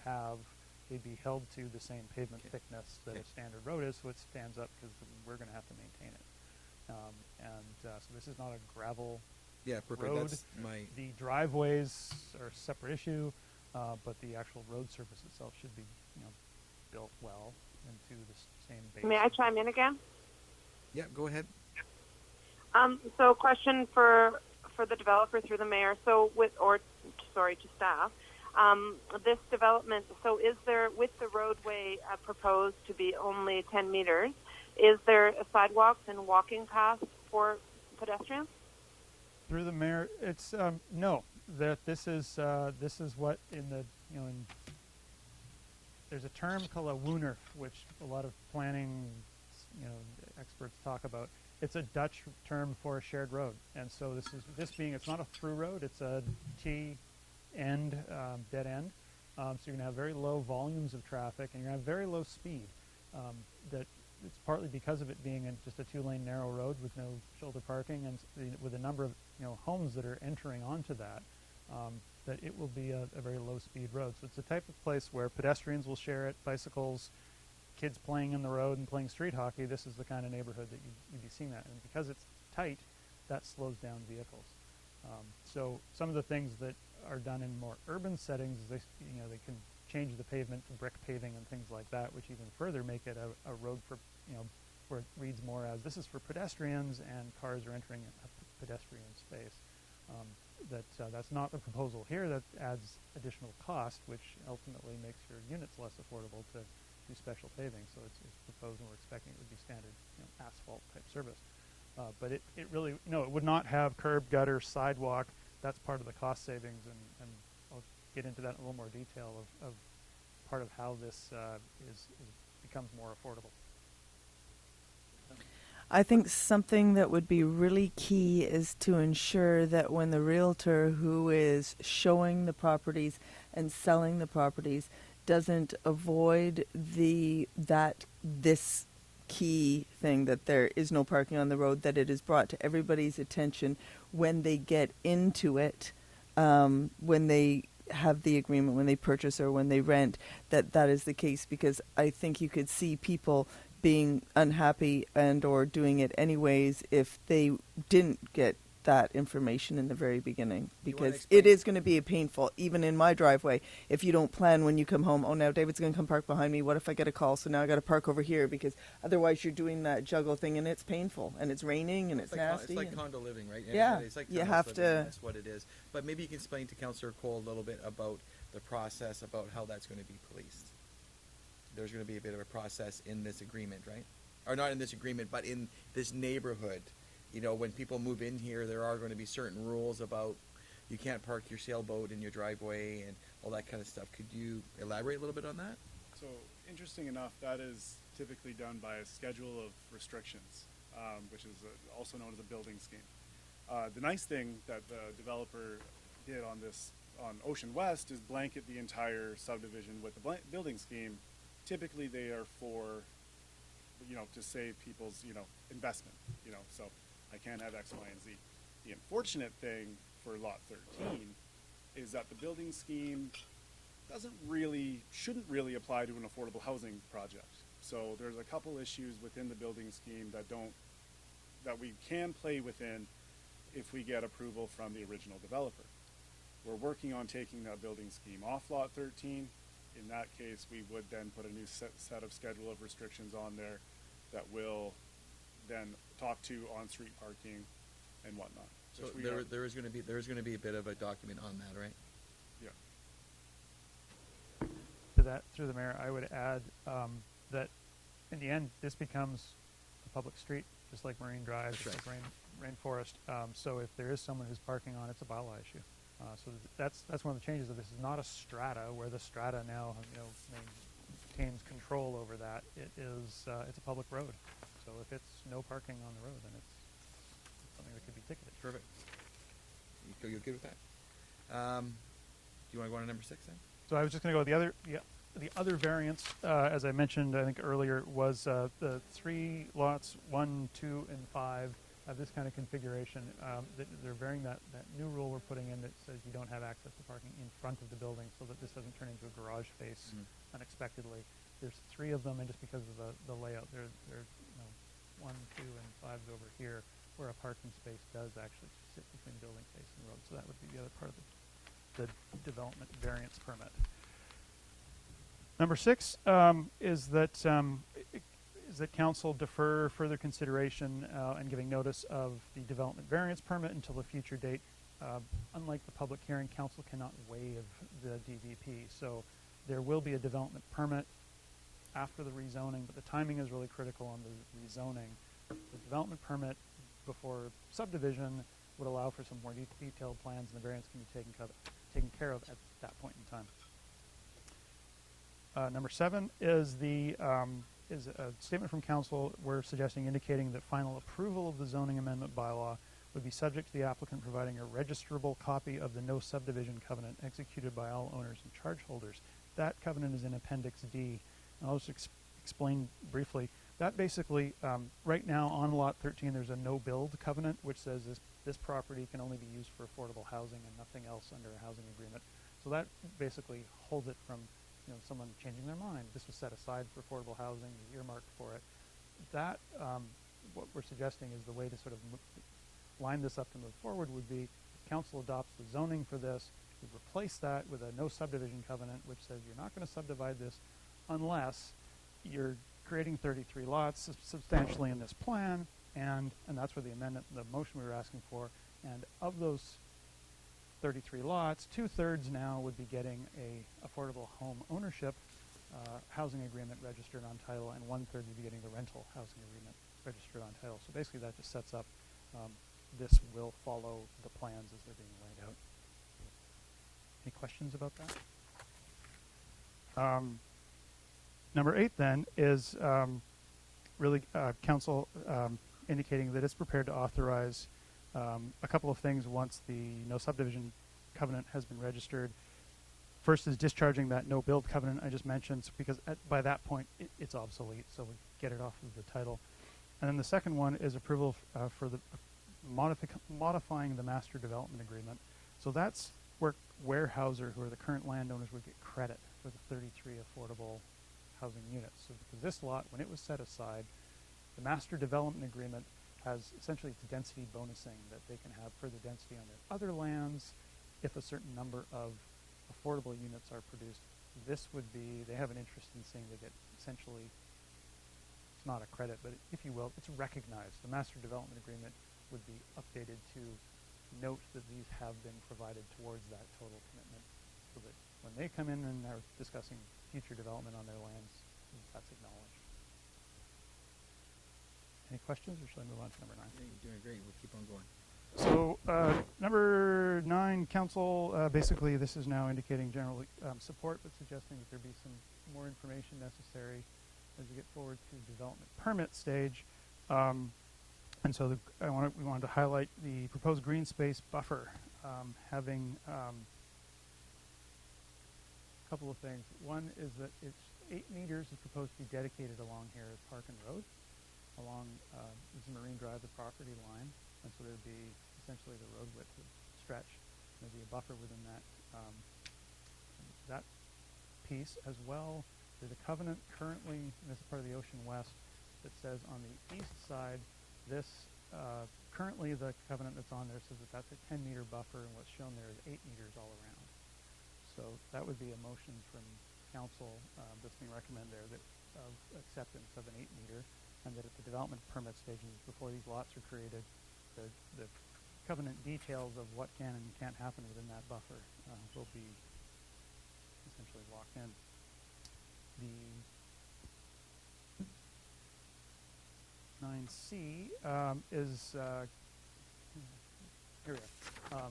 Speaker 8: they'd be held to the same pavement thickness that a standard road is, so it stands up because we're going to have to maintain it. So this is not a gravel
Speaker 1: Yeah, perfect.
Speaker 8: road.
Speaker 1: That's my.
Speaker 8: The driveways are a separate issue, but the actual road surface itself should be, built well into the same base.
Speaker 2: May I chime in again?
Speaker 1: Yeah, go ahead.
Speaker 2: So question for the developer through the mayor. So to staff. This development, so is there, with the roadway proposed to be only 10 meters, is there sidewalks and walking paths for pedestrians?
Speaker 8: Through the mayor, it's no. That this is what there's a term called a Wooner, which a lot of planning experts talk about. It's a Dutch term for a shared road, and so it's not a through road. It's a T-end, dead end. So you're gonna have very low volumes of traffic, and you're gonna have very low speed. That it's partly because of it being just a 2-lane narrow road with no shoulder parking, and with a number of homes that are entering onto that. That it will be a very low-speed road. So it's the type of place where pedestrians will share it, bicycles, kids playing in the road and playing street hockey. This is the kind of neighborhood that you'd be seeing that. And because it's tight, that slows down vehicles. So some of the things that are done in more urban settings is they can change the pavement to brick paving and things like that, which even further make it a road for, where it reads more as this is for pedestrians and cars are entering a pedestrian space. That's not the proposal here. That adds additional cost, which ultimately makes your units less affordable to do special paving. So it's proposed, and we're expecting it would be standard asphalt type service. But it really, it would not have curb, gutter, sidewalk. That's part of the cost savings, and I'll get into that in a little more detail of part of how this becomes more affordable.
Speaker 3: I think something that would be really key is to ensure that when the realtor who is showing the properties and selling the properties doesn't avoid this key thing that there is no parking on the road, that it is brought to everybody's attention when they get into it, when they have the agreement, when they purchase or when they rent, that is the case, because I think you could see people being unhappy and or doing it anyways if they didn't get that information in the very beginning, because
Speaker 1: explain-
Speaker 3: it is going to be painful, even in my driveway, if you don't plan when you come home, oh, now David's going to come park behind me, what if I get a call, so now I got to park over here, because otherwise you're doing that juggle thing, and it's painful, and it's raining, and it's nasty.
Speaker 1: It's like
Speaker 3: and-
Speaker 1: condo living, right?
Speaker 3: Yeah,
Speaker 1: It's like
Speaker 3: you
Speaker 1: townhouse
Speaker 3: have
Speaker 1: living,
Speaker 3: to-
Speaker 1: and that's what it is. But maybe you can explain to Councillor Cole a little bit about the process, about how that's going to be policed. There's going to be a bit of a process in this agreement, right? Or not in this agreement, but in this neighborhood. You know, when people move in here, there are going to be certain rules about you can't park your sailboat in your driveway and all that kind of stuff. Could you elaborate a little bit on that?
Speaker 10: So, interesting enough, that is typically done by a schedule of restrictions, which is also known as a building scheme. The nice thing that the developer did on Ocean West is blanket the entire subdivision with the building scheme. Typically, they are for, to save people's, investment, so I can't have X, Y, and Z. The unfortunate thing for Lot 13 is that the building scheme shouldn't really apply to an affordable housing project. So there's a couple issues within the building scheme that we can play within if we get approval from the original developer. We're working on taking that building scheme off Lot 13. In that case, we would then put a new set of schedule of restrictions on there that will then talk to on-street parking and whatnot.
Speaker 1: So
Speaker 10: which we
Speaker 1: there is going to be a bit of a document on that, right?
Speaker 10: Yeah.
Speaker 8: To that, through the mayor, I would add that in the end, this becomes a public street, just like Marine Drive,
Speaker 1: That's
Speaker 8: just like Rainforest. So if there is someone who's parking on, it's a bylaw issue. So that's one of the changes. Of this is not a strata where the strata now maintains control over that. It's a public road. So if it's no parking on the road, then it's something that could be ticketed.
Speaker 1: Perfect. You good with that? Do you want to go on to number 6 then?
Speaker 8: So I was just going to go with the other variance, as I mentioned, I think earlier, was the 3 lots, 1, 2, and 5 have this kind of configuration. They're varying that new rule we're putting in that says you don't have access to parking in front of the building, so that this doesn't turn into a garage space unexpectedly. There's 3 of them, and just because of the layout, they're 1, 2, and 5's over here, where a parking space does actually sit between the building space and the road. So that would be the other part of the development variance permit. Number 6 is that council defer further consideration and giving notice of the development variance permit until a future date. Unlike the public hearing, council cannot waive the DVP. So there will be a development permit after the rezoning, but the timing is really critical on the rezoning. The development permit before subdivision would allow for some more detailed plans, and the variance can be taken care of at that point in time. Number 7 is is a statement from council. We're suggesting indicating that final approval of the zoning amendment bylaw would be subject to the applicant providing a registrable copy of the no subdivision covenant executed by all owners and charge holders. That covenant is in Appendix D. And I'll just explain briefly. That basically, right now on Lot 13, there's a no-build covenant, which says this property can only be used for affordable housing and nothing else under a housing agreement. So that basically holds it from someone changing their mind. This was set aside for affordable housing, earmarked for it. That, what we're suggesting is the way to sort of line this up to move forward would be if council adopts the zoning for this, we replace that with a no subdivision covenant, which says you're not going to subdivide this unless you're creating 33 lots substantially in this plan, and that's where the motion we were asking for. And of those 33 lots, 2/3 now would be getting a affordable home ownership housing agreement registered on title, and 1/3 would be getting the rental housing agreement registered on title. So basically that just sets up, this will follow the plans as they're being laid out. Any questions about that? Number 8 then is really council indicating that it's prepared to authorize a couple of things once the no subdivision covenant has been registered. First is discharging that no build covenant I just mentioned, because by that point it's obsolete, so we get it off of the title. And then the second one is approval for the modifying the master development agreement. So that's where Weyerhaeuser, who are the current landowners, would get credit for the 33 affordable housing units. So because this lot, when it was set aside, the master development agreement has essentially it's density bonusing, that they can have further density on their other lands if a certain number of affordable units are produced. This would be, they have an interest in seeing they get essentially, it's not a credit, but if you will, it's recognized. The master development agreement would be updated to note that these have been provided towards that total commitment, so that when they come in and are discussing future development on their lands, that's acknowledged. Any questions, or should I move on to number 9?
Speaker 1: You're doing great. We'll keep on going.
Speaker 8: So number 9, council, basically this is now indicating general support, but suggesting that there be some more information necessary as we get forward to development permit stage. And so we wanted to highlight the proposed green space buffer, having a couple of things. One is that it's 8 meters is proposed to be dedicated along here as Park and Road, along this is Marine Drive, the property line. And so there would be essentially the road width would stretch. There'd be a buffer within that that piece as well. There's a covenant currently, and this is part of the Ocean West, that says on the east side, this currently the covenant that's on there says that that's a 10-meter buffer, and what's shown there is 8 meters all around. So that would be a motion from council that's being recommended there, that of acceptance of an 8-meter, and that at the development permit stages before these lots are created, the covenant details of what can and can't happen within that buffer will be essentially locked in. The 9C is here we are.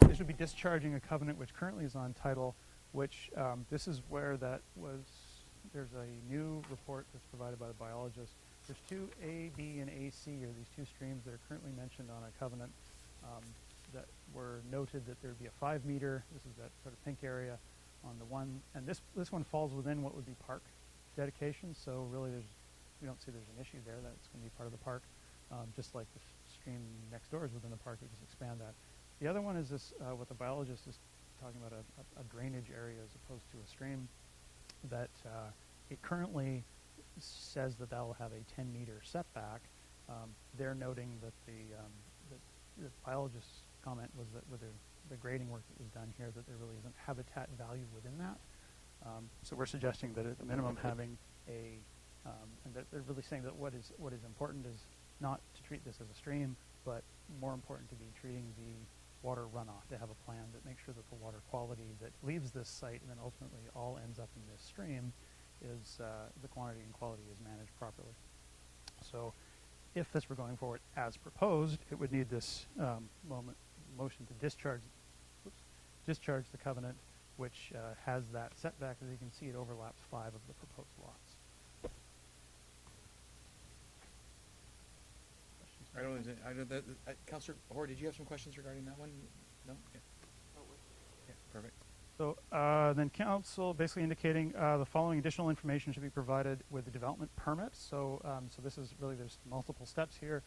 Speaker 8: This would be discharging a covenant which currently is on title, which this is where that was. There's a new report that's provided by the biologist. There's 2 A, B, and AC, or these 2 streams that are currently mentioned on a covenant that were noted that there would be a 5-meter. This is that sort of pink area on the one, and this one falls within what would be park dedication. So really, we don't see there's an issue there. That's going to be part of the park, just like the stream next door is within the park. We just expand that. The other one is this, what the biologist is talking about, a drainage area as opposed to a stream. That it currently says that will have a 10-meter setback. They're noting that the biologist's comment was that with the grading work that was done here, that there really isn't habitat value within that. So we're suggesting that at the minimum having and that they're really saying that what is important is not to treat this as a stream, but more important to be treating the water runoff, to have a plan that makes sure that the water quality that leaves this site and then ultimately all ends up in this stream is the quantity and quality is managed properly. So if this were going forward as proposed, it would need this motion to discharge the covenant, which has that setback. As you can see, it overlaps 5 of the proposed lots.
Speaker 1: Councillor Hoare, did you have some questions regarding that one? No? Yeah. Perfect.
Speaker 8: So then council basically indicating the following additional information should be provided with the development permit. So this is really, there's multiple steps here.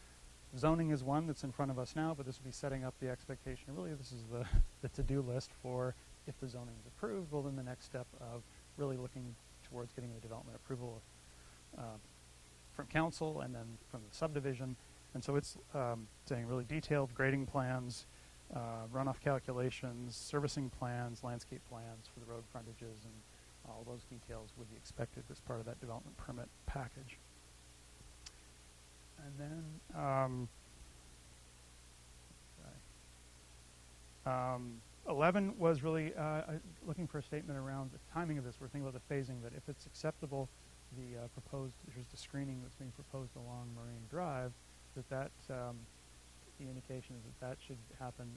Speaker 8: Zoning is one that's in front of us now, but this will be setting up the expectation. Really, this is the to-do list for if the zoning is approved. Well, then the next step of really looking towards getting the development approval from council and then from the subdivision. And so it's saying really detailed grading plans, runoff calculations, servicing plans, landscape plans for the road frontages, and all those details would be expected as part of that development permit package. And then 11 was really looking for a statement around the timing of this. We're thinking about the phasing, that if it's acceptable, there's the screening that's being proposed along Marine Drive, the indication is that should happen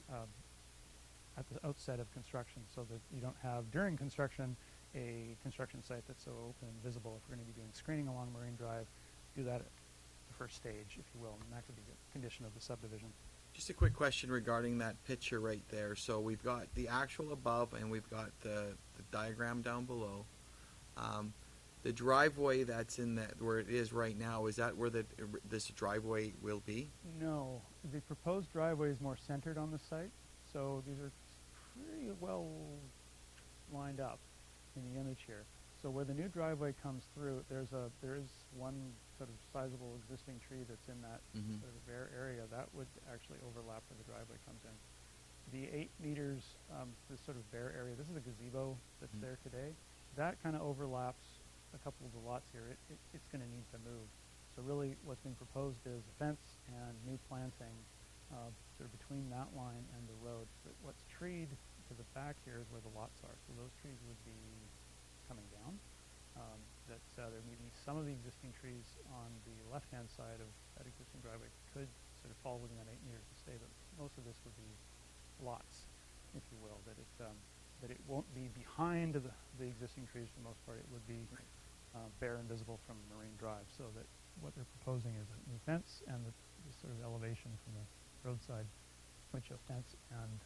Speaker 8: at the outset of construction, so that you don't have during construction a construction site that's so open and visible. If we're going to be doing screening along Marine Drive, do that at the first stage, if you will, and that could be a condition of the subdivision.
Speaker 1: Just a quick question regarding that picture right there. So we've got the actual above and we've got the diagram down below. The driveway that's in that, where it is right now, is that where this driveway will be?
Speaker 8: No, the proposed driveway is more centered on the site, so these are pretty well lined up in the image here. So where the new driveway comes through, there is one sort of sizable existing tree that's in that
Speaker 1: Mhm.
Speaker 8: sort of bare area. That would actually overlap where the driveway comes in. The 8 meters, this sort of bare area, this is a gazebo that's
Speaker 1: Mhm.
Speaker 8: there today. That kind of overlaps a couple of the lots here. It's going to need to move. So really what's being proposed is a fence and new planting sort of between that line and the road. But what's treed to the back here is where the lots are. So those trees would be coming down. There may be some of the existing trees on the left-hand side of that existing driveway could sort of fall within that 8 meters to stay, but most of this would be lots, if you will, that it won't be behind the existing trees for the most part. It would be bare and visible from Marine Drive, so that what they're proposing is a new fence and the sort of elevation from the roadside windshield fence and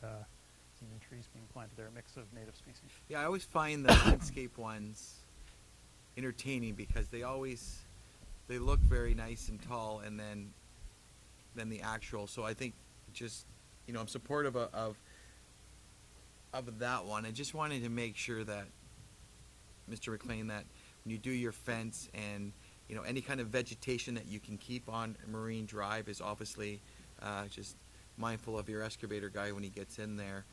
Speaker 8: some new trees being planted there, a mix of native species.
Speaker 1: Yeah, I always find the landscape ones entertaining because they look very nice and tall, and then the actual. So I think just, I'm supportive of that one. I just wanted to make sure that, Mr. McLean, that when you do your fence and any kind of vegetation that you can keep on Marine Drive is obviously just mindful of your excavator guy when he gets in there.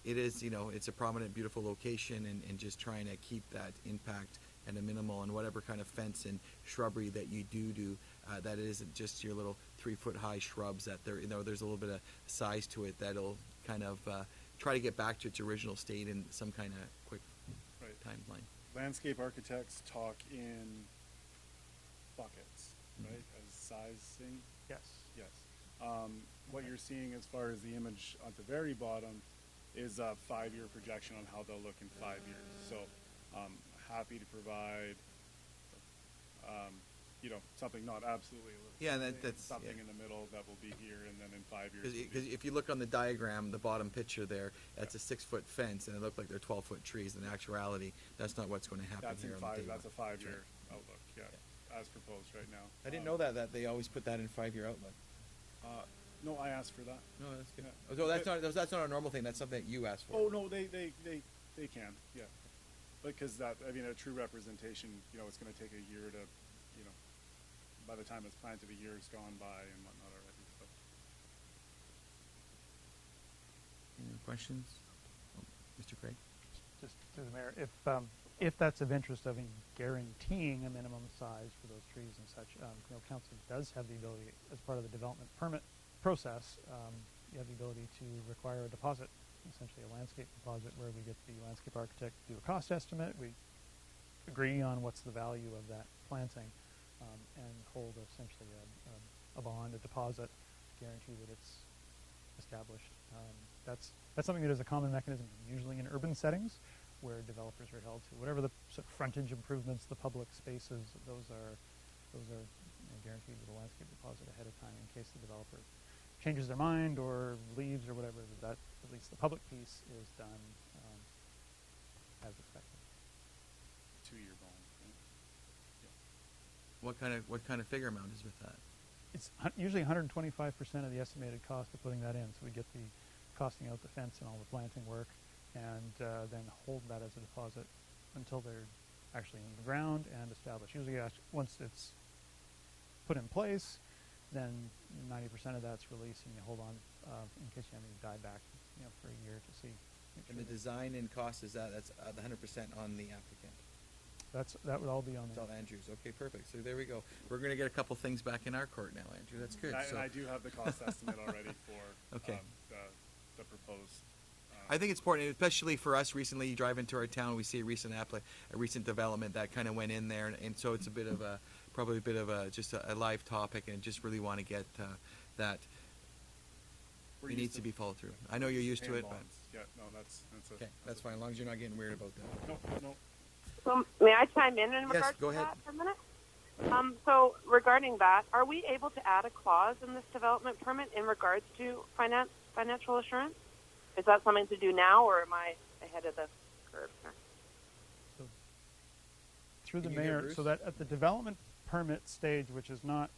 Speaker 1: It's a prominent, beautiful location, and just trying to keep that impact at a minimal, and whatever kind of fence and shrubbery that you do, that it isn't just your little 3-foot high shrubs, that there's a little bit of size to it that'll kind of try to get back to its original state in some kind of quick
Speaker 10: Right.
Speaker 1: timeline.
Speaker 10: Landscape architects talk in buckets,
Speaker 1: Mhm.
Speaker 10: right, as sizing.
Speaker 8: Yes.
Speaker 10: Yes. What you're seeing as far as the image at the very bottom is a 5-year projection on how they'll look in 5 years. So, happy to provide, something not absolutely.
Speaker 1: Yeah, that's
Speaker 10: something
Speaker 1: yeah.
Speaker 10: in the middle that will be here, and then in 5 years.
Speaker 1: Because if you look on the diagram, the bottom picture there, that's a 6-foot fence, and it looked like they're 12-foot trees. In actuality, that's not what's going to happen
Speaker 10: That's
Speaker 1: here.
Speaker 10: in
Speaker 1: on the
Speaker 10: 5.
Speaker 1: table.
Speaker 10: That's a 5-year
Speaker 1: Right.
Speaker 10: outlook. Yeah, as proposed right now.
Speaker 1: I didn't know that they always put that in 5-year outlook.
Speaker 10: No, I asked for that.
Speaker 1: No, that's good.
Speaker 10: Yeah.
Speaker 1: Oh, so that's not a normal thing. That's something that you asked for.
Speaker 10: Oh no, they can, yeah, because a true representation, it's going to take a year to, by the time it's planted, a year's gone by and whatnot already. So.
Speaker 1: Any other questions? Oh, Mr. Craig?
Speaker 8: Just through the mayor, if that's of interest, of guaranteeing a minimum size for those trees and such, council does have the ability, as part of the development permit process, you have the ability to require a deposit, essentially a landscape deposit, where we get the landscape architect to do a cost estimate, we agree on what's the value of that planting, and hold essentially a bond, a deposit, guarantee that it's established. That's something that is a common mechanism, usually in urban settings, where developers are held to whatever the sort of frontage improvements, the public spaces. Those are guaranteed with a landscape deposit ahead of time in case the developer changes their mind or leaves or whatever. That at least the public piece is done as expected.
Speaker 10: 2-year bond. Right?
Speaker 1: What kind of figure amount is with that?
Speaker 8: It's usually 125% of the estimated cost of putting that in. So we get the costing out the fence and all the planting work, and then hold that as a deposit until they're actually in the ground and established. Usually once it's put in place, then 90% of that's released, and you hold on in case you have any dieback, for a year to see.
Speaker 1: And the design and cost is that's the 100% on the applicant.
Speaker 8: That would all be on
Speaker 1: It's
Speaker 8: there.
Speaker 1: all Andrew's. Okay, perfect. So there we go. We're going to get a couple things back in our court now, Andrew. That's good.
Speaker 10: And
Speaker 1: So
Speaker 10: I do have the cost estimate already for
Speaker 1: Okay.
Speaker 10: The proposed.
Speaker 1: I think it's important, especially for us. Recently, you drive into our town, we see a recent development that kind of went in there, and so it's probably a bit of just a live topic, and just really want to get that.
Speaker 10: We're
Speaker 1: It
Speaker 10: used
Speaker 1: needs to be followed through. I know you're used to it, but
Speaker 10: bonds. Yeah, no, that's
Speaker 1: okay, that's fine. As long as you're not getting weird about that.
Speaker 10: No.
Speaker 2: So may I chime in
Speaker 1: Yes,
Speaker 2: regards
Speaker 1: go
Speaker 2: to
Speaker 1: ahead.
Speaker 2: that for a minute? So regarding that, are we able to add a clause in this development permit in regards to financial assurance? Is that something to do now, or am I ahead of the curve here?
Speaker 8: Through the
Speaker 1: Can you hear
Speaker 8: mayor,
Speaker 1: Bruce?
Speaker 8: so that at the development permit stage, which is not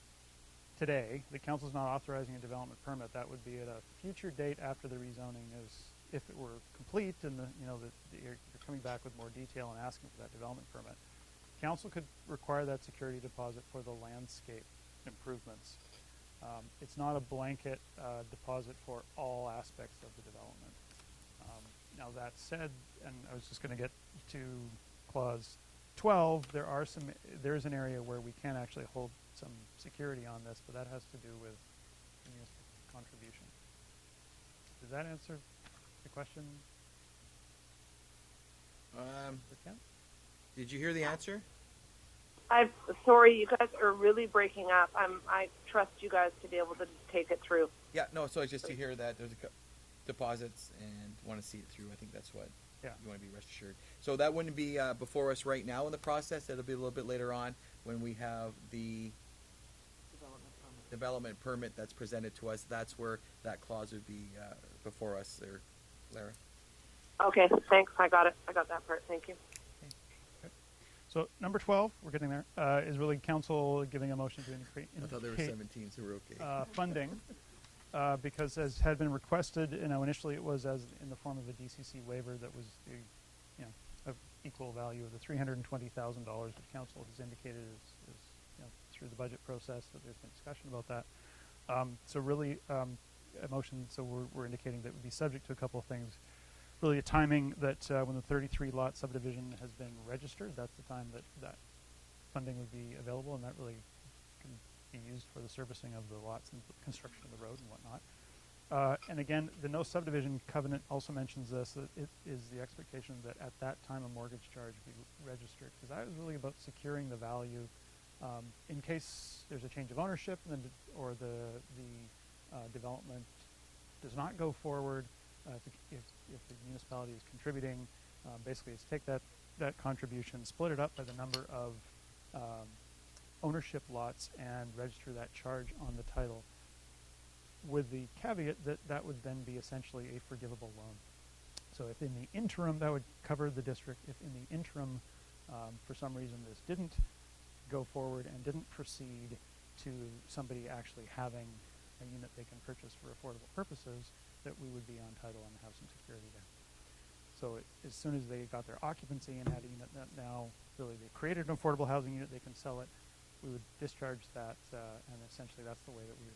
Speaker 8: today, the council's not authorizing a development permit. That would be at a future date after the rezoning is, if it were complete and you're coming back with more detail and asking for that development permit. Council could require that security deposit for the landscape improvements. It's not a blanket deposit for all aspects of the development. Now that said, and I was just going to get to clause 12, there's an area where we can actually hold some security on this, but that has to do with municipal contribution. Does that answer the question? Ken?
Speaker 1: Did you hear the answer?
Speaker 2: Sorry, you guys are really breaking up. I trust you guys to be able to take it through.
Speaker 1: Yeah, no, so it's just to hear that there's deposits and want to see it through. I think that's what
Speaker 8: Yeah.
Speaker 1: you want to be rest assured. So that wouldn't be before us right now in the process. It'll be a little bit later on when we have the development permit that's presented to us. That's where that clause would be before us there, Lara.
Speaker 2: Okay, thanks. I got it. I got that part. Thank you.
Speaker 8: So number 12, we're getting there, is really council giving a motion to indicate
Speaker 1: I thought there were 17, so we're okay.
Speaker 8: funding, because as had been requested, initially it was as in the form of a DCC waiver that was the, of equal value of the $320,000 that council has indicated is through the budget process that there's been discussion about that. So really, a motion. So we're indicating that it would be subject to a couple of things. Really, a timing that when the 33 lot subdivision has been registered, that's the time that funding would be available, and that really can be used for the servicing of the lots and the construction of the road and whatnot. And again, the no subdivision covenant also mentions this, that it is the expectation that at that time a mortgage charge be registered, because that is really about securing the value in case there's a change of ownership and then or the development does not go forward. If the municipality is contributing, basically it's take that contribution, split it up by the number of ownership lots and register that charge on the title, with the caveat that would then be essentially a forgivable loan. So if in the interim, that would cover the district. If in the interim, for some reason this didn't go forward and didn't proceed to somebody actually having a unit they can purchase for affordable purposes, that we would be on title and have some security there. So as soon as they got their occupancy and had a unit that now really they created an affordable housing unit, they can sell it, we would discharge that, and essentially that's the way that we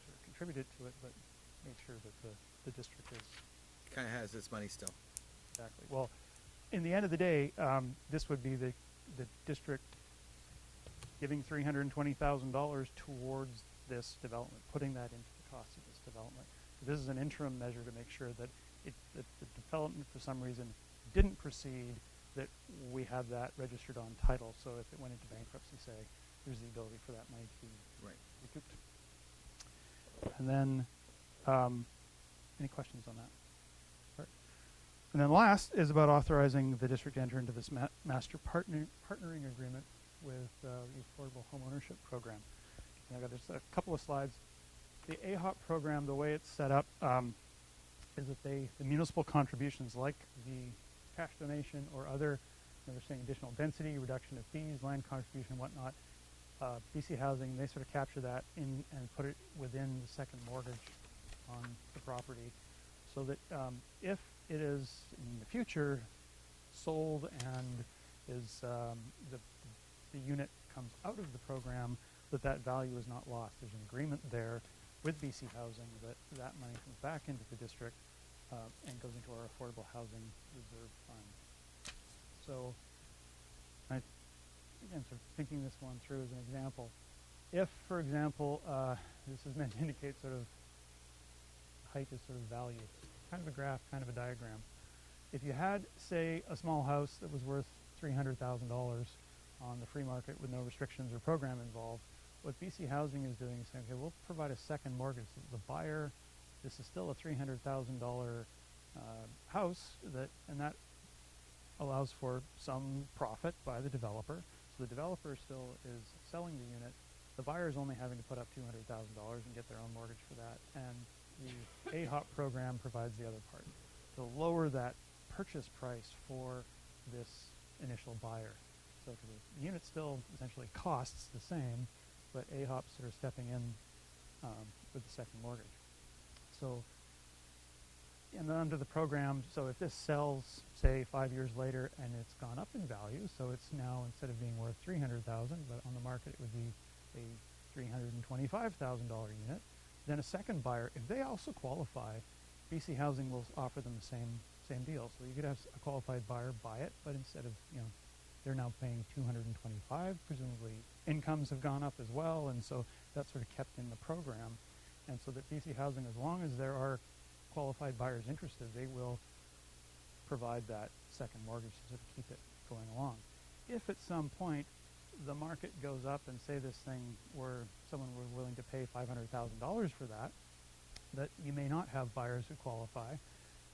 Speaker 8: sort of contributed to it, but make sure that the district is
Speaker 1: Kind of has its money still.
Speaker 8: exactly. Well, in the end of the day, this would be the district giving $320,000 towards this development, putting that into the cost of this development. This is an interim measure to make sure that that the development for some reason didn't proceed, that we have that registered on title. So if it went into bankruptcy, say, there's the ability for that money to be recouped. And then, any questions on that? All right. And then last is about authorizing the district to enter into this master partnering agreement with the Affordable Home Ownership Program. And I've got just a couple of slides. The AHOP program, the way it's set up, is that the municipal contributions, like the cash donation or other, they're saying additional density, reduction of fees, land contribution, whatnot, BC Housing, they sort of capture that in and put it within the second mortgage on the property, so that if it is in the future sold and is the unit comes out of the program, that value is not lost. There's an agreement there with BC Housing that money comes back into the district and goes into our affordable housing reserve fund. So, again, sort of thinking this one through as an example. If, for example, this is meant to indicate sort of height is sort of value, kind of a graph, kind of a diagram. If you had, say, a small house that was worth $300,000 on the free market with no restrictions or program involved, what BC Housing is doing is saying, okay, we'll provide a second mortgage. So the buyer, this is still a $300,000 house, and that allows for some profit by the developer. So the developer still is selling the unit, the buyer is only having to put up $200,000 and get their own mortgage for that, and the AHOP program provides the other part. To lower that purchase price for this initial buyer. So 'cause the unit still essentially costs the same, but AHOP's sort of stepping in with the second mortgage. So, and then under the program, so if this sells, say, 5 years later and it's gone up in value, so it's now, instead of being worth $300,000, but on the market it would be a $325,000 unit, then a second buyer, if they also qualify, BC Housing will offer them the same deal. So you could have a qualified buyer buy it, but instead of, they're now paying $225, presumably incomes have gone up as well, and so that's sort of kept in the program. And so that BC Housing, as long as there are qualified buyers interested, they will provide that second mortgage to sort of keep it going along. If at some point the market goes up and say this thing were, someone were willing to pay $500,000 for that you may not have buyers who qualify,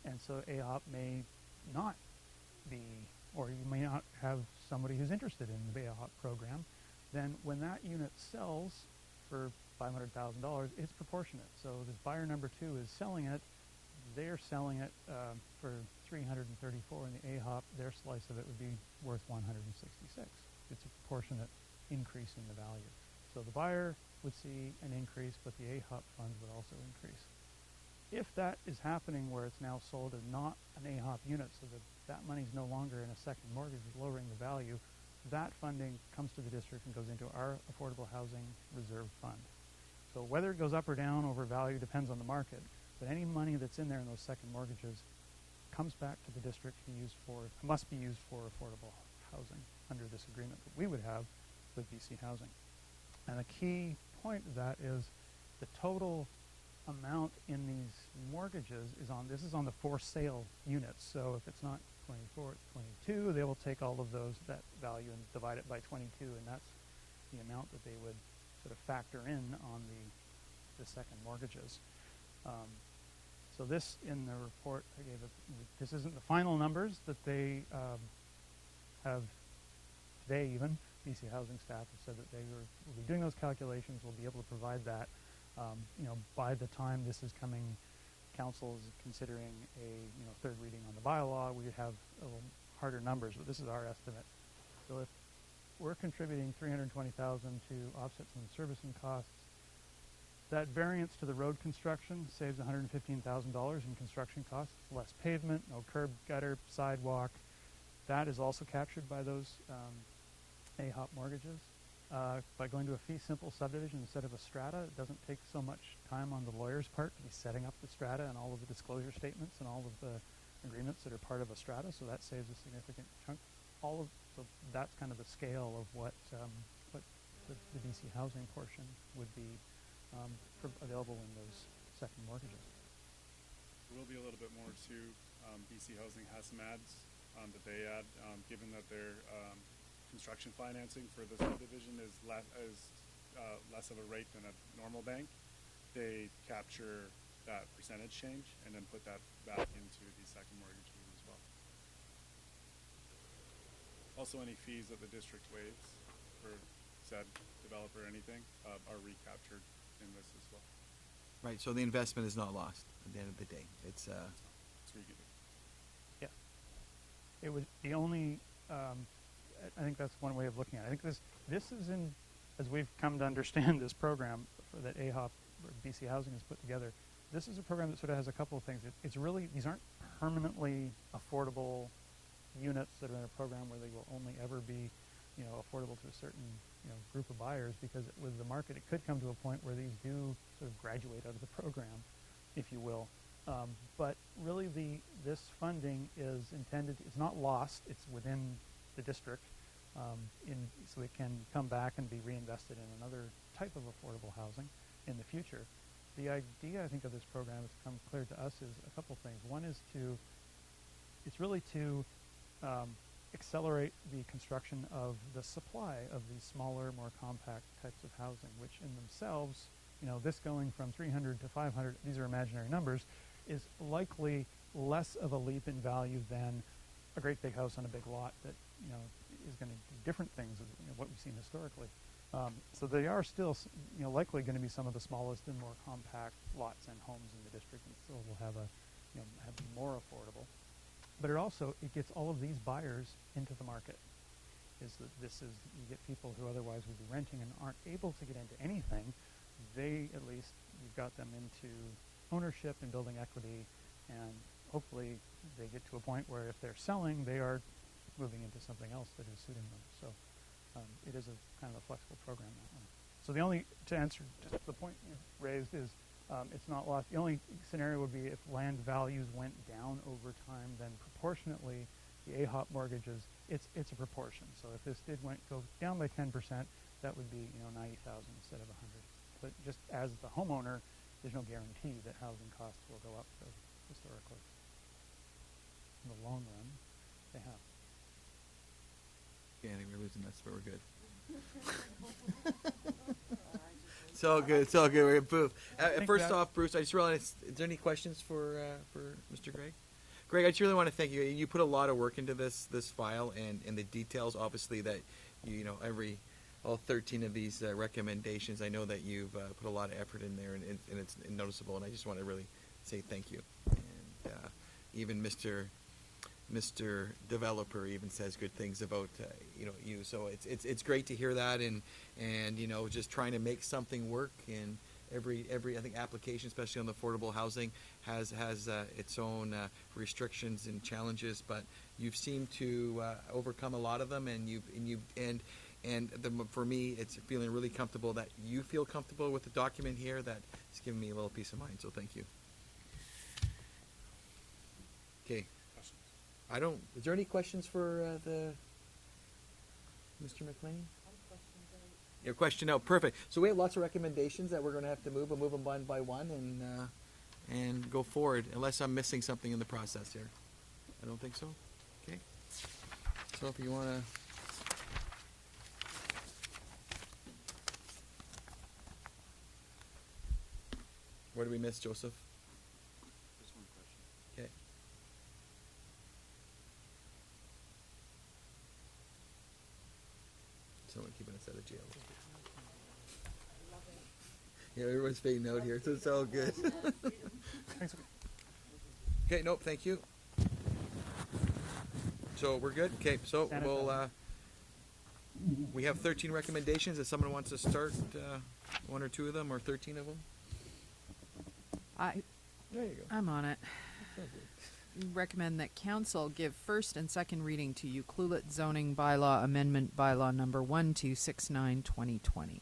Speaker 8: and so AHOP may not be, or you may not have somebody who's interested in the AHOP program, then when that unit sells for $500,000, it's proportionate. So this buyer number 2 is selling it, they're selling it for $334, and the AHOP, their slice of it would be worth $166. It's a proportionate increase in the value. So the buyer would see an increase, but the AHOP funds would also increase. If that is happening where it's now sold as not an AHOP unit, so that money is no longer in a second mortgage, lowering the value, that funding comes to the district and goes into our Affordable Housing Reserve Fund. So whether it goes up or down over value depends on the market, but any money that's in there in those second mortgages comes back to the district to use for, must be used for affordable housing under this agreement that we would have with BC Housing. And the key point of that is the total amount in these mortgages is on, this is on the for sale units. So if it's not 24, it's 22, they will take all of that value and divide it by 22, and that's the amount that they would sort of factor in on the second mortgages. So this, in the report I gave, this isn't the final numbers that they have today even. BC Housing staff have said that they will be doing those calculations, will be able to provide that. By the time this is coming, council is considering a third reading on the bylaw, we would have a little harder numbers, but this is our estimate. So if we're contributing $320,000 to offset some of the servicing costs, that variance to the road construction saves $115,000 in construction costs, less pavement, no curb, gutter, sidewalk. That is also captured by those AHOP mortgages. By going to a fee simple subdivision instead of a strata, it doesn't take so much time on the lawyer's part to be setting up the strata and all of the disclosure statements and all of the agreements that are part of a strata, so that saves a significant chunk. So that's kind of the scale of what the BC Housing portion would be available in those second mortgages.
Speaker 10: There will be a little bit more too. BC Housing has some ads that they add, given that their construction financing for the subdivision is less of a rate than a normal bank. They capture that percentage change and then put that back into the second mortgage fee as well. Also, any fees that the district waives for said developer or anything are recaptured in this as well.
Speaker 1: Right, so the investment is not lost at the end of the day. It's
Speaker 8: Yeah. It would, the only, I think that's one way of looking at it. I think this is in, as we've come to understand this program that AHOP or BC Housing has put together, this is a program that sort of has a couple of things. It's really, these aren't permanently affordable units that are in a program where they will only ever be, affordable to a certain, group of buyers, because with the market, it could come to a point where these do sort of graduate out of the program, if you will. But really this funding is intended, it's not lost, it's within the district, so it can come back and be reinvested in another type of affordable housing in the future. The idea, I think, of this program has come clear to us is a couple things. One is it's really to accelerate the construction of the supply of these smaller, more compact types of housing, which in themselves, this going from 300 to 500, these are imaginary numbers, is likely less of a leap in value than a great big house on a big lot that, you know, is going to do different things than what we've seen historically. So they are still, you know, likely going to be some of the smallest and more compact lots and homes in the district, and still will have have be more affordable. But it gets all of these buyers into the market. You get people who otherwise would be renting and aren't able to get into anything. You've got them into ownership and building equity, and hopefully they get to a point where if they're selling, they are moving into something else that is suiting them. So it is a kind of a flexible program, that one. So to answer just the point you raised is, it's not lost. The only scenario would be if land values went down over time, then proportionately the AHOP mortgages, it's a proportion. So if this did go down by 10%, that would be 90,000 instead of 100. But just as the homeowner, there's no guarantee that housing costs will go up historically. In the long run, they have.
Speaker 1: Yeah, I think we're losing this, but we're good. It's all good. It's all good. We're gonna move. First off, Bruce, I just realized, is there any questions for Mr. Greg? Greg, I just really want to thank you. You put a lot of work into this file and the details. Obviously, that all 13 of these recommendations. I know that you've put a lot of effort in there, and it's noticeable. And I just want to really say thank you. And even Mr. Developer even says good things about you. So it's great to hear that, and just trying to make something work. And every I think application, especially on the affordable housing, has its own restrictions and challenges. But you've seemed to overcome a lot of them, for me, it's feeling really comfortable that you feel comfortable with the document here. That's giving me a little peace of mind. So thank you. Okay. Is there any questions for Mr. McLean? Your question out. Perfect. So we have lots of recommendations that we're going to have to move. We'll move them one by one and go forward, unless I'm missing something in the process here. I don't think so. Okay. So if you want to. Where did we miss, Joseph?
Speaker 9: Just one question.
Speaker 1: Okay. Someone keeping us out of jail. Yeah, everyone's fading out here, so it's all good. Okay, nope, thank you. So we're good? Okay, so we have 13 recommendations. If someone wants to start one or two of them, or 13 of them? There you go.
Speaker 5: I'm on it. Recommend that council give first and second reading to Ucluelet zoning bylaw amendment bylaw number 1269/2020.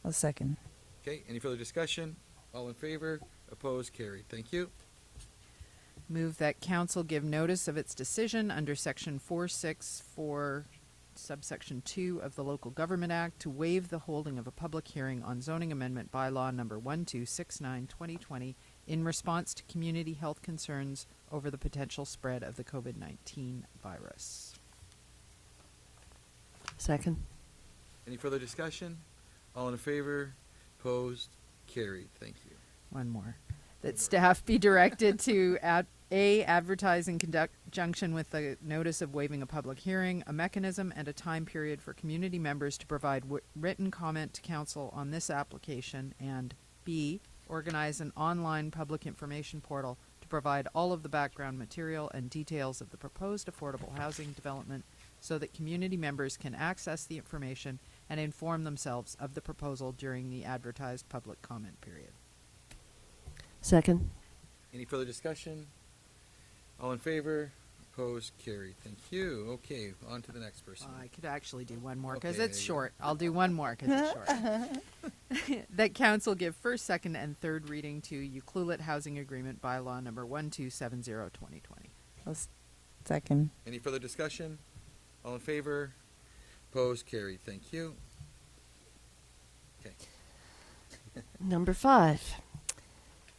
Speaker 11: I'll second.
Speaker 1: Okay, any further discussion? All in favor? Opposed? Carried. Thank you.
Speaker 5: Move that council give notice of its decision under section 464 subsection 2 of the Local Government Act to waive the holding of a public hearing on zoning amendment bylaw number 1269/2020 in response to community health concerns over the potential spread of the COVID-19 virus.
Speaker 4: Second.
Speaker 1: Any further discussion? All in favor? Opposed? Carried. Thank you.
Speaker 5: One more. That staff be directed to advertise in conjunction with the notice of waiving a public hearing, a mechanism and a time period for community members to provide written comment to council on this application, and B, organize an online public information portal to provide all of the background material and details of the proposed affordable housing development so that community members can access the information and inform themselves of the proposal during the advertised public comment period.
Speaker 4: Second.
Speaker 1: Any further discussion? All in favor? Opposed? Carried. Thank you. Okay, on to the next person.
Speaker 5: I could actually do one more because
Speaker 1: Okay,
Speaker 5: it's
Speaker 1: there you
Speaker 5: short. I'll do one more because it's short. That council give first, second, and third reading to Ucluelet Housing Agreement Bylaw number 1270/2020.
Speaker 11: I'll second.
Speaker 1: Any further discussion? All in favor? Opposed? Carried. Thank you. Okay.
Speaker 4: Number 5.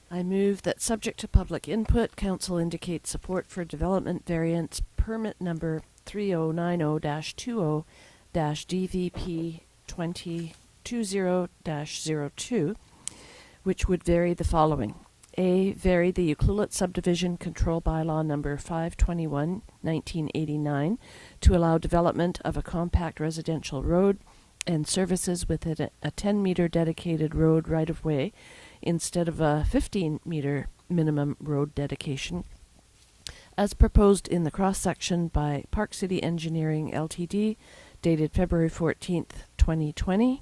Speaker 4: I move that, subject to public input, council indicates support for development variance permit number 3090-20-DVP 2020-02, which would vary the following. A, vary the Ucluelet subdivision control bylaw number 521, 1989 to allow development of a compact residential road and services within a 10-meter dedicated road right-of-way instead of a 15-meter minimum road dedication, as proposed in the cross-section by Park City Engineering Ltd., dated February 14th, 2020.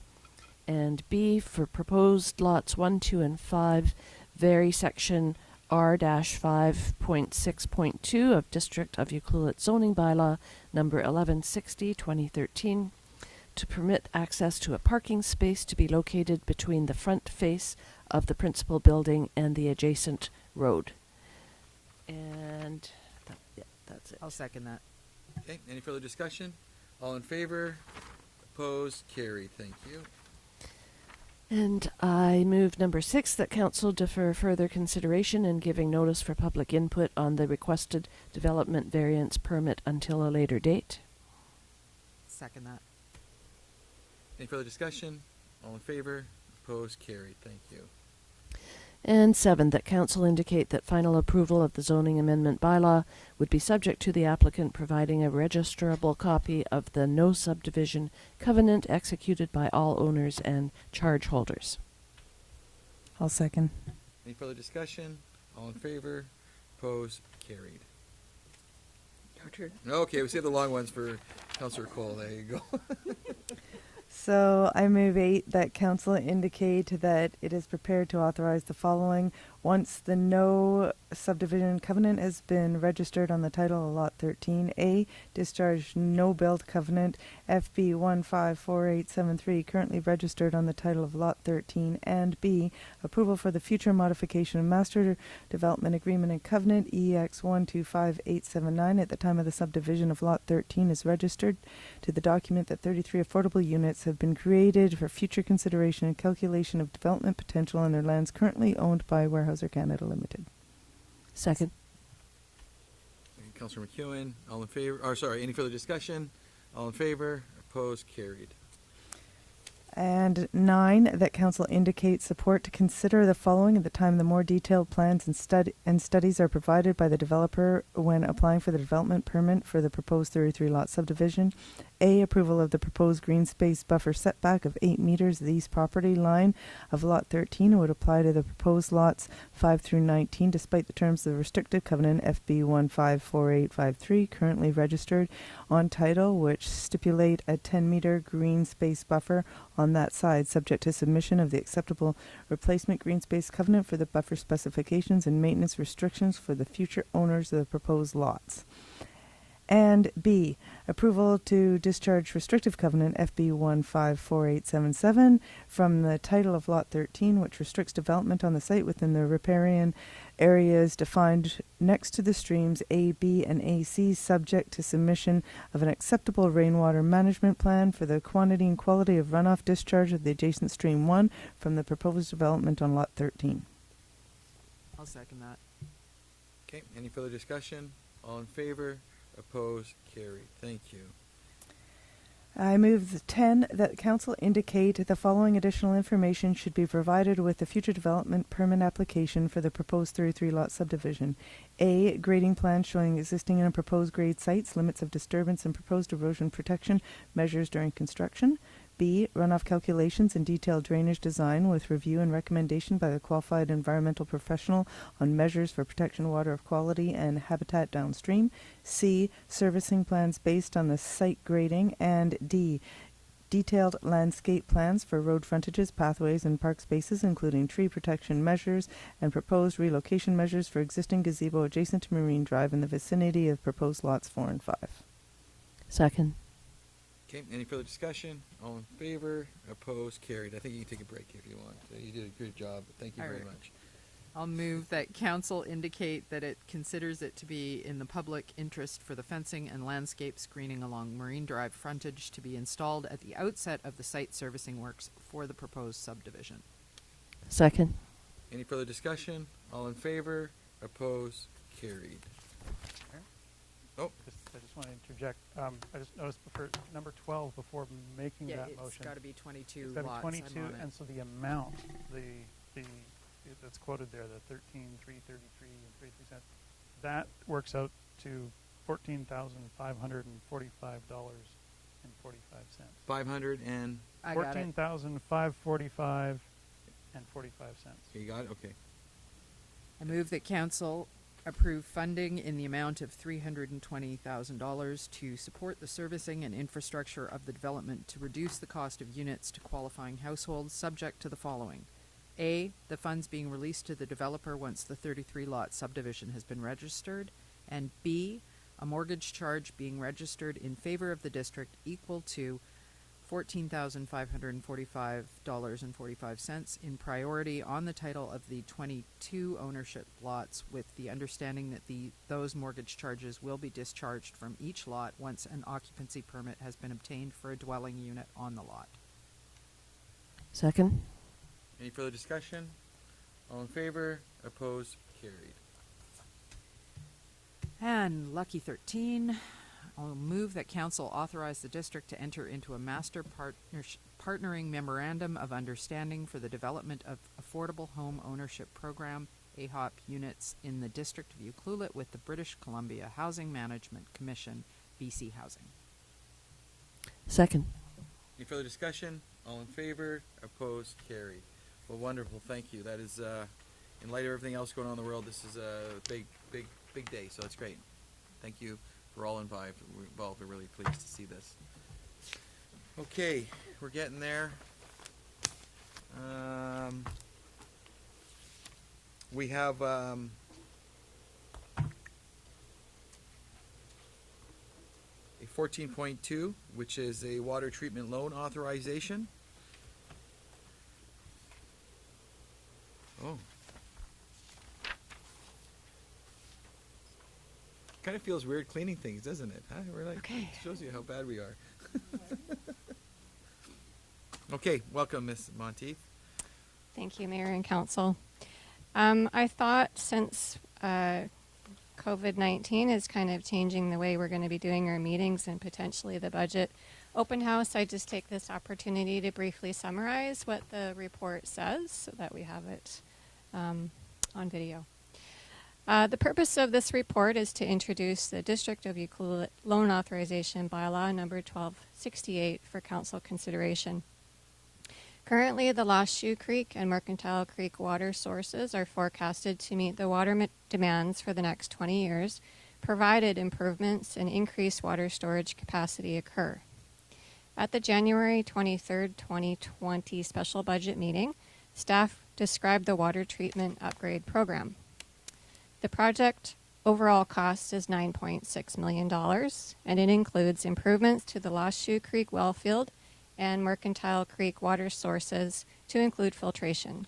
Speaker 4: And B, for proposed lots 1, 2, and 5, vary section R-5.6.2 of District of Ucluelet zoning bylaw number 1160, 2013, to permit access to a parking space to be located between the front face of the principal building and the adjacent road. And that's it.
Speaker 5: I'll second that.
Speaker 1: Okay, any further discussion? All in favor? Opposed? Carried. Thank you.
Speaker 4: And I move number 6, that council defer further consideration and giving notice for public input on the requested development variance permit until a later date.
Speaker 5: Second that.
Speaker 1: Any further discussion? All in favor? Opposed? Carried. Thank you.
Speaker 4: And 7, that council indicate that final approval of the zoning amendment bylaw would be subject to the applicant providing a registrable copy of the no subdivision covenant executed by all owners and charge holders.
Speaker 11: I'll second.
Speaker 1: Any further discussion? All in favor? Opposed? Carried.
Speaker 4: Your turn.
Speaker 1: Okay, we save the long ones for Councillor Cole. There you go.
Speaker 11: So I move 8, that council indicate that it is prepared to authorize the following. Once the no subdivision covenant has been registered on the title of Lot 13, A, discharge no build covenant FB 154873 currently registered on the title of Lot 13, and B, approval for the future modification of master development agreement and covenant EX 125879 at the time of the subdivision of Lot 13 is registered to the document that 33 affordable units have been created for future consideration and calculation of development potential on their lands currently owned by Weyerhaeuser Canada Limited.
Speaker 4: Second.
Speaker 1: Councillor McEwen, all in favor? Or sorry, any further discussion? All in favor? Opposed? Carried.
Speaker 11: And 9, that council indicates support to consider the following at the time the more detailed plans and studies are provided by the developer when applying for the development permit for the proposed 33-lot subdivision. A, approval of the proposed green space buffer setback of 8 meters of the east property line of Lot 13 would apply to the proposed lots 5 through 19 despite the terms of the restrictive covenant FB 154853 currently registered on title, which stipulate a 10-meter green space buffer on that side, subject to submission of the acceptable replacement green space covenant for the buffer specifications and maintenance restrictions for the future owners of the proposed lots. And B, approval to discharge restrictive covenant FB 154877 from the title of Lot 13, which restricts development on the site within the riparian areas defined next to the streams A, B, and AC, subject to submission of an acceptable rainwater management plan for the quantity and quality of runoff discharge of the adjacent stream 1 from the proposed development on Lot 13.
Speaker 5: I'll second that.
Speaker 1: Okay, any further discussion? All in favor? Opposed? Carried. Thank you.
Speaker 11: I move 10, that council indicate the following additional information should be provided with the future development permit application for the proposed 33-lot subdivision. A, grading plan showing existing and proposed grade sites, limits of disturbance, and proposed erosion protection measures during construction. B, runoff calculations and detailed drainage design with review and recommendation by the qualified environmental professional on measures for protection water of quality and habitat downstream. C, servicing plans based on the site grading. And D, detailed landscape plans for road frontages, pathways, and park spaces, including tree protection measures and proposed relocation measures for existing gazebo adjacent to Marine Drive in the vicinity of proposed lots 4 and 5.
Speaker 4: Second.
Speaker 1: Okay, any further discussion? All in favor? Opposed? Carried. I think you can take a break if you want. You did a good job. Thank you
Speaker 5: All
Speaker 1: very
Speaker 5: right.
Speaker 1: much.
Speaker 5: I'll move that council indicate that it considers it to be in the public interest for the fencing and landscape screening along Marine Drive frontage to be installed at the outset of the site servicing works for the proposed subdivision.
Speaker 4: Second.
Speaker 1: Any further discussion? All in favor? Opposed? Carried. Oh,
Speaker 8: I just want to interject. I just noticed for number 12, before making
Speaker 5: Yeah,
Speaker 8: that
Speaker 5: it's
Speaker 8: motion,
Speaker 5: got to be 22
Speaker 8: it's got to
Speaker 5: lots.
Speaker 8: be
Speaker 5: I'm
Speaker 8: 22,
Speaker 5: on it.
Speaker 8: and so the amount, the that's quoted there, the 13,333 and 33 cents, that works out to $14,545.45.
Speaker 1: 500 and,
Speaker 5: I got it.
Speaker 8: $14,545.45.
Speaker 1: you got it? Okay.
Speaker 5: I move that council approve funding in the amount of $320,000 to support the servicing and infrastructure of the development to reduce the cost of units to qualifying households subject to the following. A, the funds being released to the developer once the 33-lot subdivision has been registered. And B, a mortgage charge being registered in favor of the district equal to $14,545.45 in priority on the title of the 22 ownership lots, with the understanding that those mortgage charges will be discharged from each lot once an occupancy permit has been obtained for a dwelling unit on the lot.
Speaker 4: Second?
Speaker 1: Any further discussion? All in favor? Opposed? Carried.
Speaker 5: And lucky 13, I'll move that council authorize the district to enter into a master partnering memorandum of understanding for the development of affordable home ownership program, AHOP units, in the District of Ucluelet with the British Columbia Housing Management Commission, BC Housing.
Speaker 4: Second.
Speaker 1: Any further discussion? All in favor? Opposed? Carried. Well, wonderful. Thank you. That is, in light of everything else going on in the world, this is a big day, so it's great. Thank you for all involved. We're really pleased to see this. Okay, we're getting there. We have a 14.2, which is a water treatment loan authorization. Oh. Kind of feels weird cleaning things, doesn't it? Huh? We're like,
Speaker 7: Okay.
Speaker 1: it shows you how bad we are. Okay, welcome, Ms. Monteith.
Speaker 7: Thank you, Mayor and Council. I thought since COVID-19 is kind of changing the way we're going to be doing our meetings and potentially the budget open house, I just take this opportunity to briefly summarize what the report says so that we have it on video. The purpose of this report is to introduce the District of Ucluelet Loan Authorization Bylaw number 1268 for council consideration. Currently, the Lost Shoe Creek and Mercantile Creek water sources are forecasted to meet the water demands for the next 20 years, provided improvements and increased water storage capacity occur. At the January 23rd, 2020 special budget meeting, staff described the water treatment upgrade program. The project overall cost is $9.6 million, and it includes improvements to the Lost Shoe Creek well field and Mercantile Creek water sources to include filtration.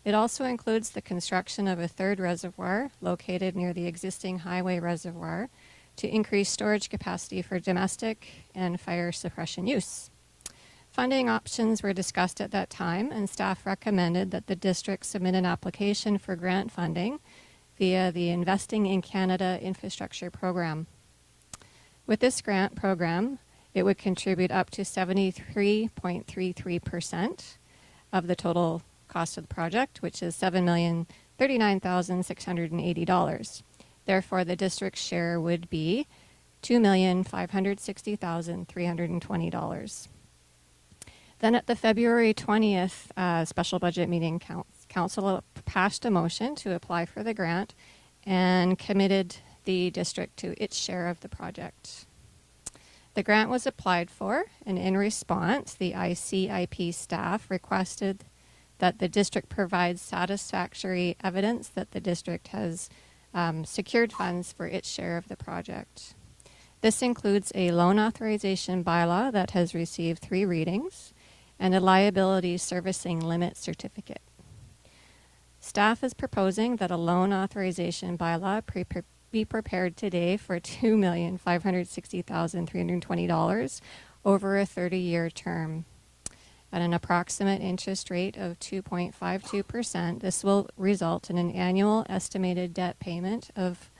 Speaker 7: It also includes the construction of a third reservoir located near the existing highway reservoir to increase storage capacity for domestic and fire suppression use. Funding options were discussed at that time, and staff recommended that the district submit an application for grant funding via the Investing in Canada Infrastructure Program. With this grant program, it would contribute up to 73.33% of the total cost of the project, which is $7,039,680. Therefore, the district's share would be $2,560,320. Then at the February 20th special budget meeting, Council passed a motion to apply for the grant and committed the district to its share of the project. The grant was applied for, and in response, the ICIP staff requested that the district provide satisfactory evidence that the district has secured funds for its share of the project. This includes a loan authorization bylaw that has received 3 readings and a liability servicing limit certificate. Staff is proposing that a loan authorization bylaw be prepared today for $2,560,320 over a 30-year term. At an approximate interest rate of 2.52%, this will result in an annual estimated debt payment of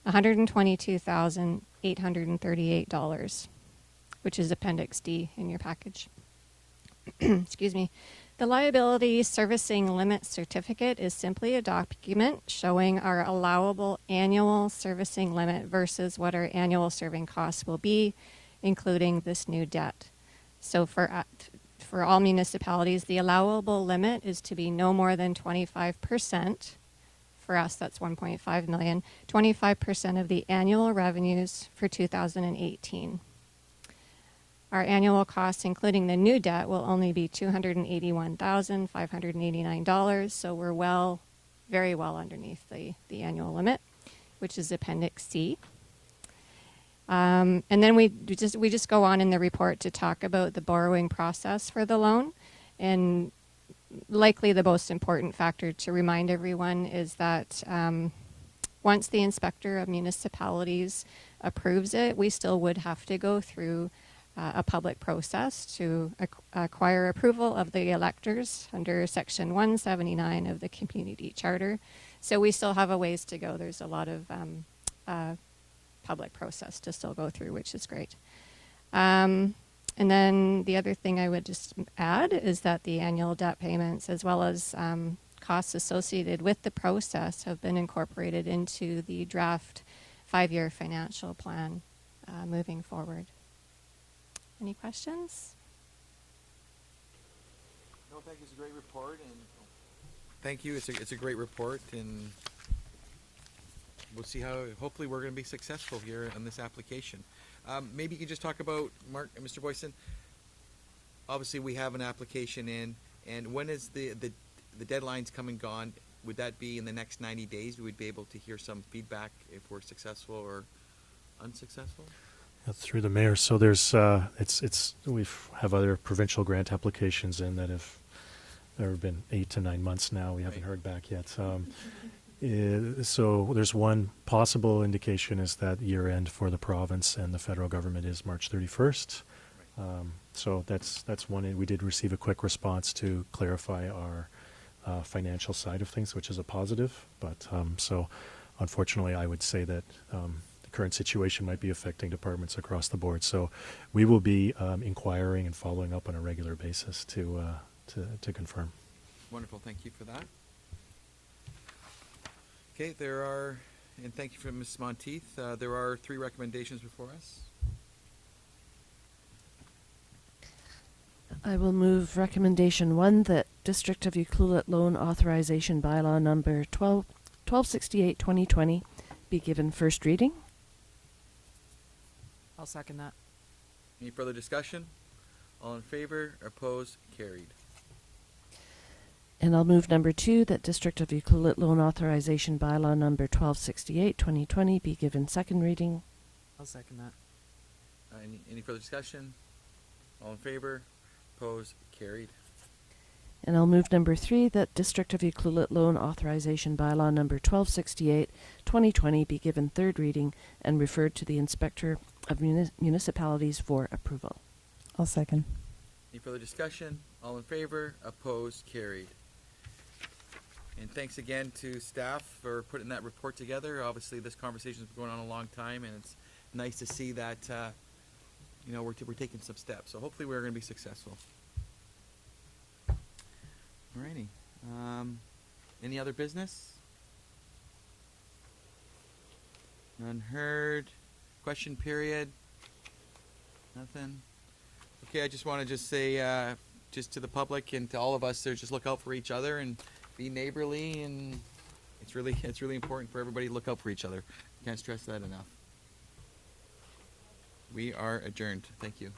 Speaker 7: $122,838, which is Appendix D in your package. Excuse me. The liability servicing limit certificate is simply a document showing our allowable annual servicing limit versus what our annual serving costs will be, including this new debt. So for all municipalities, the allowable limit is to be no more than 25%. For us, that's 1.5 million, 25% of the annual revenues for 2018. Our annual costs, including the new debt, will only be $281,589, so we're very well underneath the annual limit, which is Appendix C. And then we just go on in the report to talk about the borrowing process for the loan. And likely the most important factor to remind everyone is that once the Inspector of Municipalities approves it, we still would have to go through a public process to acquire approval of the electors under Section 179 of the Community Charter. So we still have a ways to go. There's a lot of public process to still go through, which is great. And then the other thing I would just add is that the annual debt payments, as well as costs associated with the process, have been incorporated into the draft 5-year financial plan moving forward. Any questions?
Speaker 1: No, thank you. It's a great report, and thank you. It's a great report, and we'll see how. Hopefully, we're going to be successful here on this application. Maybe you can just talk about Mark and Mr. Boyson. Obviously, we have an application in, and when is the deadline's come and gone? Would that be in the next 90 days? We'd be able to hear some feedback if we're successful or unsuccessful.
Speaker 6: Through the mayor. So there's we have other provincial grant applications in that have there have been 8 to 9 months now. We haven't heard back yet. So there's one possible indication is that year end for the province and the federal government is March 31st. So that's one. We did receive a quick response to clarify our financial side of things, which is a positive. But so unfortunately, I would say that the current situation might be affecting departments across the board. So we will be inquiring and following up on a regular basis to confirm.
Speaker 1: Wonderful. Thank you for that. Okay, and thank you for Ms. Monteith. There are 3 recommendations before us.
Speaker 4: I will move recommendation 1 that District of Ucluelet Loan Authorization Bylaw number 1268-2020 be given first reading.
Speaker 5: I'll second that.
Speaker 1: Any further discussion? All in favor? Opposed? Carried.
Speaker 4: And I'll move number 2 that District of Ucluelet Loan Authorization Bylaw number 1268-2020 be given second reading.
Speaker 5: I'll second that.
Speaker 1: Any further discussion? All in favor? Opposed? Carried.
Speaker 4: And I'll move number 3 that District of Ucluelet Loan Authorization Bylaw number 1268-2020 be given third reading and referred to the Inspector of Municipalities for approval.
Speaker 11: I'll second.
Speaker 1: Any further discussion? All in favor? Opposed? Carried. And thanks again to staff for putting that report together. Obviously, this conversation's been going on a long time, and it's nice to see that we're taking some steps. So hopefully, we're going to be successful. Alrighty. Any other business? None heard. Question period? Nothing. Okay, I just want to say, just to the public and to all of us, just look out for each other and be neighborly, and it's really important for everybody to look out for each other. Can't stress that enough. We are adjourned. Thank you.